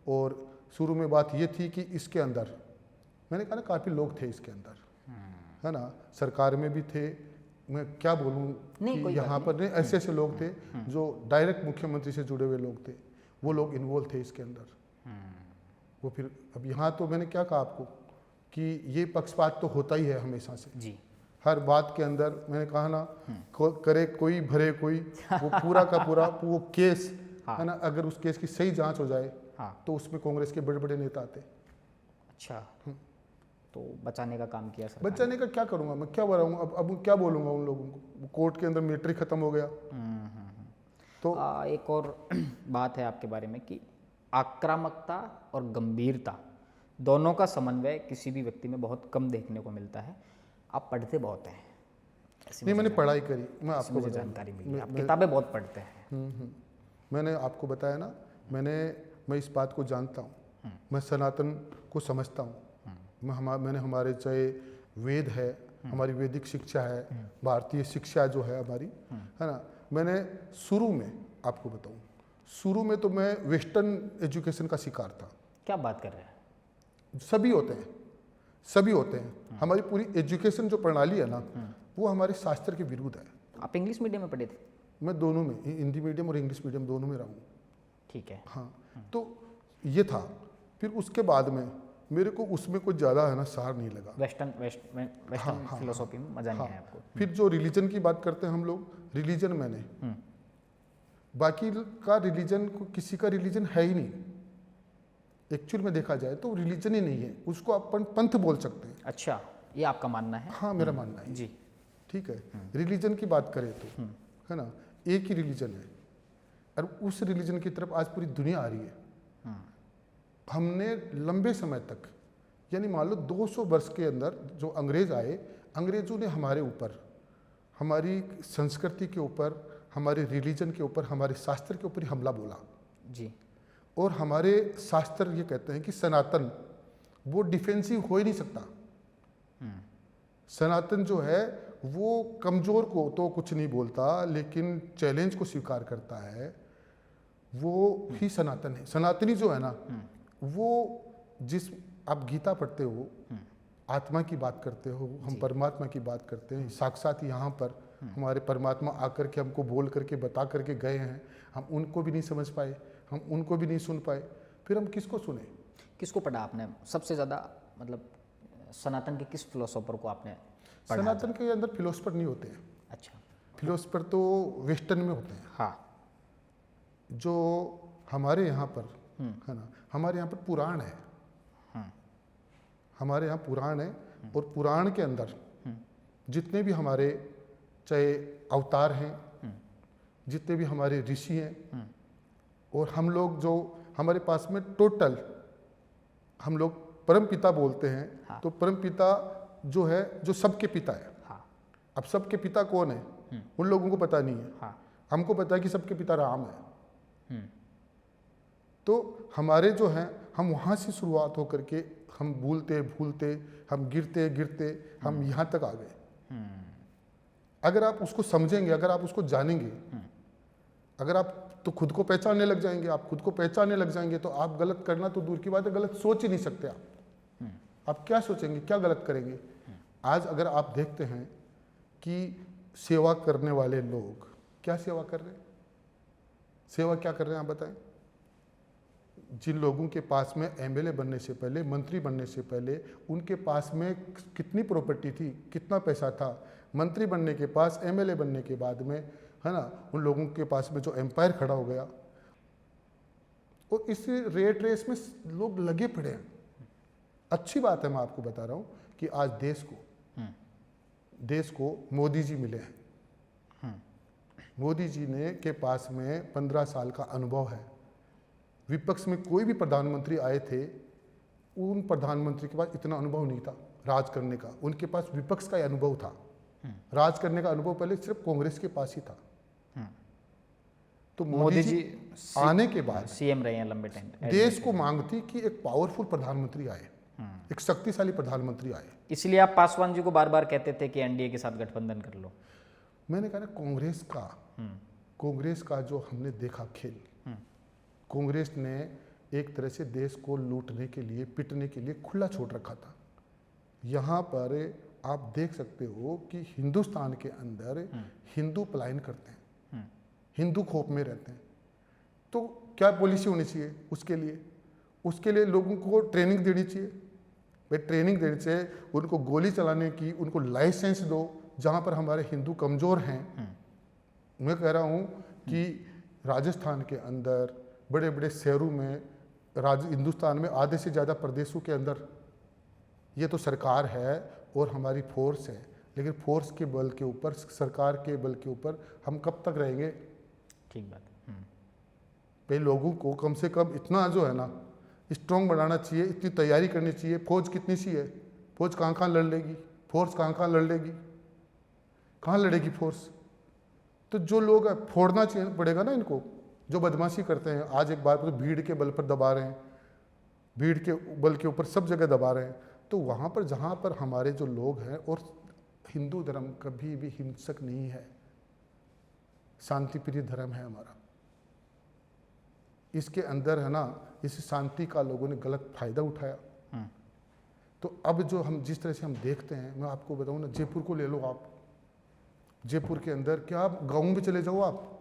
और शुरू में बात ये थी कि इसके अंदर मैंने कहा ना काफ़ी लोग थे इसके अंदर, है ना, सरकार में भी थे, मैं क्या बोलूँ कि यहाँ पर नहीं ऐसे ऐसे लोग थे जो डायरेक्ट मुख्यमंत्री से जुड़े हुए लोग थे, वो लोग इन्वॉल्व थे इसके अंदर। वो फिर अब यहाँ तो मैंने क्या कहा आपको कि ये पक्षपात तो होता ही है हमेशा से जी, हर बात के अंदर। मैंने कहा ना करे कोई भरे कोई, वो पूरा का पूरा वो केस है ना, अगर उस केस की सही जांच हो जाए तो उसमें कांग्रेस के बड़े बड़े नेता आते। अच्छा, तो बचाने का काम किया सरकार बचाने का क्या करूंगा मैं, क्या बताऊंगा, अब क्या बोलूंगा उन लोगों को, कोर्ट के अंदर मैटर खत्म हो गया। तो एक और बात है आपके बारे में कि आक्रामकता और गंभीरता दोनों का समन्वय किसी भी व्यक्ति में बहुत कम देखने को मिलता है। आप पढ़ते बहुत हैं, नहीं मैंने पढ़ाई करी, मैं आपको मुझे जानकारी मिली, आप किताबें बहुत पढ़ते हैं। मैंने आपको बताया ना, मैं इस बात को जानता हूँ, मैं सनातन को समझता हूँ, मैंने हमारे चाहे वेद है, हमारी वैदिक शिक्षा है, भारतीय शिक्षा जो है हमारी, है ना, मैंने शुरू में आपको बताऊँ, शुरू में तो मैं वेस्टर्न एजुकेशन का शिकार था। क्या बात कर रहे हैं? सभी होते हैं, हमारी पूरी एजुकेशन जो प्रणाली है ना वो हमारे शास्त्र के विरुद्ध है। आप इंग्लिश मीडियम में पढ़े थे? मैं दोनों में, हिंदी मीडियम और इंग्लिश मीडियम दोनों में रहा हूँ। ठीक है। हाँ, तो ये था, फिर उसके बाद में मेरे को उसमें कुछ ज़्यादा है ना सार नहीं लगा। वेस्टर्न फिलोसॉफी में मजा नहीं आया आपको? फिर जो रिलीजन की बात करते हैं हम लोग, रिलीजन मैंने बाकी का रिलीजन को, किसी का रिलीजन है ही नहीं एक्चुअल में देखा जाए तो, रिलीजन ही नहीं है, उसको अपन पंथ बोल सकते हैं। अच्छा, ये आपका मानना है? हाँ, मेरा मानना है जी, ठीक है। रिलीजन की बात करें तो है ना, एक ही रिलीजन है और उस रिलीजन की तरफ आज पूरी दुनिया आ रही है। हमने लंबे समय तक, यानी मान लो 200 वर्ष के अंदर जो अंग्रेज आए, अंग्रेजों ने हमारे ऊपर, हमारी संस्कृति के ऊपर, हमारे रिलीजन के ऊपर, हमारे शास्त्र के ऊपर ही हमला बोला जी। और हमारे शास्त्र ये कहते हैं कि सनातन वो डिफेंसिव हो ही नहीं सकता। सनातन जो है वो कमजोर को तो कुछ नहीं बोलता, लेकिन चैलेंज को स्वीकार करता है, वो ही सनातन है। सनातनी जो है ना, वो जिस आप गीता पढ़ते हो, आत्मा की बात करते हो, हम परमात्मा की बात करते हैं, साक्षात यहाँ पर हमारे परमात्मा आकर के हमको बोल करके बता करके गए हैं, हम उनको भी नहीं समझ पाए, हम उनको भी नहीं सुन पाए, फिर हम किसको सुने? किसको पढ़ा आपने सबसे ज़्यादा, मतलब सनातन के किस फिलोसोफर को आपने पढ़ा? सनातन के अंदर फिलोसफर नहीं होते हैं। अच्छा, फिलोसफर तो वेस्टर्न में होते हैं। हाँ, जो हमारे यहाँ पर है ना, हमारे यहाँ पर पुराण है, हमारे यहाँ पुराण है, और पुराण के अंदर जितने भी हमारे चाहे अवतार हैं, जितने भी हमारे ऋषि हैं, और हम लोग जो हमारे पास में टोटल हम लोग परम पिता बोलते हैं, तो परम पिता जो है, जो सबके पिता है। अब सबके पिता कौन है उन लोगों को पता नहीं है, हमको पता है कि सबके पिता राम है। तो हमारे जो हैं, हम वहाँ से शुरुआत होकर के हम भूलते भूलते, हम गिरते गिरते हम यहाँ तक आ गए। अगर आप उसको समझेंगे, अगर आप उसको जानेंगे, अगर आप तो खुद को पहचानने लग जाएंगे, आप खुद को पहचानने लग जाएंगे तो आप गलत करना तो दूर की बात है, गलत सोच ही नहीं सकते आप क्या सोचेंगे, क्या गलत करेंगे? आज अगर आप देखते हैं कि सेवा करने वाले लोग क्या सेवा कर रहे हैं, सेवा क्या कर रहे हैं आप बताएं? जिन लोगों के पास में एमएलए बनने से पहले, मंत्री बनने से पहले उनके पास में कितनी प्रॉपर्टी थी, कितना पैसा था, मंत्री बनने के पास, एमएलए बनने के बाद में, है ना, उन लोगों के पास में जो एम्पायर खड़ा हो गया, और इस रेट रेस में लोग लगे पड़े हैं। अच्छी बात है, मैं आपको बता रहा हूँ कि आज देश को मोदी जी मिले हैं। मोदी जी ने के पास में 15 साल का अनुभव है। विपक्ष में कोई भी प्रधानमंत्री आए थे, उन प्रधानमंत्री के पास इतना अनुभव नहीं था राज करने का, उनके पास विपक्ष का अनुभव था। राज करने का अनुभव पहले सिर्फ कांग्रेस के पास ही था। तो मोदी जी आने के बाद सीएम रहे हैं लंबे टाइम, देश को मांग थी कि एक पावरफुल प्रधानमंत्री आए, एक शक्तिशाली प्रधानमंत्री आए। इसलिए आप पासवान जी को बार बार कहते थे कि एनडीए के साथ गठबंधन कर लो। मैंने कहा ना, कांग्रेस का जो हमने देखा खेल, कांग्रेस ने एक तरह से देश को लूटने के लिए, पिटने के लिए खुला छोड़ रखा था। यहाँ पर आप देख सकते हो कि हिंदुस्तान के अंदर हिंदू पलायन करते हैं, हिंदू खौफ में रहते हैं। तो क्या पॉलिसी होनी चाहिए उसके लिए लोगों को ट्रेनिंग देनी चाहिए। भाई ट्रेनिंग देने से उनको गोली चलाने की, उनको लाइसेंस दो। जहाँ पर हमारे हिंदू कमज़ोर हैं, मैं कह रहा हूँ कि राजस्थान के अंदर, बड़े बड़े शहरों में, हिंदुस्तान में आधे से ज़्यादा प्रदेशों के अंदर ये तो सरकार है और हमारी फोर्स है, लेकिन फोर्स के बल के ऊपर, सरकार के बल के ऊपर हम कब तक रहेंगे? ठीक बात। भाई लोगों को कम से कम इतना जो है ना स्ट्रॉन्ग बनाना चाहिए, इतनी तैयारी करनी चाहिए। फौज कितनी सी है? फौज कहाँ कहाँ लड़ लेगी? फोर्स कहाँ कहाँ लड़ लेगी? कहाँ लड़ेगी फोर्स? तो जो लोग फोड़ना चाहिए पड़ेगा ना इनको, जो बदमाशी करते हैं। आज एक बार तो भीड़ के बल पर दबा रहे हैं, भीड़ के बल के ऊपर सब जगह दबा रहे हैं। तो वहाँ पर जहाँ पर हमारे जो लोग हैं, और हिंदू धर्म कभी भी हिंसक नहीं है, शांति प्रिय धर्म है हमारा। इसके अंदर है ना, इस शांति का लोगों ने गलत फायदा उठाया। तो अब जो हम जिस तरह से हम देखते हैं, मैं आपको बताऊं ना, जयपुर को ले लो आप। जयपुर के अंदर क्या, आप गाँव में चले जाओ आप।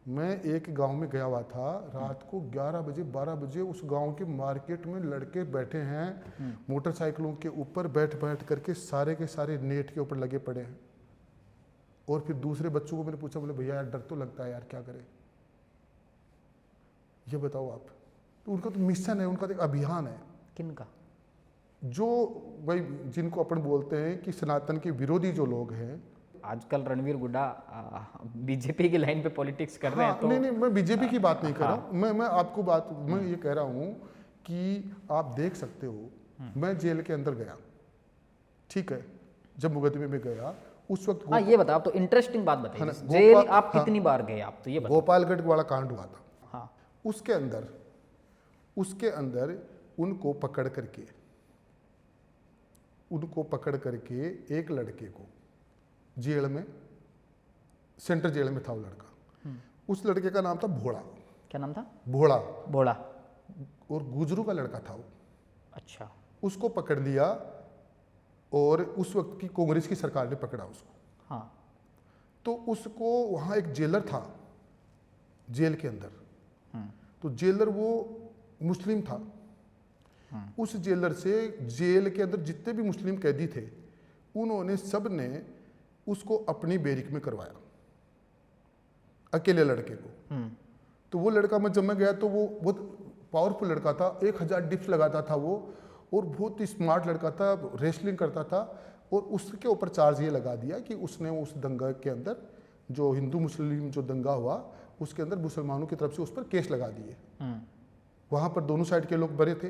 मैं एक गांव में गया हुआ था, रात को 11 बजे 12 बजे उस गांव के मार्केट में लड़के बैठे हैं, मोटरसाइकिलों के ऊपर बैठ करके सारे के सारे नेट के ऊपर लगे पड़े हैं। और फिर दूसरे बच्चों को मैंने पूछा, बोले भैया यार डर तो लगता है यार, क्या करें? ये बताओ आप। तो उनका तो मिशन है, उनका तो एक अभियान है। किनका? जो भाई जिनको अपन बोलते हैं कि सनातन के विरोधी जो लोग हैं। आजकल रणवीर गुड्डा बीजेपी की लाइन पे पॉलिटिक्स कर रहे हैं। तो नहीं, मैं बीजेपी की बात नहीं कर रहा हूँ। मैं आपको मैं ये कह रहा हूँ कि आप देख सकते हो, मैं जेल के अंदर गया, ठीक है, जब मुकदमे में गया उस वक्त। हाँ, ये बताओ, तो इंटरेस्टिंग बात बताइए, जेल आप कितनी बार गए आप? तो ये बताओ। गोपालगढ़ वाला कांड हुआ था। हाँ, उसके अंदर उनको पकड़ करके एक लड़के को जेल में, सेंट्रल जेल में था वो लड़का। उस लड़के का नाम था भोड़ा। क्या नाम था? भोड़ा। और गुजरू का लड़का था वो। अच्छा। उसको पकड़ लिया और उस वक्त की कांग्रेस की सरकार ने पकड़ा उसको। हाँ। तो उसको वहाँ एक जेलर था जेल के अंदर, तो जेलर वो मुस्लिम था। उस जेलर से जेल के अंदर जितने भी मुस्लिम कैदी थे, उन्होंने सब ने उसको अपनी बैरिक में करवाया, अकेले लड़के को। तो वो लड़का, जब मैं गया तो वो बहुत पावरफुल लड़का था, 1000 डिप्स लगाता था वो, और बहुत ही स्मार्ट लड़का था, रेसलिंग करता था। और उसके ऊपर चार्ज ये लगा दिया कि उसने उस दंगा के अंदर, जो हिंदू मुस्लिम जो दंगा हुआ, उसके अंदर मुसलमानों की तरफ से उस पर केस लगा दिए। वहाँ पर दोनों साइड के लोग बरे थे।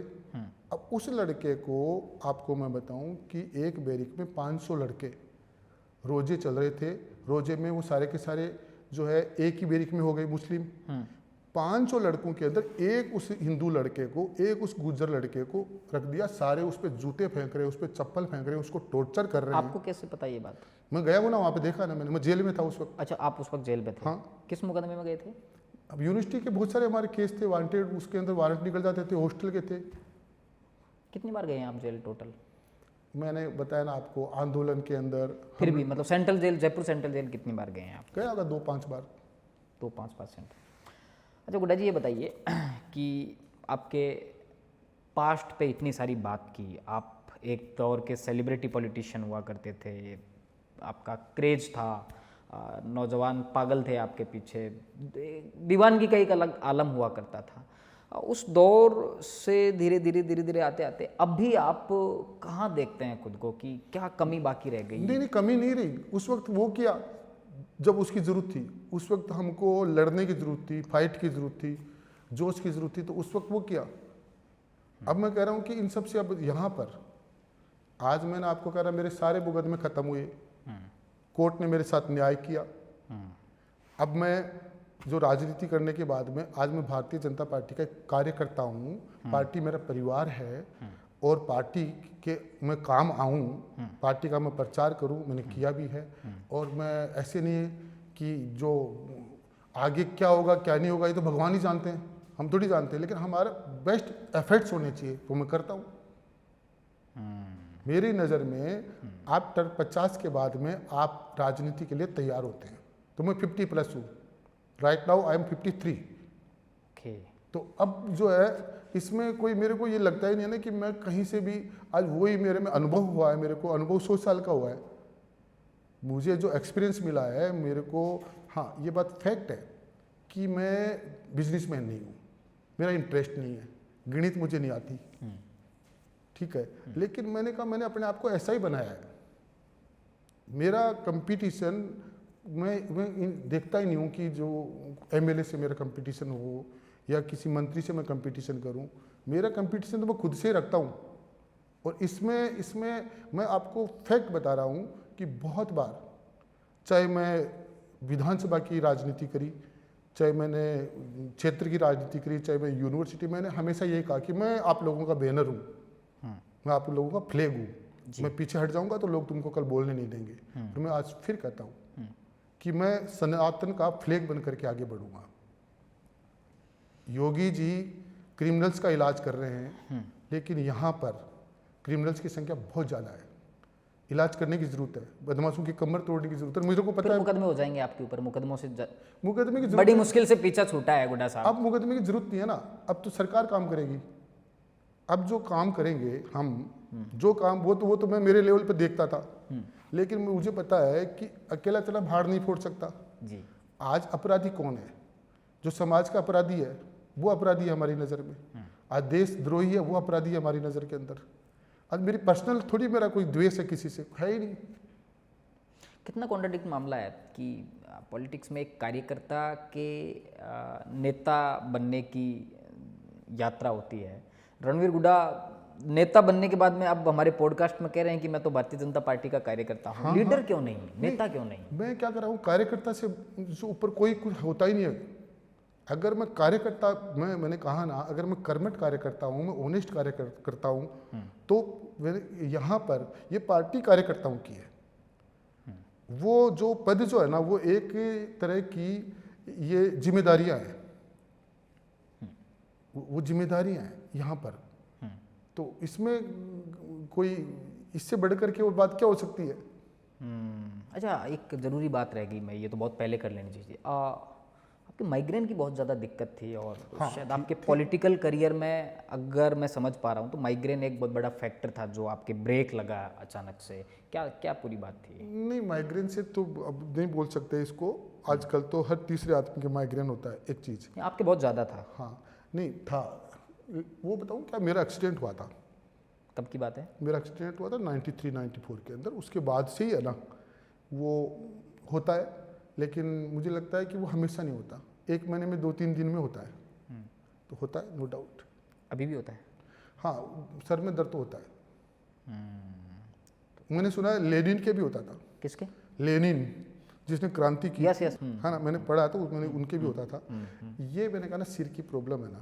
अब उस लड़के को, आपको मैं बताऊं कि एक बैरिक में 500 लड़के रोजे चल रहे थे। रोजे में वो सारे के सारे जो है एक ही बैरिक में हो गए मुस्लिम। 500 लड़कों के अंदर एक उस हिंदू लड़के को, एक उस गुज्जर लड़के को रख दिया। सारे उस पर जूते फेंक रहे हैं, उस पर चप्पल फेंक रहे हैं, उसको टॉर्चर कर रहे हैं। आपको कैसे पता ये बात? मैं गया हूँ ना, वहाँ पे देखा ना मैंने, मैं जेल में था उस वक्त। अच्छा, आप उस वक्त जेल में थे? हाँ। किस मुकदमे में गए थे? अब यूनिवर्सिटी के बहुत सारे हमारे केस थे, वांटेड, उसके अंदर वारंट निकल जाते थे, हॉस्टल के थे। कितनी बार गए हैं आप जेल टोटल? मैंने बताया ना आपको, आंदोलन के अंदर। फिर भी मतलब central jail, Jaipur central jail कितनी बार गए हैं आप? गया होगा 2-5 बार। 2-5%। अच्छा गुड्डा जी, ये बताइए कि आपके पास्ट पे इतनी सारी बात की, आप एक दौर के सेलिब्रिटी पॉलिटिशियन हुआ करते थे, आपका क्रेज था, नौजवान पागल थे आपके पीछे, दीवानगी का एक अलग आलम हुआ करता था। उस दौर से धीरे धीरे आते आते अब भी आप कहाँ देखते हैं खुद को, कि क्या कमी बाकी रह गई? नहीं, कमी नहीं रही। उस वक्त वो किया जब उसकी ज़रूरत थी। उस वक्त हमको लड़ने की ज़रूरत थी, फाइट की ज़रूरत थी, जोश की ज़रूरत थी, तो उस वक्त वो किया। अब मैं कह रहा हूँ कि इन सब से अब यहाँ पर, आज मैंने आपको कह रहा, मेरे सारे मुकदमे ख़त्म हुए, कोर्ट ने मेरे साथ न्याय किया। अब मैं जो राजनीति करने के बाद में, आज मैं भारतीय जनता पार्टी का कार्यकर्ता हूँ, पार्टी मेरा परिवार है, और पार्टी के मैं काम आऊँ, पार्टी का मैं प्रचार करूँ, मैंने किया भी है। और मैं ऐसे नहीं है कि जो आगे क्या होगा क्या नहीं होगा ये तो भगवान ही जानते हैं, हम थोड़ी जानते हैं, लेकिन हमारा बेस्ट एफर्ट्स होने चाहिए, वो मैं करता हूँ। मेरी नज़र में आफ्टर 50 के बाद में आप राजनीति के लिए तैयार होते हैं। तो मैं 50+ हूँ, right now I am 53। Okay. तो अब जो है इसमें कोई मेरे को ये लगता ही नहीं है ना कि मैं कहीं से भी, आज वही मेरे में अनुभव हुआ है, मेरे को अनुभव 100 साल का हुआ है, मुझे जो एक्सपीरियंस मिला है मेरे को। हाँ, ये बात फैक्ट है कि मैं बिजनेसमैन नहीं हूँ, मेरा इंटरेस्ट नहीं है, गणित मुझे नहीं आती, ठीक है, लेकिन मैंने कहा मैंने अपने आप को ऐसा ही बनाया है। मेरा कंपटीशन मैं देखता ही नहीं हूँ कि जो एमएलए से मेरा कंपटीशन हो या किसी मंत्री से मैं कंपटीशन करूँ। मेरा कंपटीशन तो मैं खुद से ही रखता हूँ। और इसमें मैं आपको फैक्ट बता रहा हूँ कि बहुत बार, चाहे मैं विधानसभा की राजनीति करी, चाहे मैंने क्षेत्र की राजनीति करी, चाहे मैं यूनिवर्सिटी, मैंने हमेशा यही कहा कि मैं आप लोगों का बैनर हूँ, मैं आप लोगों का फ्लैग हूँ, मैं पीछे हट जाऊंगा तो लोग तुमको कल बोलने नहीं देंगे। तो मैं आज फिर कहता हूँ कि मैं सनातन का फ्लैग बन करके आगे बढ़ूंगा। योगी जी क्रिमिनल्स का इलाज कर रहे हैं, लेकिन यहाँ पर क्रिमिनल्स की संख्या बहुत ज़्यादा है, इलाज करने की जरूरत है, बदमाशों की कमर तोड़ने की जरूरत है। मुझे को पता है मुकदमे हो जाएंगे आपके ऊपर, मुकदमों से मुकदमे की बड़ी जरूरत, मुश्किल से पीछा छूटा है गुड्डा साहब। अब मुकदमे की जरूरत नहीं है ना, अब तो सरकार काम करेगी। अब जो काम करेंगे हम, जो काम वो तो मैं मेरे लेवल पे देखता था, लेकिन मुझे पता है कि अकेला चला भाड़ नहीं फोड़ सकता जी। आज अपराधी कौन है? जो समाज का अपराधी है वो अपराधी है हमारी नज़र में। आज देशद्रोही है वो अपराधी है हमारी नज़र के अंदर। आज मेरी पर्सनल थोड़ी मेरा कोई द्वेष है किसी से, है ही नहीं। कितना कॉन्ट्राडिक्ट मामला है कि पॉलिटिक्स में एक कार्यकर्ता के नेता बनने की यात्रा होती है। रणवीर गुड्डा नेता बनने के बाद में अब हमारे पॉडकास्ट में कह रहे हैं कि मैं तो भारतीय जनता पार्टी का कार्यकर्ता हूँ। लीडर क्यों नहीं, नेता क्यों नहीं? मैं क्या कर रहा हूँ, कार्यकर्ता से ऊपर कोई कुछ होता ही नहीं है। अगर मैं कार्यकर्ता, मैंने कहा ना, अगर मैं कर्मठ कार्यकर्ता हूँ, मैं ऑनेस्ट कार्यकर्ता हूँ, तो यहाँ पर ये पार्टी कार्यकर्ताओं की है। वो जो पद जो है ना, वो एक तरह की ये जिम्मेदारियां हैं, वो जिम्मेदारियां हैं यहाँ पर। तो इसमें कोई इससे बढ़कर के और बात क्या हो सकती है? अच्छा, एक ज़रूरी बात रह गई, मैं ये तो बहुत पहले कर लेनी चाहिए। आपके माइग्रेन की बहुत ज़्यादा दिक्कत थी और शायद आपके पॉलिटिकल करियर में, अगर मैं समझ पा रहा हूँ, तो माइग्रेन एक बहुत बड़ा फैक्टर था जो आपके ब्रेक लगा अचानक से। क्या क्या पूरी बात थी? नहीं, माइग्रेन से तो अब नहीं बोल सकते इसको। आजकल तो हर तीसरे आदमी के माइग्रेन होता है। एक चीज़ आपके बहुत ज़्यादा था। हाँ, नहीं था, वो बताऊँ क्या, मेरा एक्सीडेंट हुआ था। कब की बात है? मेरा एक्सीडेंट हुआ था 93-94 के अंदर। उसके बाद से ही है ना वो होता है, लेकिन मुझे लगता है कि वो हमेशा नहीं होता, 1 महीने में 2-3 दिन में होता है। तो होता है, नो डाउट। अभी भी होता है? हाँ, सर में दर्द तो होता है। मैंने सुना है लेनिन के भी होता था। किसके? लेनिन, जिसने क्रांति की। Yes yes. हाँ ना, मैंने पढ़ा तो मैंने उनके भी होता था। ये मैंने कहा ना, सिर की प्रॉब्लम है ना,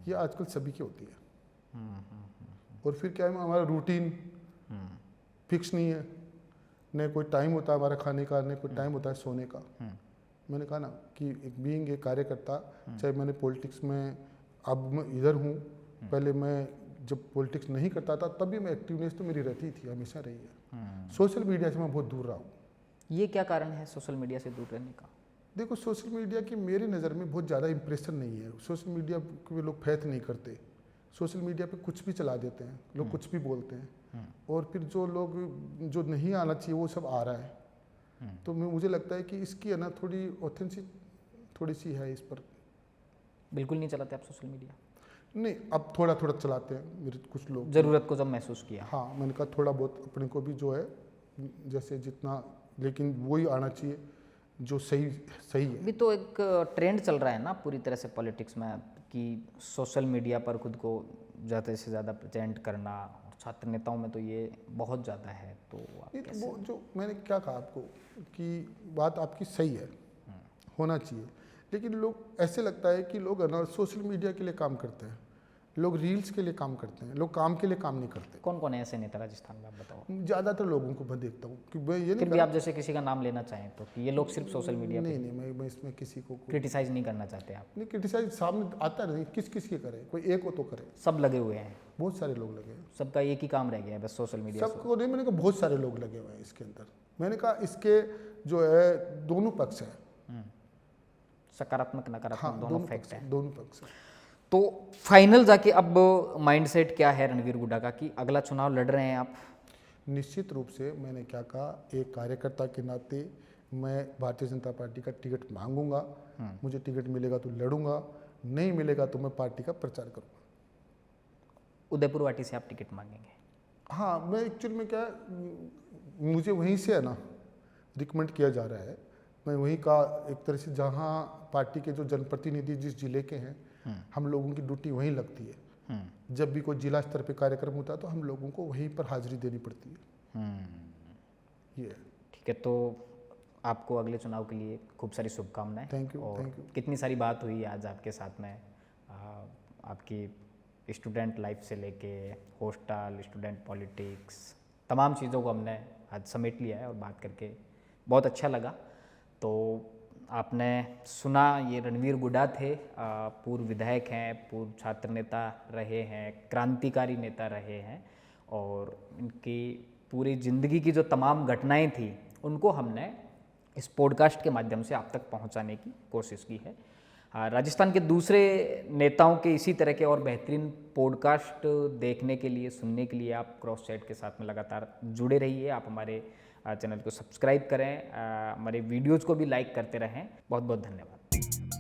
ये आजकल सभी की होती है। और फिर क्या है, हमारा रूटीन फिक्स नहीं है, न कोई टाइम होता है हमारा खाने का, न कोई टाइम होता है सोने का। मैंने कहा ना कि एक बीइंग एक कार्यकर्ता, चाहे मैंने पॉलिटिक्स में, अब मैं इधर हूँ, पहले मैं जब पॉलिटिक्स नहीं करता था तब भी मैं एक्टिवनेस तो मेरी रहती थी, हमेशा रही है। सोशल मीडिया से मैं बहुत दूर रहा हूँ। ये क्या कारण है सोशल मीडिया से दूर रहने का? देखो, सोशल मीडिया की मेरी नज़र में बहुत ज़्यादा इंप्रेशन नहीं है। सोशल मीडिया पे लोग फैथ नहीं करते। सोशल मीडिया पे कुछ भी चला देते हैं लोग, कुछ भी बोलते हैं, और फिर जो लोग जो नहीं आना चाहिए वो सब आ रहा है। तो मुझे लगता है कि इसकी है ना थोड़ी ऑथेंटिक थोड़ी सी है इस पर। बिल्कुल नहीं चलाते आप सोशल मीडिया? नहीं, अब थोड़ा थोड़ा चलाते हैं मेरे कुछ लोग, ज़रूरत को जब महसूस किया। हाँ, मैंने कहा थोड़ा बहुत अपने को भी जो है, जैसे जितना, लेकिन वही आना चाहिए जो सही है। अभी तो एक ट्रेंड चल रहा है ना पूरी तरह से पॉलिटिक्स में कि सोशल मीडिया पर खुद को ज़्यादा से ज़्यादा प्रेजेंट करना, और छात्र नेताओं में तो ये बहुत ज़्यादा है। तो आप नहीं, कैसे? तो वो जो मैंने क्या कहा आपको कि बात आपकी सही है, होना चाहिए, लेकिन लोग ऐसे लगता है कि लोग है ना सोशल मीडिया के लिए काम करते हैं, लोग रील्स के लिए काम करते हैं, लोग काम के लिए काम नहीं करते। कौन कौन है ऐसे नेता राजस्थान में, आप बताओ। ज़्यादातर लोगों को मैं देखता हूँ कि मैं ये नहीं फिर भी आप जैसे किसी का नाम लेना चाहें तो, कि ये लोग सिर्फ सोशल मीडिया पे नहीं मैं इसमें किसी को क्रिटिसाइज नहीं करना चाहते आप? नहीं, क्रिटिसाइज सामने आता नहीं, किस किस के करे, कोई एक हो तो करे। सब लगे हुए हैं, बहुत सारे लोग लगे हैं, सबका एक ही काम रह गया है बस सोशल मीडिया से। सबको नहीं, मैंने कहा बहुत सारे लोग लगे हुए हैं इसके अंदर। मैंने कहा इसके जो है दोनों पक्ष हैं। सकारात्मक नकारात्मक हाँ, दोनों फैक्ट है। दोनों पक्ष हैं। तो फाइनल जाके अब माइंडसेट क्या है रणवीर गुड्डा का, कि अगला चुनाव लड़ रहे हैं आप? निश्चित रूप से मैंने क्या कहा, एक कार्यकर्ता के नाते मैं भारतीय जनता पार्टी का टिकट मांगूंगा। मुझे टिकट मिलेगा तो लड़ूंगा, नहीं मिलेगा तो मैं पार्टी का प्रचार करूंगा। उदयपुर वाटी से आप टिकट मांगेंगे? हाँ, मैं एक्चुअल में क्या, मुझे वहीं से है ना रिकमेंड किया जा रहा है। मैं वहीं का एक तरह से, जहाँ पार्टी के जो जनप्रतिनिधि जिस जिले के हैं, हम लोगों की ड्यूटी वहीं लगती है। जब भी कोई जिला स्तर पे कार्यक्रम होता है तो हम लोगों को वहीं पर हाजिरी देनी पड़ती है। ये ठीक है, तो आपको अगले चुनाव के लिए खूब सारी शुभकामनाएं। थैंक यू, और थैंक यू। कितनी सारी बात हुई आज आपके साथ में, आपकी स्टूडेंट लाइफ से लेके हॉस्टल, स्टूडेंट पॉलिटिक्स, तमाम चीज़ों को हमने आज समेट लिया है और बात करके बहुत अच्छा लगा। तो आपने सुना, ये रणवीर गुड्डा थे, पूर्व विधायक हैं, पूर्व छात्र नेता रहे हैं, क्रांतिकारी नेता रहे हैं, और इनकी पूरी ज़िंदगी की जो तमाम घटनाएं थी उनको हमने इस पॉडकास्ट के माध्यम से आप तक पहुंचाने की कोशिश की है। राजस्थान के दूसरे नेताओं के इसी तरह के और बेहतरीन पॉडकास्ट देखने के लिए, सुनने के लिए आप क्रॉस चैट के साथ में लगातार जुड़े रहिए। आप हमारे चैनल को सब्सक्राइब करें, हमारे वीडियोज़ को भी लाइक करते रहें। बहुत बहुत धन्यवाद।